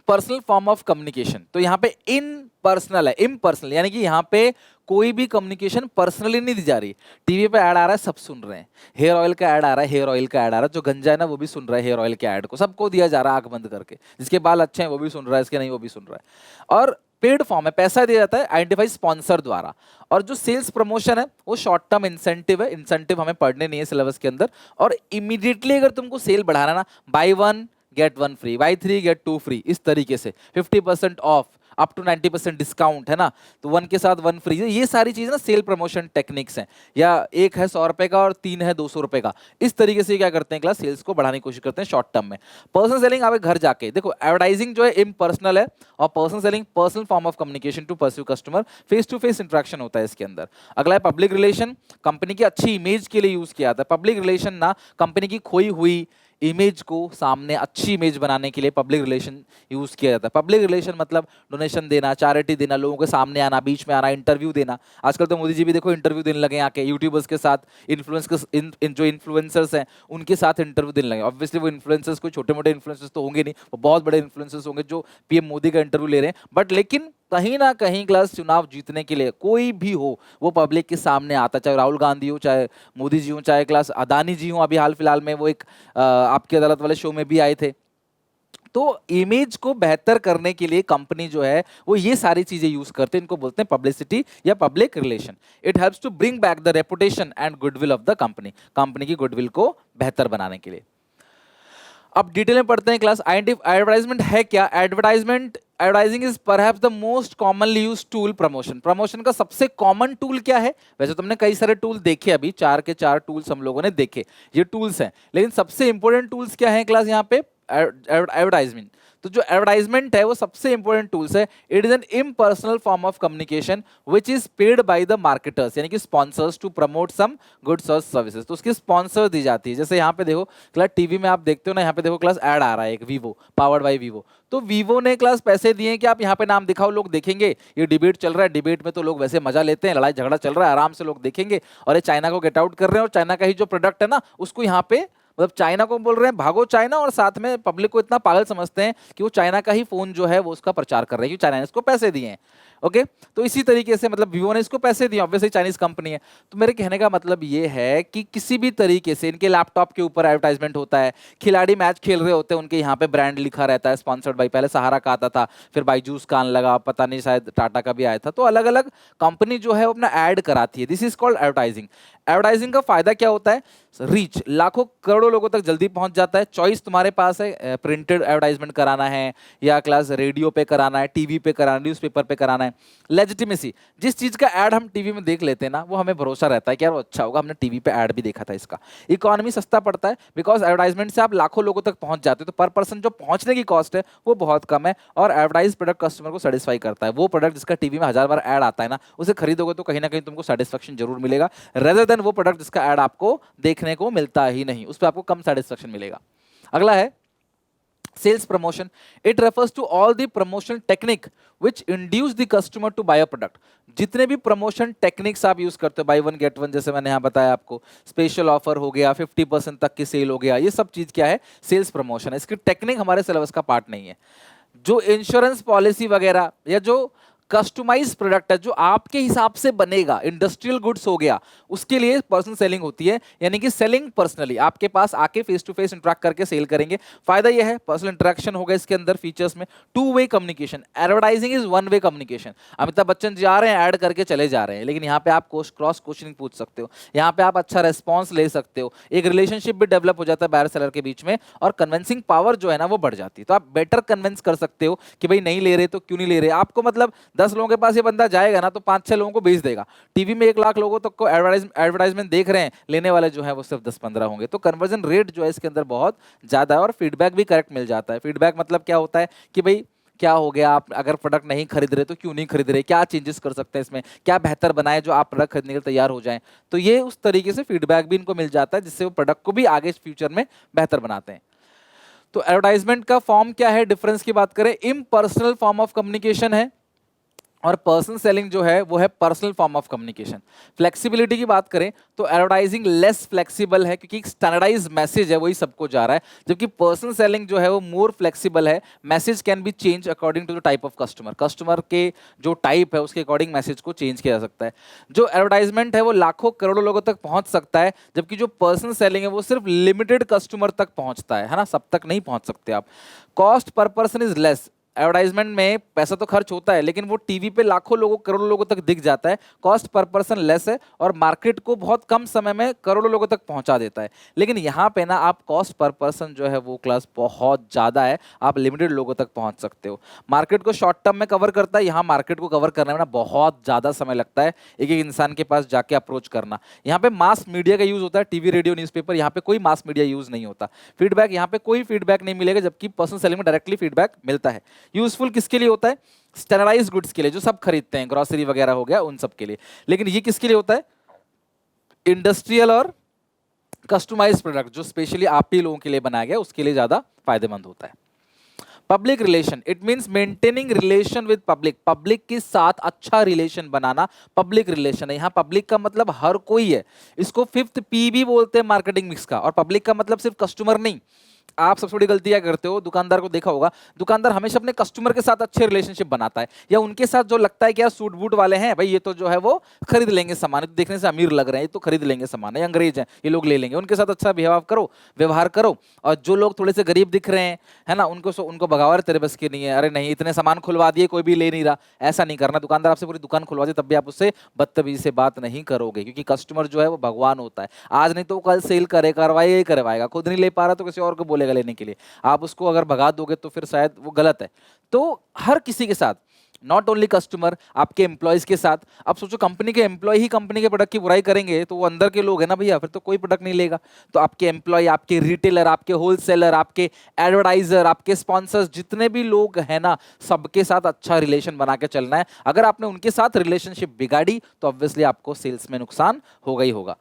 पर्सनल फॉर्म ऑफ कम्युनिकेशन। तो यहाँ पे इन पर्सनल है, इम्पर्सनल, यानी कि यहाँ पे कोई भी कम्युनिकेशन पर्सनली नहीं दी जा रही। टीवी पे ऐड आ रहा है, सब सुन रहे हैं, हेयर ऑयल का ऐड आ रहा है, हेयर ऑयल का ऐड आ रहा है, जो गंजा है ना वो भी सुन रहा है हेयर ऑयल के ऐड को, सबको दिया जा रहा है आंख बंद करके, जिसके बाल अच्छे हैं वो भी सुन रहा है, इसके नहीं वो भी सुन रहा है। और पेड फॉर्म है, पैसा दिया जाता है आइडेंटिफाई स्पॉन्सर द्वारा। और जो सेल्स प्रमोशन है वो शॉर्ट टर्म इंसेंटिव है, इंसेंटिव हमें पढ़ने नहीं है सिलेबस के अंदर। और इमीडिएटली अगर तुमको सेल बढ़ाना ना, buy 1 get 1 free, buy 3 get 2 free, इस तरीके से 50% ऑफ, अप टू 90% डिस्काउंट, है ना, तो 1 के साथ 1 फ्री, ये सारी चीजें ना सेल प्रमोशन टेक्निक्स हैं। या एक है 100 रुपए का और 3 है 200 रुपए का, इस तरीके से क्या करते हैं क्लास, सेल्स को बढ़ाने की कोशिश करते हैं शॉर्ट टर्म में। पर्सनल सेलिंग आप घर जाके देखो, एडवर्टाइजिंग जो है इम्पर्सनल है और personal selling personal form of communication to pursue customer, face to face interaction होता है इसके अंदर। अगला है पब्लिक रिलेशन, कंपनी की अच्छी इमेज के लिए यूज किया जाता है। पब्लिक रिलेशन ना कंपनी की खोई हुई इमेज को सामने अच्छी इमेज बनाने के लिए पब्लिक रिलेशन यूज किया जाता है। पब्लिक रिलेशन मतलब डोनेशन देना, चैरिटी देना, लोगों के सामने आना, बीच में आना, इंटरव्यू देना। आजकल तो मोदी जी भी देखो इंटरव्यू देने लगे आके यूट्यूबर्स के साथ, जो इन्फ्लुएंसर्स हैं उनके साथ इंटरव्यू देने लगे। ऑब्वियसली वो इन्फ्लुएंसर्स कोई छोटे मोटे इन्फ्लुएंसर्स तो होंगे नहीं, वो बहुत बड़े इन्फ्लुएंसर्स होंगे जो पीएम मोदी का इंटरव्यू ले रहे हैं, बट लेकिन कहीं ना कहीं क्लास चुनाव जीतने के लिए कोई भी हो वो पब्लिक के सामने आता, चाहे राहुल गांधी हो, चाहे मोदी जी हो, चाहे क्लास अदानी जी हो, अभी हाल फिलहाल में वो एक आपकी अदालत वाले शो में भी आए थे। तो इमेज को बेहतर करने के लिए कंपनी जो है वो ये सारी चीजें यूज करते हैं, इनको बोलते हैं पब्लिसिटी या public relation. It helps to bring back the reputation and goodwill of the company, company की गुडविल को बेहतर बनाने के लिए। अब डिटेल में पढ़ते हैं क्लास। एडवर्टाइजमेंट है क्या? Advertising is perhaps the most commonly used tool promotion. Promotion का सबसे कॉमन टूल क्या है? वैसे तुमने कई सारे टूल देखे, अभी 4 के 4 टूल्स हम लोगों ने देखे, ये टूल्स हैं, लेकिन सबसे इंपॉर्टेंट टूल्स क्या है क्लास यहाँ पे? एडवर्टाइजमेंट। तो जो एडवर्टाइजमेंट है वो सबसे इंपॉर्टेंट टूल्स है। It is an impersonal form of communication which is paid by the marketers, यानी कि sponsors to promote some goods और सर्विसेज। तो उसकी स्पॉन्सर दी जाती है। जैसे यहाँ पे देखो क्लास, टीवी में आप देखते हो ना, यहाँ पे देखो क्लास ऐड आ रहा है एक वीवो, पावर्ड बाय वीवो। तो वीवो ने क्लास पैसे दिए कि आप यहाँ पे नाम दिखाओ, लोग देखेंगे। ये डिबेट चल रहा है, डिबेट में तो लोग वैसे मजा लेते हैं, लड़ाई झगड़ा चल रहा है, आराम से लोग देखेंगे। और ये चाइना को गेट आउट कर रहे हैं और चाइना का ही जो प्रोडक्ट है ना उसको यहाँ पे, मतलब चाइना को बोल रहे हैं भागो चाइना, और साथ में पब्लिक को इतना पागल समझते हैं कि वो चाइना का ही फोन जो है वो उसका प्रचार कर रहे हैं, क्योंकि चाइना ने इसको पैसे दिए हैं। ओके, तो इसी तरीके से मतलब वीवो ने इसको पैसे दिए, ऑब्वियसली चाइनीज कंपनी है। तो मेरे कहने का मतलब ये है कि किसी भी तरीके से इनके लैपटॉप के ऊपर एडवर्टाइजमेंट होता है, खिलाड़ी मैच खेल रहे होते हैं, उनके यहाँ पे ब्रांड लिखा रहता है, स्पॉन्सर्ड बाई, पहले सहारा का आता था, फिर बाईजूस का आने लगा, पता नहीं शायद टाटा का भी आया था। तो अलग अलग कंपनी जो है वो अपना ऐड कराती है, this is called advertising. Advertising का फायदा क्या होता है? रीच, लाखों करोड़ों लोगों तक जल्दी पहुंच जाता है। चॉइस तुम्हारे पास है, प्रिंटेड एडवर्टाइजमेंट कराना है या क्लास रेडियो पे कराना है, टीवी पे कराना है, न्यूज़पेपर पे कराना है। लेजिटिमेसी, जिस चीज का ऐड हम टीवी में देख लेते हैं ना, वो हमें भरोसा रहता है कि यार वो अच्छा होगा, हमने टीवी पे ऐड भी देखा था इसका। इकोनॉमी सस्ता पड़ता है, बिकॉज एडवर्टाइजमेंट से आप लाखों लोगों तक पहुंच जाते हो, तो पर पर्सन जो पहुंचने की कॉस्ट है वो बहुत कम है। और एडवर्टाइज प्रोडक्ट कस्टमर को सेटिस्फाई करता है। वो प्रोडक्ट जिसका टीवी में 1000 बार ऐड आता है ना, उसे खरीदोगे तो कहीं ना कहीं तुमको सेटिस्फेक्शन जरूर मिलेगा, रेदर देन वो प्रोडक्ट जिसका ऐड आपको देखने को मिलता ही नहीं, उस पर आपको कम सेटिस्फेक्शन मिलेगा। अगला है sales promotion. It refers to all the promotion technique which induce the customer to buy a product. जितने भी प्रमोशन टेक्निक्स आप यूज करते हो, बाय 1 गेट 1, जैसे मैंने यहाँ बताया आपको, स्पेशल ऑफर हो गया, 50% तक की सेल हो गया, ये सब चीज क्या है? सेल्स प्रमोशन है। इसकी टेक्निक हमारे सिलेबस का पार्ट नहीं है। जो इंश्योरेंस पॉलिसी वगैरह या जो कस्टमाइज प्रोडक्ट है जो आपके हिसाब से बनेगा, इंडस्ट्रियल गुड्स हो गया, उसके लिए पर्सनल सेलिंग होती है, यानी कि सेलिंग पर्सनली आपके पास आके फेस टू फेस इंटरेक्ट करके सेल करेंगे। फायदा यह है पर्सनल इंटरेक्शन होगा इसके अंदर, फीचर्स में two way communication, advertising is one way communication. Amitabh Bachchan ji आ रहे हैं, ऐड करके चले जा रहे हैं, लेकिन यहाँ पे आप क्रॉस क्वेश्चनिंग पूछ सकते हो, यहाँ पे आप अच्छा रेस्पॉन्स ले सकते हो, एक रिलेशनशिप भी डेवलप हो जाता है बायर सेलर के बीच में, और कन्विंसिंग पावर जो है ना वो बढ़ जाती है। तो आप बेटर कन्विंस कर सकते हो कि भाई नहीं ले रहे तो क्यों नहीं ले रहे। आपको मतलब 10 लोगों के पास ये बंदा जाएगा ना तो 5-6 लोगों को बेच देगा। टीवी में 1 लाख लोगों तक को एडवर्टाइजमेंट देख रहे हैं, लेने वाले जो है वो सिर्फ 10-15 होंगे। तो कन्वर्जन रेट जो है इसके अंदर बहुत ज्यादा है, और फीडबैक भी करेक्ट मिल जाता है। फीडबैक मतलब क्या होता है कि भाई क्या हो गया, आप अगर प्रोडक्ट नहीं खरीद रहे तो क्यों नहीं खरीद रहे, क्या चेंजेस कर सकते हैं इसमें, क्या बेहतर बनाए जो आप प्रोडक्ट खरीदने के लिए तैयार हो जाएं। तो ये उस तरीके से फीडबैक भी इनको मिल जाता है, जिससे वो प्रोडक्ट को भी आगे फ्यूचर में बेहतर बनाते हैं। तो एडवर्टाइजमेंट का फॉर्म क्या है, डिफरेंस की बात करें, इम्पर्सनल फॉर्म ऑफ कम्युनिकेशन है, और पर्सनल सेलिंग जो है वो है personal form of communication. Flexibility की बात करें तो एडवर्टाइजिंग लेस फ्लेक्सिबल है, क्योंकि एक स्टैंडर्डाइज मैसेज है वही सबको जा रहा है, जबकि पर्सनल सेलिंग जो है वो मोर फ्लेक्सिबल है। Message can be change according to the type of customer, customer के जो टाइप है उसके अकॉर्डिंग मैसेज को चेंज किया जा सकता है। जो एडवर्टाइजमेंट है वो लाखों करोड़ों लोगों तक पहुंच सकता है, जबकि जो पर्सनल सेलिंग है वो सिर्फ लिमिटेड कस्टमर तक पहुंचता है ना, सब तक नहीं पहुंच सकते आप। Cost per person is less, advertisement में पैसा तो खर्च होता है, लेकिन वो टीवी पे लाखों लोगों करोड़ों लोगों तक दिख जाता है, कॉस्ट पर पर्सन लेस है, और मार्केट को बहुत कम समय में करोड़ों लोगों तक पहुंचा देता है। लेकिन यहाँ पे ना आप कॉस्ट पर पर्सन जो है वो क्लास बहुत ज़्यादा है, आप लिमिटेड लोगों तक पहुंच सकते हो। मार्केट को शॉर्ट टर्म में कवर करता है, यहाँ मार्केट को कवर करने में ना बहुत ज़्यादा समय लगता है, एक एक इंसान के पास जाके अप्रोच करना। यहाँ पे मास मीडिया का यूज़ होता है, टीवी रेडियो न्यूज़पेपर, यहाँ पे कोई मास मीडिया यूज़ नहीं होता। फीडबैक यहाँ पे कोई फीडबैक नहीं मिलेगा, जबकि पर्सनल सेलिंग में डायरेक्टली फीडबैक मिलता है। यूजफुल किसके लिए होता है, स्टैंडर्डाइज्ड गुड्स के लिए, जो सब खरीदते हैं, ग्रोसरी वगैरह हो गया उन सब के लिए। लेकिन ये किसके लिए होता है, इंडस्ट्रियल और कस्टमाइज्ड प्रोडक्ट जो स्पेशली आप ही लोगों के लिए बनाया गया उसके लिए ज्यादा फायदेमंद होता है। Public relation, it means maintaining relation with public, public के साथ अच्छा रिलेशन बनाना पब्लिक रिलेशन है। यहाँ पब्लिक का मतलब हर कोई है, इसको 5th P भी बोलते हैं मार्केटिंग मिक्स का। और पब्लिक का मतलब सिर्फ कस्टमर नहीं, आप सबसे बड़ी गलती क्या करते हो, दुकानदार को देखा होगा, दुकानदार हमेशा अपने कस्टमर के साथ अच्छे रिलेशनशिप बनाता है, या उनके साथ जो लगता है कि यार सूट बूट वाले हैं भाई, ये तो जो है वो खरीद लेंगे सामान, तो देखने से अमीर लग रहे हैं, ये तो खरीद लेंगे सामान, ये अंग्रेज हैं ये लोग ले लेंगे, उनके साथ अच्छा व्यवहार करो। और जो लोग थोड़े से गरीब दिख रहे हैं है ना, उनको भगावा, तेरे बस की नहीं है, अरे नहीं इतने सामान खुलवा दिए कोई भी ले नहीं रहा, ऐसा नहीं करना। दुकानदार आपसे पूरी दुकान खुलवा दे तब भी आप उससे बदतमीजी से बात नहीं करोगे, क्योंकि कस्टमर जो है वो भगवान होता है, आज नहीं तो कल सेल करवाएगा, खुद नहीं ले पा रहा तो किसी और को बोलेगा लेने के लिए, आप उसको अगर भगा दोगे तो फिर शायद वो गलत है। तो हर किसी के साथ, नॉट ओनली कस्टमर, आपके एम्प्लॉयज के साथ। अब सोचो कंपनी के एम्प्लॉय ही कंपनी के प्रोडक्ट की बुराई करेंगे तो वो अंदर के लोग हैं ना भैया, फिर तो कोई प्रोडक्ट नहीं लेगा। तो आपके एम्प्लॉय, आपके रिटेलर, आपके होलसेलर, आपके एडवर्टाइजर, आपके स्पॉन्सर्स, जितने भी लोग हैं ना, सबके साथ अच्छा रिलेशन बना के चलना है। अगर आपने उनके साथ रिलेशनशिप बिगाड़ी तो ऑब्वियसली आपको सेल्स में नुकसान होगा ही होगा।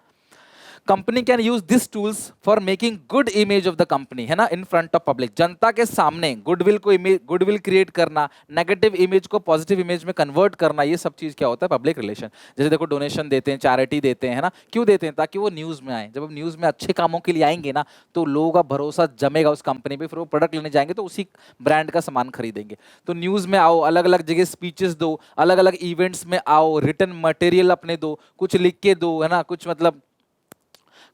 Company can use this tools for making good image of the company, है ना, इन फ्रंट ऑफ पब्लिक, जनता के सामने गुडविल क्रिएट करना, नेगेटिव इमेज को पॉजिटिव इमेज में कन्वर्ट करना, ये सब चीज क्या होता है, पब्लिक रिलेशन। जैसे देखो डोनेशन देते हैं, चैरिटी देते हैं, है ना, क्यों देते हैं, ताकि वो न्यूज में आए। जब वो न्यूज में अच्छे कामों के लिए आएंगे ना तो लोगों का भरोसा जमेगा उस कंपनी पे, फिर वो प्रोडक्ट लेने जाएंगे तो उसी ब्रांड का सामान खरीदेंगे। तो न्यूज में आओ, अलग अलग जगह स्पीचेस दो, अलग अलग इवेंट्स में आओ, रिटर्न मटेरियल अपने दो, कुछ लिख के दो, है ना, कुछ मतलब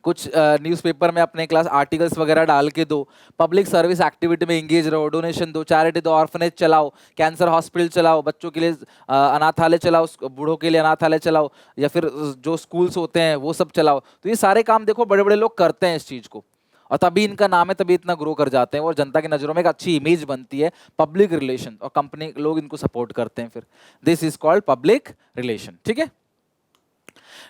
कुछ न्यूज़पेपर में अपने क्लास आर्टिकल्स वगैरह डाल के दो, पब्लिक सर्विस एक्टिविटी में इंगेज रहो, डोनेशन दो, चैरिटी दो, ऑर्फनेज चलाओ, कैंसर हॉस्पिटल चलाओ, बच्चों के लिए अनाथालय चलाओ, बूढ़ों के लिए अनाथालय चलाओ, या फिर जो स्कूल्स होते हैं वो सब चलाओ। तो ये सारे काम देखो बड़े बड़े लोग करते हैं इस चीज़ को, और तभी इनका नाम है, तभी इतना ग्रो कर जाते हैं और जनता की नज़रों में एक अच्छी इमेज बनती है, पब्लिक रिलेशन, और कंपनी लोग इनको सपोर्ट करते हैं। फिर this is called public relation. ठीक है,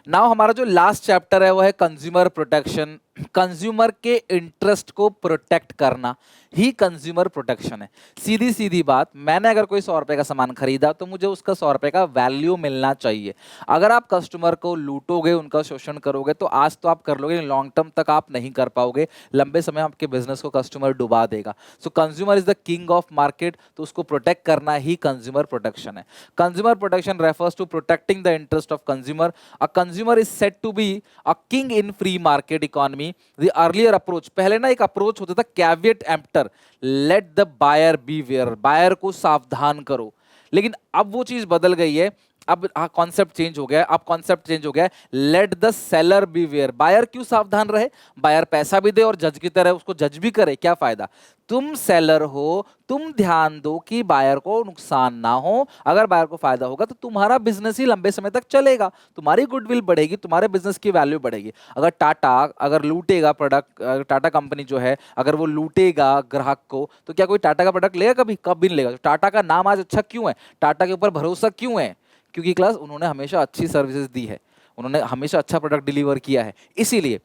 नाउ हमारा जो लास्ट चैप्टर है वो है कंज्यूमर प्रोटेक्शन। कंज्यूमर के इंटरेस्ट को प्रोटेक्ट करना ही कंज्यूमर प्रोटेक्शन है। सीधी सीधी बात, मैंने अगर कोई 100 रुपए का सामान खरीदा तो मुझे उसका 100 रुपए का वैल्यू मिलना चाहिए। अगर आप कस्टमर को लूटोगे, उनका शोषण करोगे तो आज तो आप कर लोगे, लॉन्ग टर्म तक आप नहीं कर पाओगे, लंबे समय आपके बिजनेस को कस्टमर डुबा देगा। So consumer is the king of market, तो उसको प्रोटेक्ट करना ही कंज्यूमर प्रोटेक्शन है। Consumer protection refers to protecting the interest of consumer. A consumer is said to be a king in free market economy. The earlier approach, पहले ना एक approach होता था caveat emptor, let the buyer beware, buyer को सावधान करो, लेकिन अब वो चीज बदल गई है, अब कॉन्सेप्ट चेंज हो गया है, अब कॉन्सेप्ट चेंज हो गया है, let the seller beware. Buyer क्यों सावधान रहे? बायर पैसा भी दे और जज की तरह उसको जज भी करे, क्या फायदा? तुम सेलर हो, तुम ध्यान दो कि बायर को नुकसान ना हो। अगर बायर को फायदा होगा तो तुम्हारा बिजनेस ही लंबे समय तक चलेगा, तुम्हारी गुडविल बढ़ेगी, तुम्हारे बिजनेस की वैल्यू बढ़ेगी। अगर टाटा अगर लूटेगा प्रोडक्ट, टाटा कंपनी जो है अगर वो लूटेगा ग्राहक को, तो क्या कोई टाटा का प्रोडक्ट लेगा? कभी कभी नहीं लेगा। तो टाटा का नाम आज अच्छा क्यों है? टाटा के ऊपर भरोसा क्यों है? क्योंकि क्लास उन्होंने हमेशा अच्छी सर्विसेज दी है, उन्होंने हमेशा अच्छा प्रोडक्ट डिलीवर किया है, इसीलिए।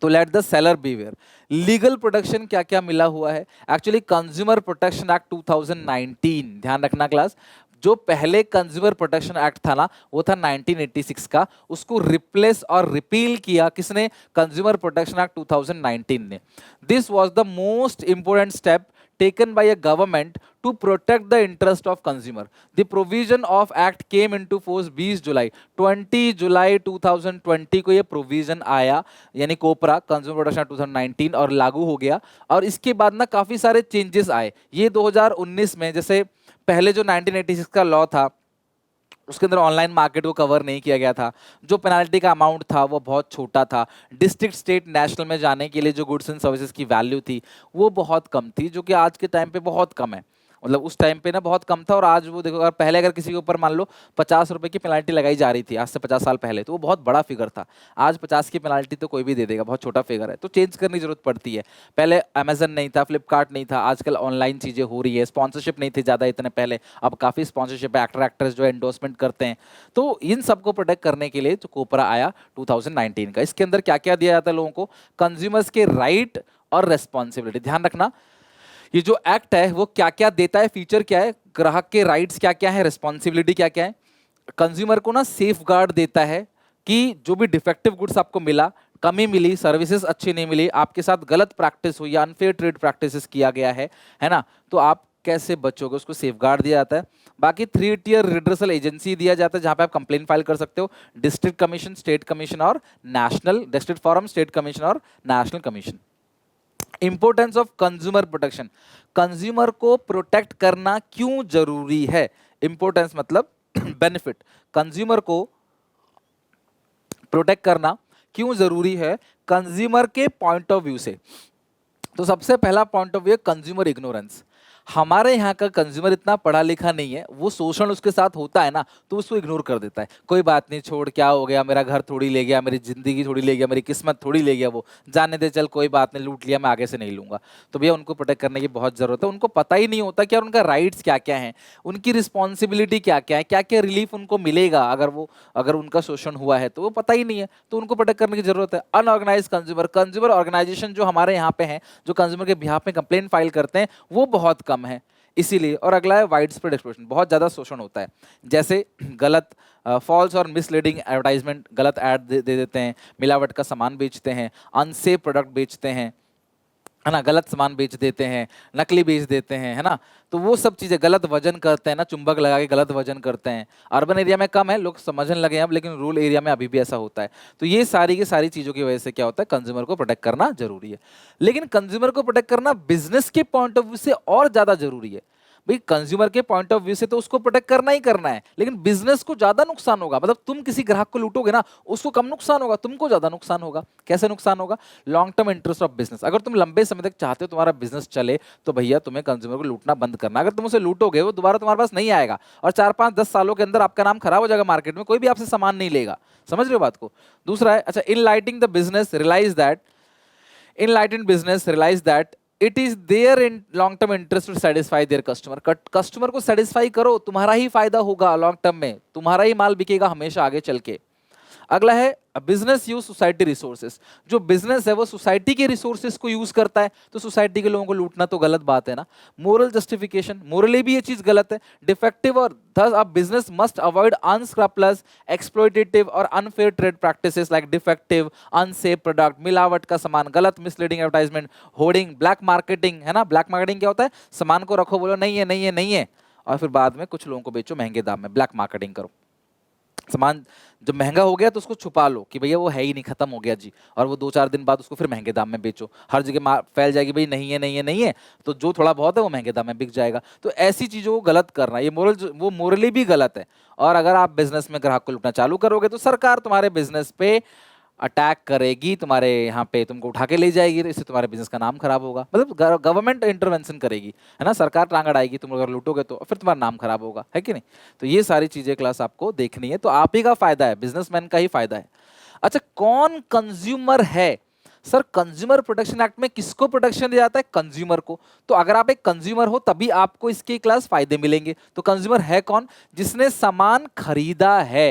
तो late the seller beware. Legal protection क्या क्या मिला हुआ है? एक्चुअली कंज्यूमर प्रोटेक्शन एक्ट 2019, ध्यान रखना क्लास, जो पहले कंज्यूमर प्रोटेक्शन एक्ट था ना, वो था 1986 का, उसको रिप्लेस और रिपील किया किसने? कंज्यूमर प्रोटेक्शन एक्ट 2019 ने। This was the most important step taken by a government to protect the interest of consumer. The provision of act came into force 20 जुलाई 2020 को ये प्रोविजन आया, यानी कोपरा कंज्यूमर प्रोटेक्शन 2019, और लागू हो गया। और इसके बाद ना काफी सारे चेंजेस आए ये 2019 में। जैसे पहले जो 1986 का लॉ था उसके अंदर ऑनलाइन मार्केट को कवर नहीं किया गया था, जो पेनाल्टी का अमाउंट था वो बहुत छोटा था, डिस्ट्रिक्ट स्टेट नेशनल में जाने के लिए जो गुड्स एंड सर्विसेज की वैल्यू थी वो बहुत कम थी, जो कि आज के टाइम पे बहुत कम है। मतलब उस टाइम पे ना बहुत कम था, और आज वो देखो, अगर पहले अगर किसी के ऊपर मान लो 50 रुपए की पेनाल्टी लगाई जा रही थी आज से 50 साल पहले, तो वो बहुत बड़ा फिगर था। आज 50 की पेनाल्टी तो कोई भी दे देगा, बहुत छोटा फिगर है। तो चेंज करने की जरूरत पड़ती है। पहले अमेजन नहीं था, फ्लिपकार्ट नहीं था, आजकल ऑनलाइन चीजें हो रही है। स्पॉन्सरशिप नहीं थे ज्यादा इतने पहले, अब काफी स्पॉन्सरशिप है, एक्टर एक्ट्रेस जो एंडोर्समेंट करते हैं। तो इन सबको प्रोटेक्ट करने के लिए जो कोपरा आया 2019 का, इसके अंदर क्या क्या दिया जाता है लोगों को? कंज्यूमर्स के राइट और रेस्पॉन्सिबिलिटी। ध्यान रखना, ये जो एक्ट है वो क्या क्या देता है, फीचर क्या है, ग्राहक के राइट्स क्या क्या है, रिस्पॉन्सिबिलिटी क्या क्या है। कंज्यूमर को ना सेफ गार्ड देता है कि जो भी डिफेक्टिव गुड्स आपको मिला, कमी मिली, सर्विसेज अच्छी नहीं मिली, आपके साथ गलत प्रैक्टिस हुई या अनफेयर ट्रेड प्रैक्टिसेस किया गया है ना, तो आप कैसे बचोगे, उसको सेफ गार्ड दिया जाता है। बाकी 3 टियर रिड्रेसल एजेंसी दिया जाता है जहां पे आप कंप्लेन फाइल कर सकते हो, डिस्ट्रिक्ट कमीशन, स्टेट कमीशन और national, district forum, state commission और national commission. Importance of consumer protection, consumer को प्रोटेक्ट करना क्यों जरूरी है? इंपोर्टेंस मतलब बेनिफिट, कंज्यूमर को प्रोटेक्ट करना क्यों जरूरी है कंज्यूमर के पॉइंट ऑफ व्यू से? तो सबसे पहला पॉइंट ऑफ व्यू है कंज्यूमर इग्नोरेंस। हमारे यहाँ का कंज्यूमर इतना पढ़ा लिखा नहीं है, वो शोषण उसके साथ होता है ना तो उसको इग्नोर कर देता है। कोई बात नहीं, छोड़, क्या हो गया, मेरा घर थोड़ी ले गया, मेरी जिंदगी थोड़ी ले गया, मेरी किस्मत थोड़ी ले गया, वो जाने दे, चल कोई बात नहीं, लूट लिया, मैं आगे से नहीं लूंगा। तो भैया उनको प्रोटेक्ट करने की बहुत जरूरत है। उनको पता ही नहीं होता कि यार उनका राइट्स क्या क्या है, उनकी रिस्पॉन्सिबिलिटी क्या क्या है, क्या क्या रिलीफ उनको मिलेगा अगर उनका शोषण हुआ है, तो वो पता ही नहीं है, तो उनको प्रोटेक्ट करने की जरूरत है। अनऑर्गेनाइज कंज्यूमर, कंज्यूमर ऑर्गेनाइजेशन जो हमारे यहाँ पे हैं, जो कंज्यूमर के बिहाफ में कंप्लेन फाइल करते हैं, वो बहुत कम है इसीलिए। और अगला है वाइड स्प्रेड एक्सप्लोशन, बहुत ज्यादा शोषण होता है। जैसे गलत फॉल्स और मिसलीडिंग एडवर्टाइजमेंट, गलत ऐड दे देते हैं, मिलावट का सामान बेचते हैं, अनसेफ प्रोडक्ट बेचते हैं, है ना, गलत सामान बेच देते हैं, नकली बेच देते हैं, है ना। तो वो सब चीजें, गलत वजन करते हैं ना, चुंबक लगा के गलत वजन करते हैं। अर्बन एरिया में कम है, लोग समझने लगे हैं अब, लेकिन रूरल एरिया में अभी भी ऐसा होता है। तो ये सारी की सारी चीजों की वजह से क्या होता है, कंज्यूमर को प्रोटेक्ट करना जरूरी है। लेकिन कंज्यूमर को प्रोटेक्ट करना बिजनेस के पॉइंट ऑफ व्यू से और ज्यादा जरूरी है। भाई कंज्यूमर के पॉइंट ऑफ व्यू से तो उसको प्रोटेक्ट करना ही करना है, लेकिन बिजनेस को ज्यादा नुकसान होगा। मतलब तुम किसी ग्राहक को लूटोगे ना, उसको कम नुकसान होगा, तुमको ज्यादा नुकसान होगा। कैसे नुकसान होगा? Long term interest of business. अगर तुम लंबे समय तक चाहते हो तुम्हारा बिजनेस चले, तो भैया तुम्हें कंज्यूमर को लूटना बंद करना। अगर तुम उसे लूटोगे, वो दोबारा तुम्हारे पास नहीं आएगा, और 4 5 10 सालों के अंदर आपका नाम खराब हो जाएगा मार्केट में, कोई भी आपसे सामान नहीं लेगा। समझ रहे हो बात को? दूसरा है, अच्छा, enlightening the business realise that, enlightened business realize that it is their in long term interest to satisfy their customer। Customer को सेटिस्फाई करो, तुम्हारा ही फायदा होगा लॉन्ग टर्म में, तुम्हारा ही माल बिकेगा हमेशा आगे चल के। अगला है बिजनेस यूज सोसाइटी रिसोर्सेज। जो बिजनेस है वो सोसाइटी के रिसोर्सेज को यूज करता है, तो सोसाइटी के लोगों को लूटना तो गलत बात है ना। मोरल जस्टिफिकेशन, मोरली भी ये चीज गलत है। डिफेक्टिव और thus a business must avoid unscrupulous, exploitative और unfair trade practices like defective, unsafe product, मिलावट का सामान, गलत misleading advertisement, hoarding, black marketing, है ना। ब्लैक मार्केटिंग क्या होता है? सामान को रखो, बोलो नहीं है नहीं है नहीं है, और फिर बाद में कुछ लोगों को बेचो महंगे दाम में, ब्लैक मार्केटिंग करो। सामान जब महंगा हो गया तो उसको छुपा लो कि भैया वो है ही नहीं, खत्म हो गया जी, और वो 2-4 दिन बाद उसको फिर महंगे दाम में बेचो, हर जगह फैल जाएगी भाई नहीं है नहीं है नहीं है, तो जो थोड़ा बहुत है वो महंगे दाम में बिक जाएगा। तो ऐसी चीजों को गलत करना, ये वो मोरली भी गलत है। और अगर आप बिजनेस में ग्राहक को लूटना चालू करोगे तो सरकार तुम्हारे बिजनेस पे अटैक करेगी, तुम्हारे यहाँ पे तुमको उठा के ले जाएगी, तो इससे तुम्हारे बिजनेस का नाम खराब होगा। मतलब गवर्नमेंट इंटरवेंशन करेगी, है ना, सरकार टांग अड़ाएगी, तुम अगर लूटोगे तो फिर तुम्हारा नाम खराब होगा, है कि नहीं। तो ये सारी चीजें क्लास आपको देखनी है, तो आप ही का फायदा है, बिजनेसमैन का ही फायदा है। अच्छा, कौन कंज्यूमर है? सर, कंज्यूमर प्रोटेक्शन एक्ट में किसको प्रोटेक्शन दिया जाता है? कंज्यूमर को। तो अगर आप एक कंज्यूमर हो तभी आपको इसके क्लास फायदे मिलेंगे। तो कंज्यूमर है कौन? जिसने सामान खरीदा है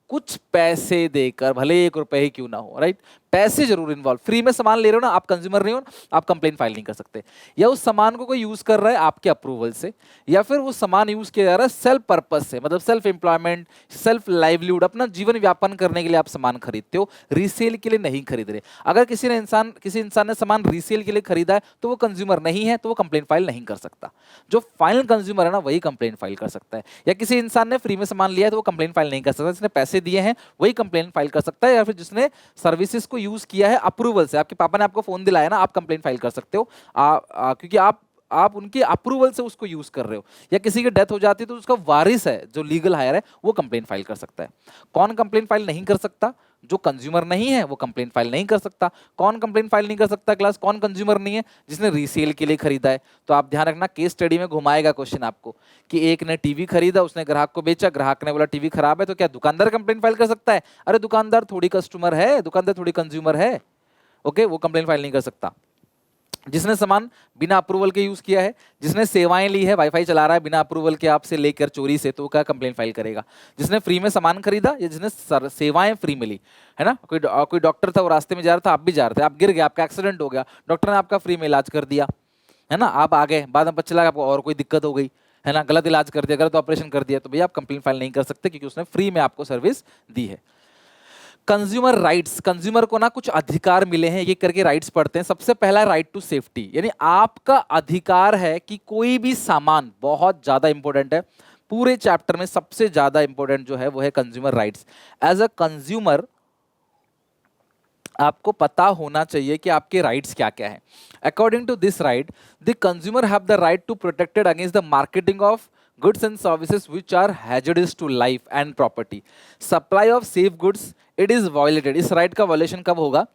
कुछ पैसे देकर, भले 1 रुपए ही क्यों ना हो, राइट, पैसे जरूर इन्वॉल्व। फ्री में सामान ले रहे हो ना, आप कंज्यूमर नहीं हो, आप कंप्लेन फाइल नहीं कर सकते। या उस सामान को कोई यूज कर रहा है आपके अप्रूवल से, या फिर वो सामान यूज किया जा रहा है सेल्फ पर्पस से, मतलब सेल्फ एम्प्लॉयमेंट, सेल्फ लाइवलीहुड, अपना जीवन व्यापन करने के लिए आप सामान खरीदते हो, रीसेल के लिए नहीं खरीद रहे। अगर किसी इंसान ने सामान रीसेल के लिए खरीदा है तो वो कंज्यूमर नहीं है, तो वो कंप्लेन फाइल नहीं कर सकता। जो फाइनल कंज्यूमर है ना, वही कंप्लेन फाइल कर सकता है। या किसी इंसान ने फ्री में सामान लिया है तो वो कंप्लेन फाइल नहीं कर सकता, जिसने पैसे दिए हैं वही कंप्लेन फाइल कर सकता है। या फिर जिसने सर्विसेज को यूज किया है अप्रूवल से, आपके पापा ने आपको फोन दिलाया ना, आप कंप्लेन फाइल कर सकते हो, क्योंकि आप उनके अप्रूवल से उसको यूज कर रहे हो। या किसी की डेथ हो जाती है तो उसका वारिस है जो लीगल हायर है, वो कंप्लेन फाइल कर सकता है। कौन कंप्लेन फाइल नहीं कर सकता? जो कंज्यूमर नहीं है वो कंप्लेन फाइल नहीं कर सकता। कौन कंप्लेन फाइल नहीं कर सकता क्लास? कौन कंज्यूमर नहीं है? जिसने रीसेल के लिए खरीदा है। तो आप ध्यान रखना, केस स्टडी में घुमाएगा क्वेश्चन आपको कि एक ने टीवी खरीदा, उसने ग्राहक को बेचा, ग्राहक ने बोला टीवी खराब है, तो क्या दुकानदार कंप्लेन फाइल कर सकता है? अरे दुकानदार थोड़ी कस्टमर है, दुकानदार थोड़ी कंज्यूमर है, ओके, वो कंप्लेन फाइल नहीं कर सकता। जिसने सामान बिना अप्रूवल के यूज किया है, जिसने सेवाएं ली है, वाईफाई चला रहा है बिना अप्रूवल के आपसे लेकर चोरी से, तो क्या कंप्लेन फाइल करेगा? जिसने फ्री में सामान खरीदा या जिसने सेवाएं फ्री मिली, है ना, कोई डॉक्टर था, वो रास्ते में जा रहा था, आप भी जा रहे थे, आप गिर गए, आपका एक्सीडेंट हो गया, डॉक्टर ने आपका फ्री में इलाज कर दिया, है ना, आप आ गए, बाद में पता चला आपको और कोई दिक्कत हो गई, है ना, गलत इलाज कर दिया, गलत ऑपरेशन कर दिया, तो भैया आप कंप्लेन फाइल नहीं कर सकते, क्योंकि उसने फ्री में आपको सर्विस दी है। कंज्यूमर राइट्स, कंज्यूमर को ना कुछ अधिकार मिले हैं, ये करके राइट्स पढ़ते हैं। सबसे पहला राइट टू सेफ्टी, यानी आपका अधिकार है कि कोई भी सामान, बहुत ज्यादा इंपॉर्टेंट है, पूरे चैप्टर में सबसे ज्यादा इंपॉर्टेंट जो है वो है consumer rights. As a consumer आपको पता होना चाहिए कि आपके राइट्स क्या क्या है। According to this right, the consumer have the right to protected against the marketing of goods and services which are hazardous to life and property, supply of safe goods it is violated। इस right का violation कब होगा?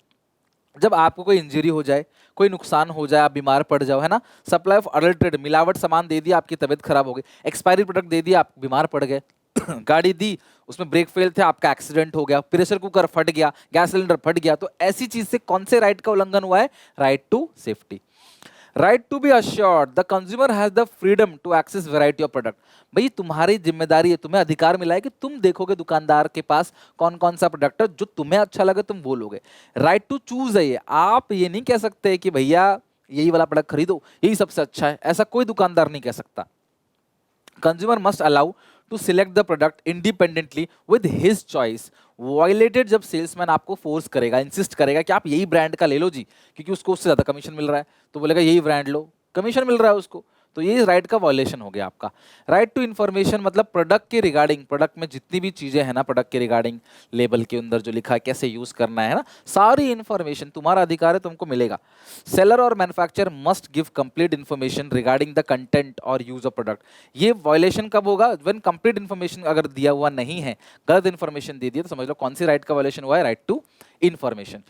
जब आपको कोई injury हो जाए, कोई नुकसान हो जाए, आप बीमार पड़ जाओ, है ना, सप्लाई ऑफ अडल्ट्रेट, मिलावट सामान दे दिया, आपकी तबीयत खराब हो गई, एक्सपायरी प्रोडक्ट दे दिया, आप बीमार पड़ गए, गाड़ी दी, उसमें ब्रेक फेल थे, आपका एक्सीडेंट हो गया, प्रेशर कुकर फट गया, गैस सिलेंडर फट गया, तो ऐसी चीज से कौन से राइट का उल्लंघन हुआ है? Right to safety. Right to be assured the consumer has the freedom to access variety of product. भाई तुम्हारी जिम्मेदारी है, तुम्हें अधिकार मिला है कि तुम देखोगे दुकानदार के पास कौन कौन सा प्रोडक्ट है, जो तुम्हें अच्छा लगे तुम वो लोगे। राइट टू चूज है ये, आप ये नहीं कह सकते कि भैया यही वाला प्रोडक्ट खरीदो, यही सबसे अच्छा है, ऐसा कोई दुकानदार नहीं कह सकता। Consumer must allow to select the product independently with his choice. Violated जब सेल्समैन आपको फोर्स करेगा, इंसिस्ट करेगा कि आप यही ब्रांड का ले लो जी, क्योंकि उसको उससे ज्यादा कमीशन मिल रहा है, तो बोलेगा यही ब्रांड लो, कमीशन मिल रहा है उसको, तो ये राइट का वॉयलेशन हो गया आपका। राइट टू इन्फॉर्मेशन मतलब प्रोडक्ट के रिगार्डिंग, प्रोडक्ट में जितनी भी चीजें हैं ना, प्रोडक्ट के रिगार्डिंग, लेबल के अंदर जो लिखा है, कैसे यूज करना है ना, सारी इन्फॉर्मेशन तुम्हारा अधिकार है, तुमको मिलेगा। सेलर और manufacturer must give complete information regarding the content और यूज ऑफ प्रोडक्ट। ये वॉयलेशन कब होगा? व्हेन कंप्लीट इन्फॉर्मेशन अगर दिया हुआ नहीं है, गलत इन्फॉर्मेशन दे दिया, तो समझ लो कौन सी राइट का वॉयलेशन हुआ है? Right to information.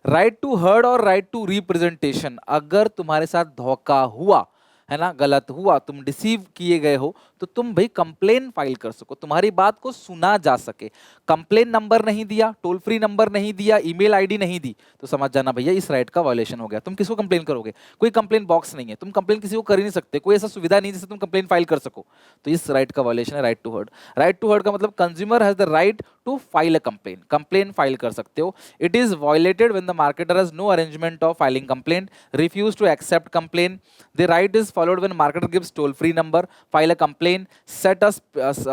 Right to heard और राइट टू रिप्रेजेंटेशन, अगर तुम्हारे साथ धोखा हुआ, है ना, गलत हुआ, तुम डिसीव किए गए हो, तो तुम भाई कंप्लेन फाइल कर सको, तुम्हारी बात को सुना जा सके। कंप्लेन नंबर नहीं दिया, टोल फ्री नंबर नहीं दिया, ईमेल आईडी नहीं दी, तो समझ जाना भैया इस राइट का वायलेशन हो गया। तुम किसको कंप्लेन करोगे? कोई कंप्लेन बॉक्स नहीं है, तुम कंप्लेन किसी को कर ही नहीं सकते, कोई ऐसा सुविधा नहीं जिससे तुम कंप्लेन फाइल कर सको, तो इस राइट का वायलेशन है right to heard. Right to heard का मतलब consumer has the right to file a complain, complain file कर सकते हो। It is violated when the marketer has no arrangement of filing complaint, refuse to accept complain. The right is followed when marketer gives toll free number, file a complain, set a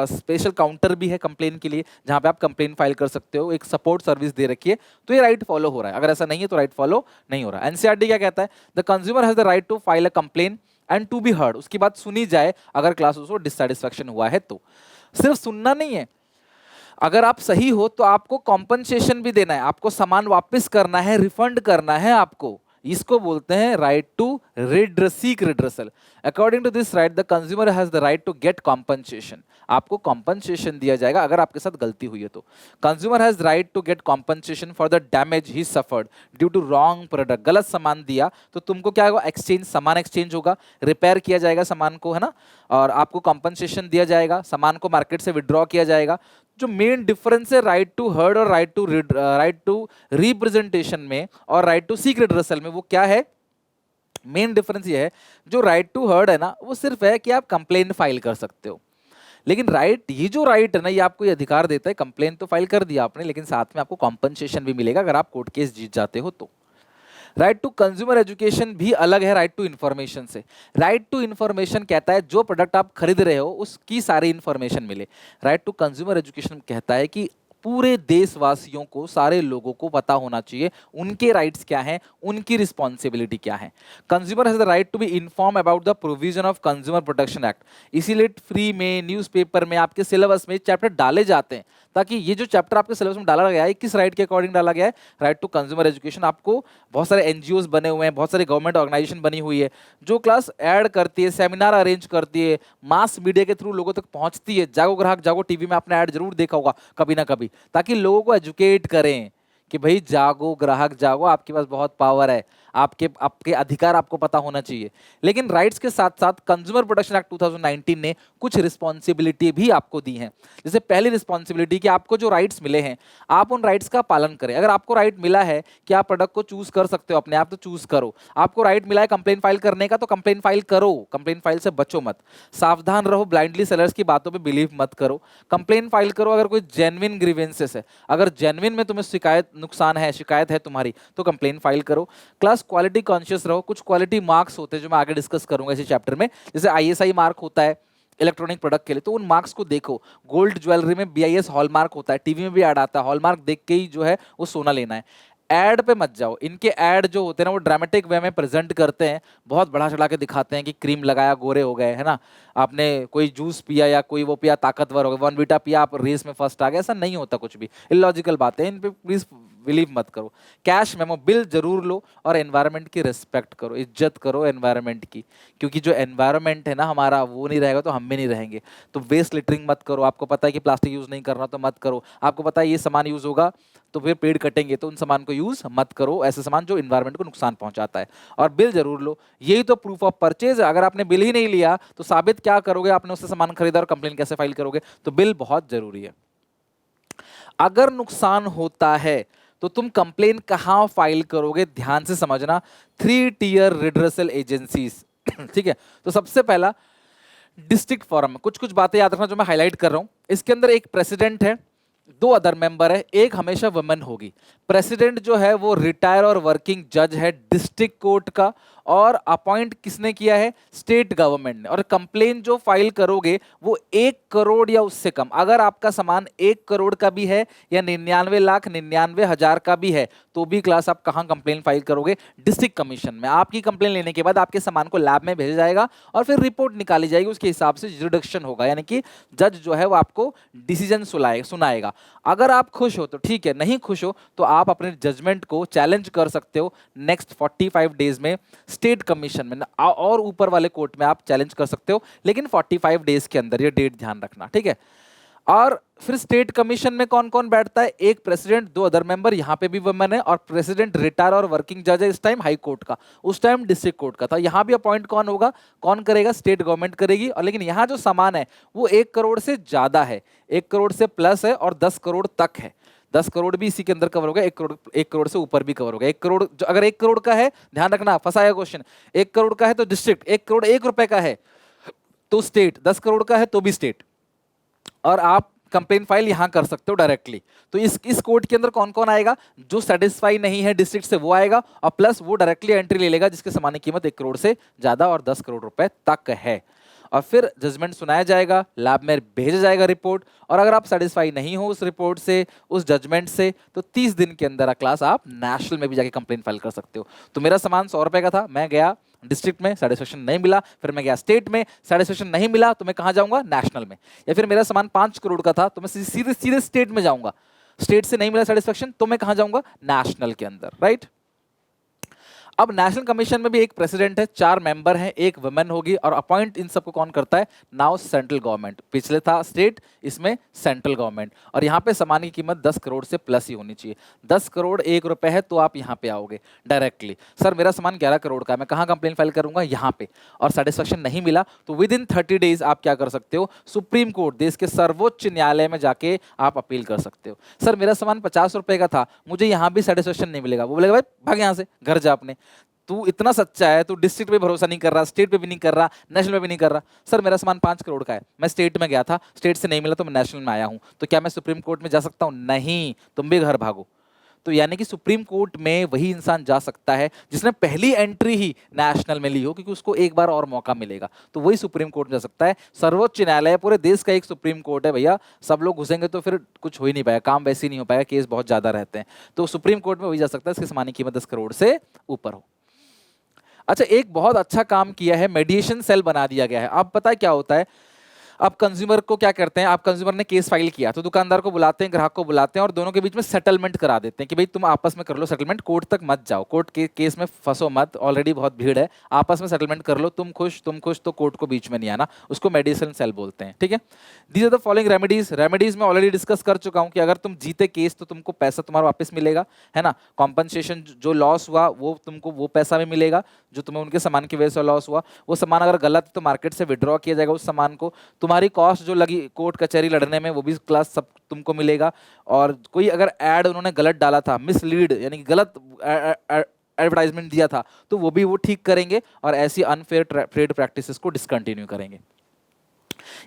special counter भी है complain के लिए, जहां पे आप complain file कर सकते हो, एक सपोर्ट सर्विस दे रखी है, तो ये राइट फॉलो हो रहा है। अगर ऐसा नहीं है तो राइट फॉलो नहीं हो रहा है। एनसीईआरटी क्या कहता है? The consumer has the right to file a complain and to be heard, उसकी बात सुनी जाए, अगर क्लास उसको डिससैटिस्फैक्शन हुआ है तो। सिर्फ सुनना नहीं है, अगर आप सही हो तो आपको कॉम्पनसेशन भी देना है, आपको सामान वापस करना है, रिफंड करना है आपको। इसको बोलते हैं right to seek redressal. According to this right the consumer has the right to get compensation. आपको कॉम्पनसेशन दिया जाएगा अगर आपके साथ गलती हुई है तो। Consumer has right to get compensation for the damage he suffered due to wrong product. गलत सामान दिया तो तुमको क्या होगा, एक्सचेंज, सामान एक्सचेंज होगा, रिपेयर किया जाएगा सामान को, है ना, और आपको कॉम्पनसेशन दिया जाएगा, सामान को मार्केट से विड्रॉ किया जाएगा। जो मेन डिफरेंस है राइट टू हर्ड और राइट टू रिप्रेजेंटेशन में और राइट टू सीक रिड्रेसल में, वो क्या है? मेन डिफरेंस ये है, जो राइट टू हर्ड है ना, वो सिर्फ है कि आप कंप्लेन फाइल कर सकते हो। लेकिन ये जो राइट है ना, ये आपको ये अधिकार देता है, कंप्लेन तो फाइल कर दिया आपने, लेकिन साथ में आपको कॉम्पनसेशन भी मिलेगा अगर आप कोर्ट केस जीत जाते हो तो। राइट टू कंज्यूमर एजुकेशन भी अलग है राइट टू इन्फॉर्मेशन से। राइट टू इन्फॉर्मेशन कहता है जो प्रोडक्ट आप खरीद रहे हो उसकी सारी इन्फॉर्मेशन मिले। राइट टू कंज्यूमर एजुकेशन कहता है कि पूरे देशवासियों को, सारे लोगों को पता होना चाहिए उनके राइट्स क्या हैं, उनकी रिस्पॉन्सिबिलिटी क्या है। Consumer has the right to be inform about the provision of consumer protection act. इसीलिए फ्री में, न्यूज़पेपर में, आपके सिलेबस में चैप्टर डाले जाते हैं, ताकि ये जो चैप्टर आपके सिलेबस में डाला गया है किस राइट के अकॉर्डिंग डाला गया है, राइट टू कंज्यूमर एजुकेशन। आपको बहुत सारे एनजीओज बने हुए हैं, बहुत सारी गवर्नमेंट ऑर्गेनाइजेशन बनी हुई है जो क्लास ऐड करती है, सेमिनार अरेंज करती है, मास मीडिया के थ्रू लोगों तक पहुंचती है। जागो ग्राहक जागो टीवी में आपने ऐड जरूर देखा होगा कभी ना कभी, ताकि लोगों को एजुकेट करें कि भाई जागो ग्राहक जागो, आपके पास बहुत पावर है, आपके आपके अधिकार आपको पता होना चाहिए। लेकिन राइट्स के साथ साथ कंज्यूमर प्रोटेक्शन एक्ट 2019 ने कुछ रिस्पॉन्सिबिलिटी भी आपको दी हैं। जैसे पहली रिस्पॉन्सिबिलिटी कि आपको जो राइट्स मिले हैं आप उन राइट्स का पालन करें। अगर आपको राइट मिला है कि आप प्रोडक्ट को चूज कर सकते हो अपने आप, तो चूज करो। आपको राइट मिला है कंप्लेन फाइल करने का, तो कंप्लेन फाइल करो, कंप्लेन फाइल से बचो मत। सावधान रहो, ब्लाइंडली सेलर्स की बातों पर बिलीव मत करो, कंप्लेन फाइल करो अगर कोई जेन्युइन ग्रीवेंसेस है। अगर जेन्युइन में तुम्हें शिकायत है तुम्हारी, तो कंप्लेन फाइल करो। क्लास क्वालिटी कॉन्शियस रहो। कुछ क्वालिटी मार्क्स होते हैं जो मैं आगे डिस्कस करूंगा इसी चैप्टर में, जैसे आईएसआई मार्क होता है इलेक्ट्रॉनिक प्रोडक्ट के लिए, तो उन मार्क्स को देखो। गोल्ड ज्वेलरी में बीआईएस हॉलमार्क होता है, टीवी में भी ऐड आता है, हॉलमार्क देख के ही जो है वो सोना लेना है। एड पे मत जाओ, इनके एड जो होते हैं ना वो ड्रामेटिक वे में प्रेजेंट करते हैं, बहुत बढ़ा चढ़ा के दिखाते हैं कि क्रीम लगाया गोरे हो गए, है ना, आपने कोई जूस पिया या कोई वो पिया ताकतवर हो गया, वनवीटा पिया आप रेस में फर्स्ट आ गए, ऐसा नहीं होता कुछ भी, इलॉजिकल बातें, इन पे प्लीज बिलीव मत करो। कैश मेमो, बिल जरूर लो और एनवायरनमेंट की रिस्पेक्ट करो, इज्जत करो एनवायरनमेंट की, क्योंकि जो एनवायरनमेंट है ना हमारा, वो नहीं रहेगा तो हम भी नहीं रहेंगे। तो वेस्ट लिटरिंग मत करो, आपको पता है कि प्लास्टिक यूज नहीं करना तो मत करो, आपको पता है ये सामान यूज होगा तो फिर पेड़ कटेंगे तो उन सामान को यूज मत करो, ऐसे सामान जो एनवायरनमेंट को नुकसान पहुंचाता है। और बिल जरूर लो, यही तो प्रूफ ऑफ परचेज है। अगर आपने बिल ही नहीं लिया तो साबित क्या करोगे आपने उससे सामान खरीदा और कंप्लेन कैसे फाइल करोगे? तो बिल बहुत जरूरी है। अगर नुकसान होता है तो तुम कंप्लेन कहां फाइल करोगे? ध्यान से समझना, 3 टियर रिड्रेसल एजेंसीज ठीक है। तो सबसे पहला डिस्ट्रिक्ट फोरम, कुछ कुछ बातें याद रखना जो मैं हाईलाइट कर रहा हूं। इसके अंदर एक प्रेसिडेंट है, 2 अदर मेंबर है, एक हमेशा वुमेन होगी। प्रेसिडेंट जो है वो रिटायर और वर्किंग जज है डिस्ट्रिक्ट कोर्ट का, और अपॉइंट किसने किया है? स्टेट गवर्नमेंट ने। और कंप्लेन जो फाइल करोगे वो 1 करोड़ या उससे कम, अगर आपका सामान 1 करोड़ का भी है या 99,99,000 का भी है तो भी क्लास आप कहां कंप्लेन फाइल करोगे? डिस्ट्रिक्ट कमीशन में। आपकी कंप्लेन लेने के बाद आपके सामान को लैब में भेजा जाएगा और फिर रिपोर्ट निकाली जाएगी, उसके हिसाब से जुडिक्शन होगा, यानी कि जज जो है वो आपको डिसीजन सुनाएगा। अगर आप खुश हो तो ठीक है, नहीं खुश हो तो आप अपने जजमेंट को चैलेंज कर सकते हो नेक्स्ट 45 डेज में स्टेट कमीशन में, और ऊपर वाले कोर्ट में आप चैलेंज कर सकते हो, लेकिन 45 डेज के अंदर, ये डेट ध्यान रखना, ठीक है। और फिर स्टेट कमीशन में कौन कौन बैठता है? एक प्रेसिडेंट, 2 अदर मेंबर, यहाँ पे भी वुमेन है, और प्रेसिडेंट रिटायर और वर्किंग जज है, इस टाइम हाई कोर्ट का, उस टाइम डिस्ट्रिक्ट कोर्ट का था। यहाँ भी अपॉइंट कौन होगा? कौन करेगा? स्टेट गवर्नमेंट करेगी। और लेकिन यहाँ जो सामान है वो 1 करोड़ से ज्यादा है, 1 करोड़ से प्लस है और 10 करोड़ तक है। 10 करोड़ भी इसी के अंदर कवर होगा, 1 करोड़ से ऊपर भी कवर होगा। 1 करोड़ अगर 1 करोड़ का है, ध्यान रखना, फंसाया क्वेश्चन, 1 करोड़ का है तो डिस्ट्रिक्ट, 1 करोड़ 1 रुपए का है तो स्टेट, 10 करोड़ का है तो भी स्टेट। और आप कंप्लेन फाइल यहां कर सकते हो डायरेक्टली। तो इस कोर्ट के अंदर कौन कौन आएगा? जो सेटिस्फाई नहीं है डिस्ट्रिक्ट से वो आएगा, और प्लस वो डायरेक्टली एंट्री ले लेगा जिसके सामान की कीमत 1 करोड़ से ज्यादा और 10 करोड़ रुपए तक है। और फिर जजमेंट सुनाया जाएगा, लैब में भेजा जाएगा रिपोर्ट, और अगर आप सेटिस्फाई नहीं हो उस रिपोर्ट से, उस जजमेंट से, तो 30 दिन के अंदर क्लास आप नेशनल में भी जाके कंप्लेन फाइल कर सकते हो। तो मेरा सामान 100 रुपए का था, मैं गया डिस्ट्रिक्ट में सेटिस्फेक्शन नहीं मिला, फिर मैं गया स्टेट में, सेटिस्फेक्शन नहीं मिला तो मैं कहां जाऊंगा, नेशनल में। या फिर मेरा सामान 5 करोड़ का था तो मैं सीधे सीधे स्टेट में जाऊंगा, स्टेट से नहीं मिला सेटिस्फेक्शन तो मैं कहां जाऊंगा, नेशनल के अंदर, राइट। अब नेशनल कमीशन में भी एक प्रेसिडेंट है, 4 मेंबर हैं, एक वुमेन होगी, और अपॉइंट इन सबको कौन करता है, नाउ सेंट्रल गवर्नमेंट। पिछले था स्टेट, इसमें सेंट्रल गवर्नमेंट। और यहाँ पे सामान की कीमत 10 करोड़ से प्लस ही होनी चाहिए। 10 करोड़ 1 रुपए है तो आप यहाँ पे आओगे डायरेक्टली, सर मेरा सामान 11 करोड़ का है, मैं कहाँ कंप्लेन फाइल करूंगा, यहाँ पे। और सेटिस्फेक्शन नहीं मिला तो विद इन 30 डेज आप क्या कर सकते हो, सुप्रीम कोर्ट, देश के सर्वोच्च न्यायालय में जाके आप अपील कर सकते हो। सर मेरा सामान 50 रुपए का था, मुझे यहाँ भी सेटिस्फेक्शन नहीं मिलेगा, वो बोलेगा भाई भाग यहाँ से, घर जा अपने, तू इतना सच्चा है, तू डिस्ट्रिक्ट पे भरोसा नहीं कर रहा, स्टेट पे भी नहीं कर रहा, नेशनल पे भी नहीं कर रहा। सर मेरा सामान 5 करोड़ का है, मैं स्टेट में गया था, स्टेट से नहीं मिला तो मैं नेशनल में आया हूं, तो क्या मैं सुप्रीम कोर्ट में जा सकता हूं, नहीं, तुम भी घर भागो। तो यानी कि सुप्रीम कोर्ट में वही इंसान जा सकता है जिसने पहली एंट्री ही नेशनल में ली हो, क्योंकि उसको एक बार और मौका मिलेगा, तो वही सुप्रीम कोर्ट में जा सकता है। सर्वोच्च न्यायालय पूरे देश का एक सुप्रीम कोर्ट है भैया, सब लोग घुसेंगे तो फिर कुछ हो ही नहीं पाएगा, काम वैसे ही नहीं हो पाएगा, केस बहुत ज्यादा रहते हैं। तो सुप्रीम कोर्ट में वही जा सकता है इसकी सामान्य कीमत 10 करोड़ से ऊपर हो। अच्छा, एक बहुत अच्छा काम किया है, मेडिएशन सेल बना दिया गया है। अब पता है क्या होता है, अब कंज्यूमर को क्या करते हैं, आप कंज्यूमर ने केस फाइल किया तो दुकानदार को बुलाते हैं, ग्राहक को बुलाते हैं और दोनों के बीच में सेटलमेंट करा देते हैं कि भाई तुम आपस में कर लो सेटलमेंट, कोर्ट तक मत जाओ, कोर्ट के केस में फंसो मत, ऑलरेडी बहुत भीड़ है, आपस में सेटलमेंट कर लो, तुम खुश तो कोर्ट को बीच में नहीं आना, उसको मेडिएशन सेल बोलते हैं, ठीक है। These are the following remedies. Remedies में ऑलरेडी डिस्कस कर चुका हूं कि अगर तुम जीते केस तो तुमको पैसा तुम्हारा वापस मिलेगा, है ना, कॉम्पनसेशन जो लॉस हुआ वो तुमको वो पैसा भी मिलेगा जो तुम्हें उनके सामान की वजह से लॉस हुआ। वो सामान अगर गलत है तो मार्केट से विड्रॉ किया जाएगा उस सामान को, तुम्हारी कॉस्ट जो लगी कोर्ट कचहरी लड़ने में वो भी क्लास सब तुमको मिलेगा। और कोई अगर ऐड उन्होंने गलत डाला था, मिसलीड यानी कि गलत एडवर्टाइजमेंट दिया था, तो वो भी वो ठीक करेंगे और ऐसी अनफेयर ट्रेड प्रैक्टिसेस को डिसकंटिन्यू करेंगे।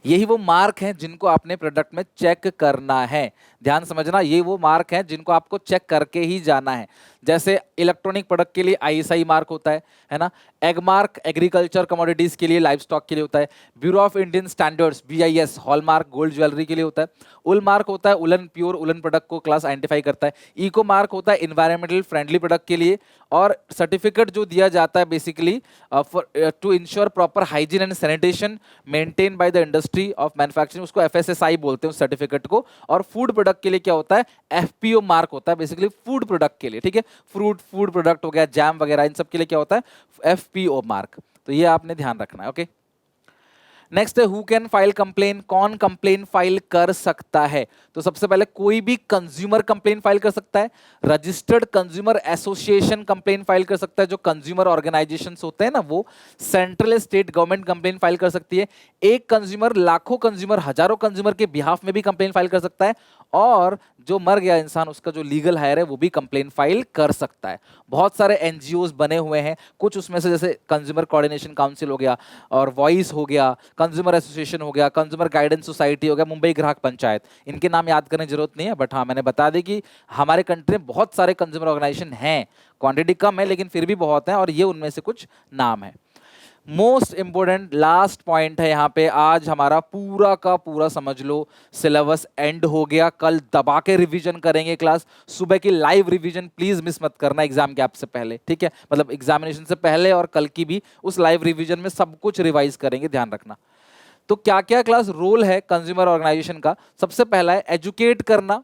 यही वो मार्क हैं जिनको आपने प्रोडक्ट में चेक करना है, ध्यान समझना, ये वो मार्क हैं जिनको आपको चेक करके ही जाना है। जैसे इलेक्ट्रॉनिक प्रोडक्ट के लिए आईएसआई मार्क होता है ना, एग मार्क एग्रीकल्चर कमोडिटीज के लिए, लाइव स्टॉक के लिए होता है, bureau of Indian standards BIS hallmark gold jewellery के लिए होता है, उल मार्क होता है उलन प्योर उलन प्रोडक्ट को क्लास आइडेंटिफाई करता है, इको मार्क होता है इन्वायरमेंटल फ्रेंडली प्रोडक्ट के लिए, और सर्टिफिकेट जो दिया जाता है basically to ensure proper hygiene and sanitation maintain by the industry of manufacturing, उसको एफएसएसआई बोलते हैं उस सर्टिफिकेट को। और फूड प्रोडक्ट के लिए क्या होता है, एफपीओ मार्क होता है बेसिकली फूड प्रोडक्ट के लिए, ठीक है, फूड प्रोडक्ट हो गया, जैम वगैरह, इन सब के लिए क्या होता है, एफपीओ मार्क। तो ये आपने ध्यान रखना है, ओके। नेक्स्ट है हु कैन फाइल कंप्लेन, कौन कंप्लेन फाइल कर सकता है। तो सबसे पहले कोई भी कंज्यूमर कंप्लेन फाइल कर सकता है, registered consumer association complain file कर सकता है, जो कंज्यूमर ऑर्गेनाइजेशंस होते हैं ना, वो central state government complain file कर सकती है, एक कंज्यूमर लाखों कंज्यूमर हजारों कंज्यूमर के बिहाफ में भी कंप्लेन फाइल कर सकता है, और जो मर गया इंसान उसका जो लीगल हायर है वो भी कंप्लेन फाइल कर सकता है। बहुत सारे एनजीओज बने हुए हैं, कुछ उसमें से जैसे कंज्यूमर कोऑर्डिनेशन काउंसिल हो गया, और वॉइस हो गया, कंज्यूमर एसोसिएशन हो गया, कंज्यूमर गाइडेंस सोसाइटी हो गया, मुंबई ग्राहक पंचायत, इनके नाम याद करने की जरूरत नहीं है, बट हाँ मैंने बता दी कि हमारे कंट्री में बहुत सारे कंज्यूमर ऑर्गेनाइजेशन हैं, क्वांटिटी कम है लेकिन फिर भी बहुत हैं, और ये उनमें से कुछ नाम है। मोस्ट इंपोर्टेंट लास्ट पॉइंट है यहाँ पे, आज हमारा पूरा का पूरा समझ लो सिलेबस एंड हो गया, कल दबा के रिवीजन करेंगे क्लास, सुबह की लाइव रिवीजन प्लीज मिस मत करना एग्जाम के से पहले, ठीक है, मतलब एग्जामिनेशन से पहले, और कल की भी उस लाइव रिवीजन में सब कुछ रिवाइज करेंगे, ध्यान रखना। तो क्या क्या क्लास रोल है कंज्यूमर ऑर्गेनाइजेशन का, सबसे पहला है एजुकेट करना,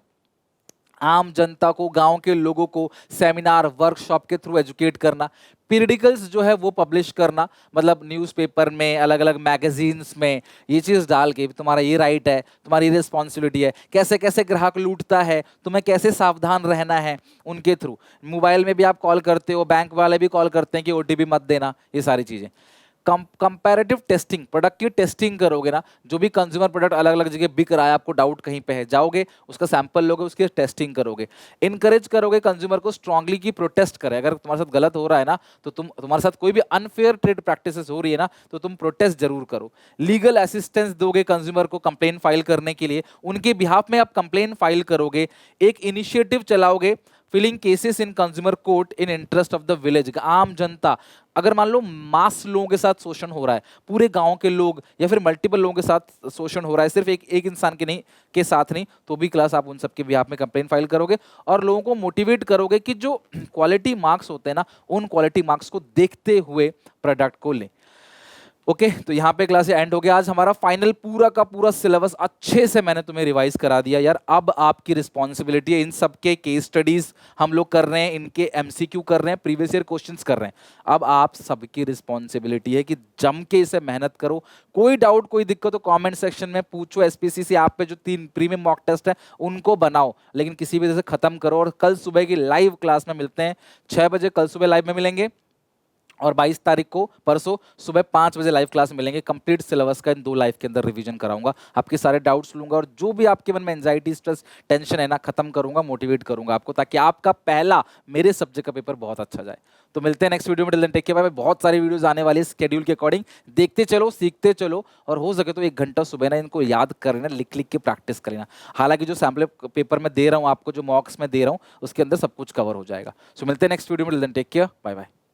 आम जनता को, गांव के लोगों को सेमिनार वर्कशॉप के थ्रू एजुकेट करना, पीरियडिकल्स जो है वो पब्लिश करना, मतलब न्यूज़पेपर में, अलग अलग मैगजीन्स में ये चीज़ डाल के तुम्हारा ये राइट है, तुम्हारी रिस्पॉन्सिबिलिटी है, कैसे कैसे ग्राहक लूटता है, तुम्हें कैसे सावधान रहना है उनके थ्रू। मोबाइल में भी आप कॉल करते हो, बैंक वाले भी कॉल करते हैं कि ओटीपी मत देना, ये सारी चीज़ें। कंपैरेटिव टेस्टिंग, प्रोडक्ट की टेस्टिंग करोगे ना, जो भी कंज्यूमर प्रोडक्ट अलग अलग जगह बिक रहा है, आपको डाउट कहीं पे है, जाओगे उसका सैंपल लोगे, उसकी टेस्टिंग करोगे, इनकरेज करोगे कंज्यूमर को स्ट्रांगली की प्रोटेस्ट करे, अगर तुम्हारे साथ गलत हो रहा है ना, तो तुम्हारे साथ कोई भी अनफेयर ट्रेड प्रैक्टिसेस हो रही है ना, तो तुम प्रोटेस्ट जरूर करो। लीगल असिस्टेंस दोगे कंज्यूमर को कंप्लेन फाइल करने के लिए, उनके बिहाफ में आप कंप्लेन फाइल करोगे, एक इनिशिएटिव चलाओगे filling cases in consumer court in interest of the village. आम जनता, अगर मान लो मास लोगों के साथ शोषण हो रहा है, पूरे गांव के लोग या फिर मल्टीपल लोगों के साथ शोषण हो रहा है, सिर्फ एक इंसान के नहीं, के साथ नहीं, तो भी क्लास आप उन सबके बिहाफ में कंप्लेन फाइल करोगे और लोगों को मोटिवेट करोगे कि जो क्वालिटी मार्क्स होते हैं ना, उन क्वालिटी मार्क्स को देखते हुए प्रोडक्ट को लें। ओके तो यहाँ पे क्लास एंड हो गया। आज हमारा फाइनल पूरा का पूरा सिलेबस अच्छे से मैंने तुम्हें रिवाइज करा दिया यार। अब आपकी रिस्पॉन्सिबिलिटी है, इन सब के केस स्टडीज हम लोग कर रहे हैं, इनके एमसीक्यू कर रहे हैं, प्रीवियस ईयर क्वेश्चंस कर रहे हैं। अब आप सबकी रिस्पॉन्सिबिलिटी है कि जम के इसे मेहनत करो। कोई डाउट कोई दिक्कत हो कॉमेंट सेक्शन में पूछो। एसपीसीसी ऐप पे जो 3 प्रीमियम मॉक टेस्ट है उनको बनाओ, लेकिन किसी भी तरह से खत्म करो। और कल सुबह की लाइव क्लास में मिलते हैं 6 बजे, कल सुबह लाइव में मिलेंगे। और 22 तारीख को परसों सुबह 5 बजे लाइव क्लास मिलेंगे। कंप्लीट सिलेबस का इन 2 लाइव के अंदर रिवीजन कराऊंगा, आपके सारे डाउट्स लूंगा और जो भी आपके मन में एंजाइटी स्ट्रेस टेंशन है ना, खत्म करूंगा, मोटिवेट करूंगा आपको, ताकि आपका पहला मेरे सब्जेक्ट का पेपर बहुत अच्छा जाए। तो मिलते हैं नेक्स्ट वीडियो में। Till then take care, bye. बहुत सारी वीडियोस आने वाली है स्केड्यूल के अकॉर्डिंग, देखते चलो, सीखते चलो और हो सके तो 1 घंटा सुबह ना इनको याद करना, लिख लिख के प्रैक्टिस करना। हालांकि जो सैम्पल पेपर में दे रहा हूँ आपको, जो मॉक्स में दे रहा हूँ, उसके अंदर सब कुछ कवर हो जाएगा। सो मिलते हैं नेक्स्ट वीडियो में। Till then take care, bye bye.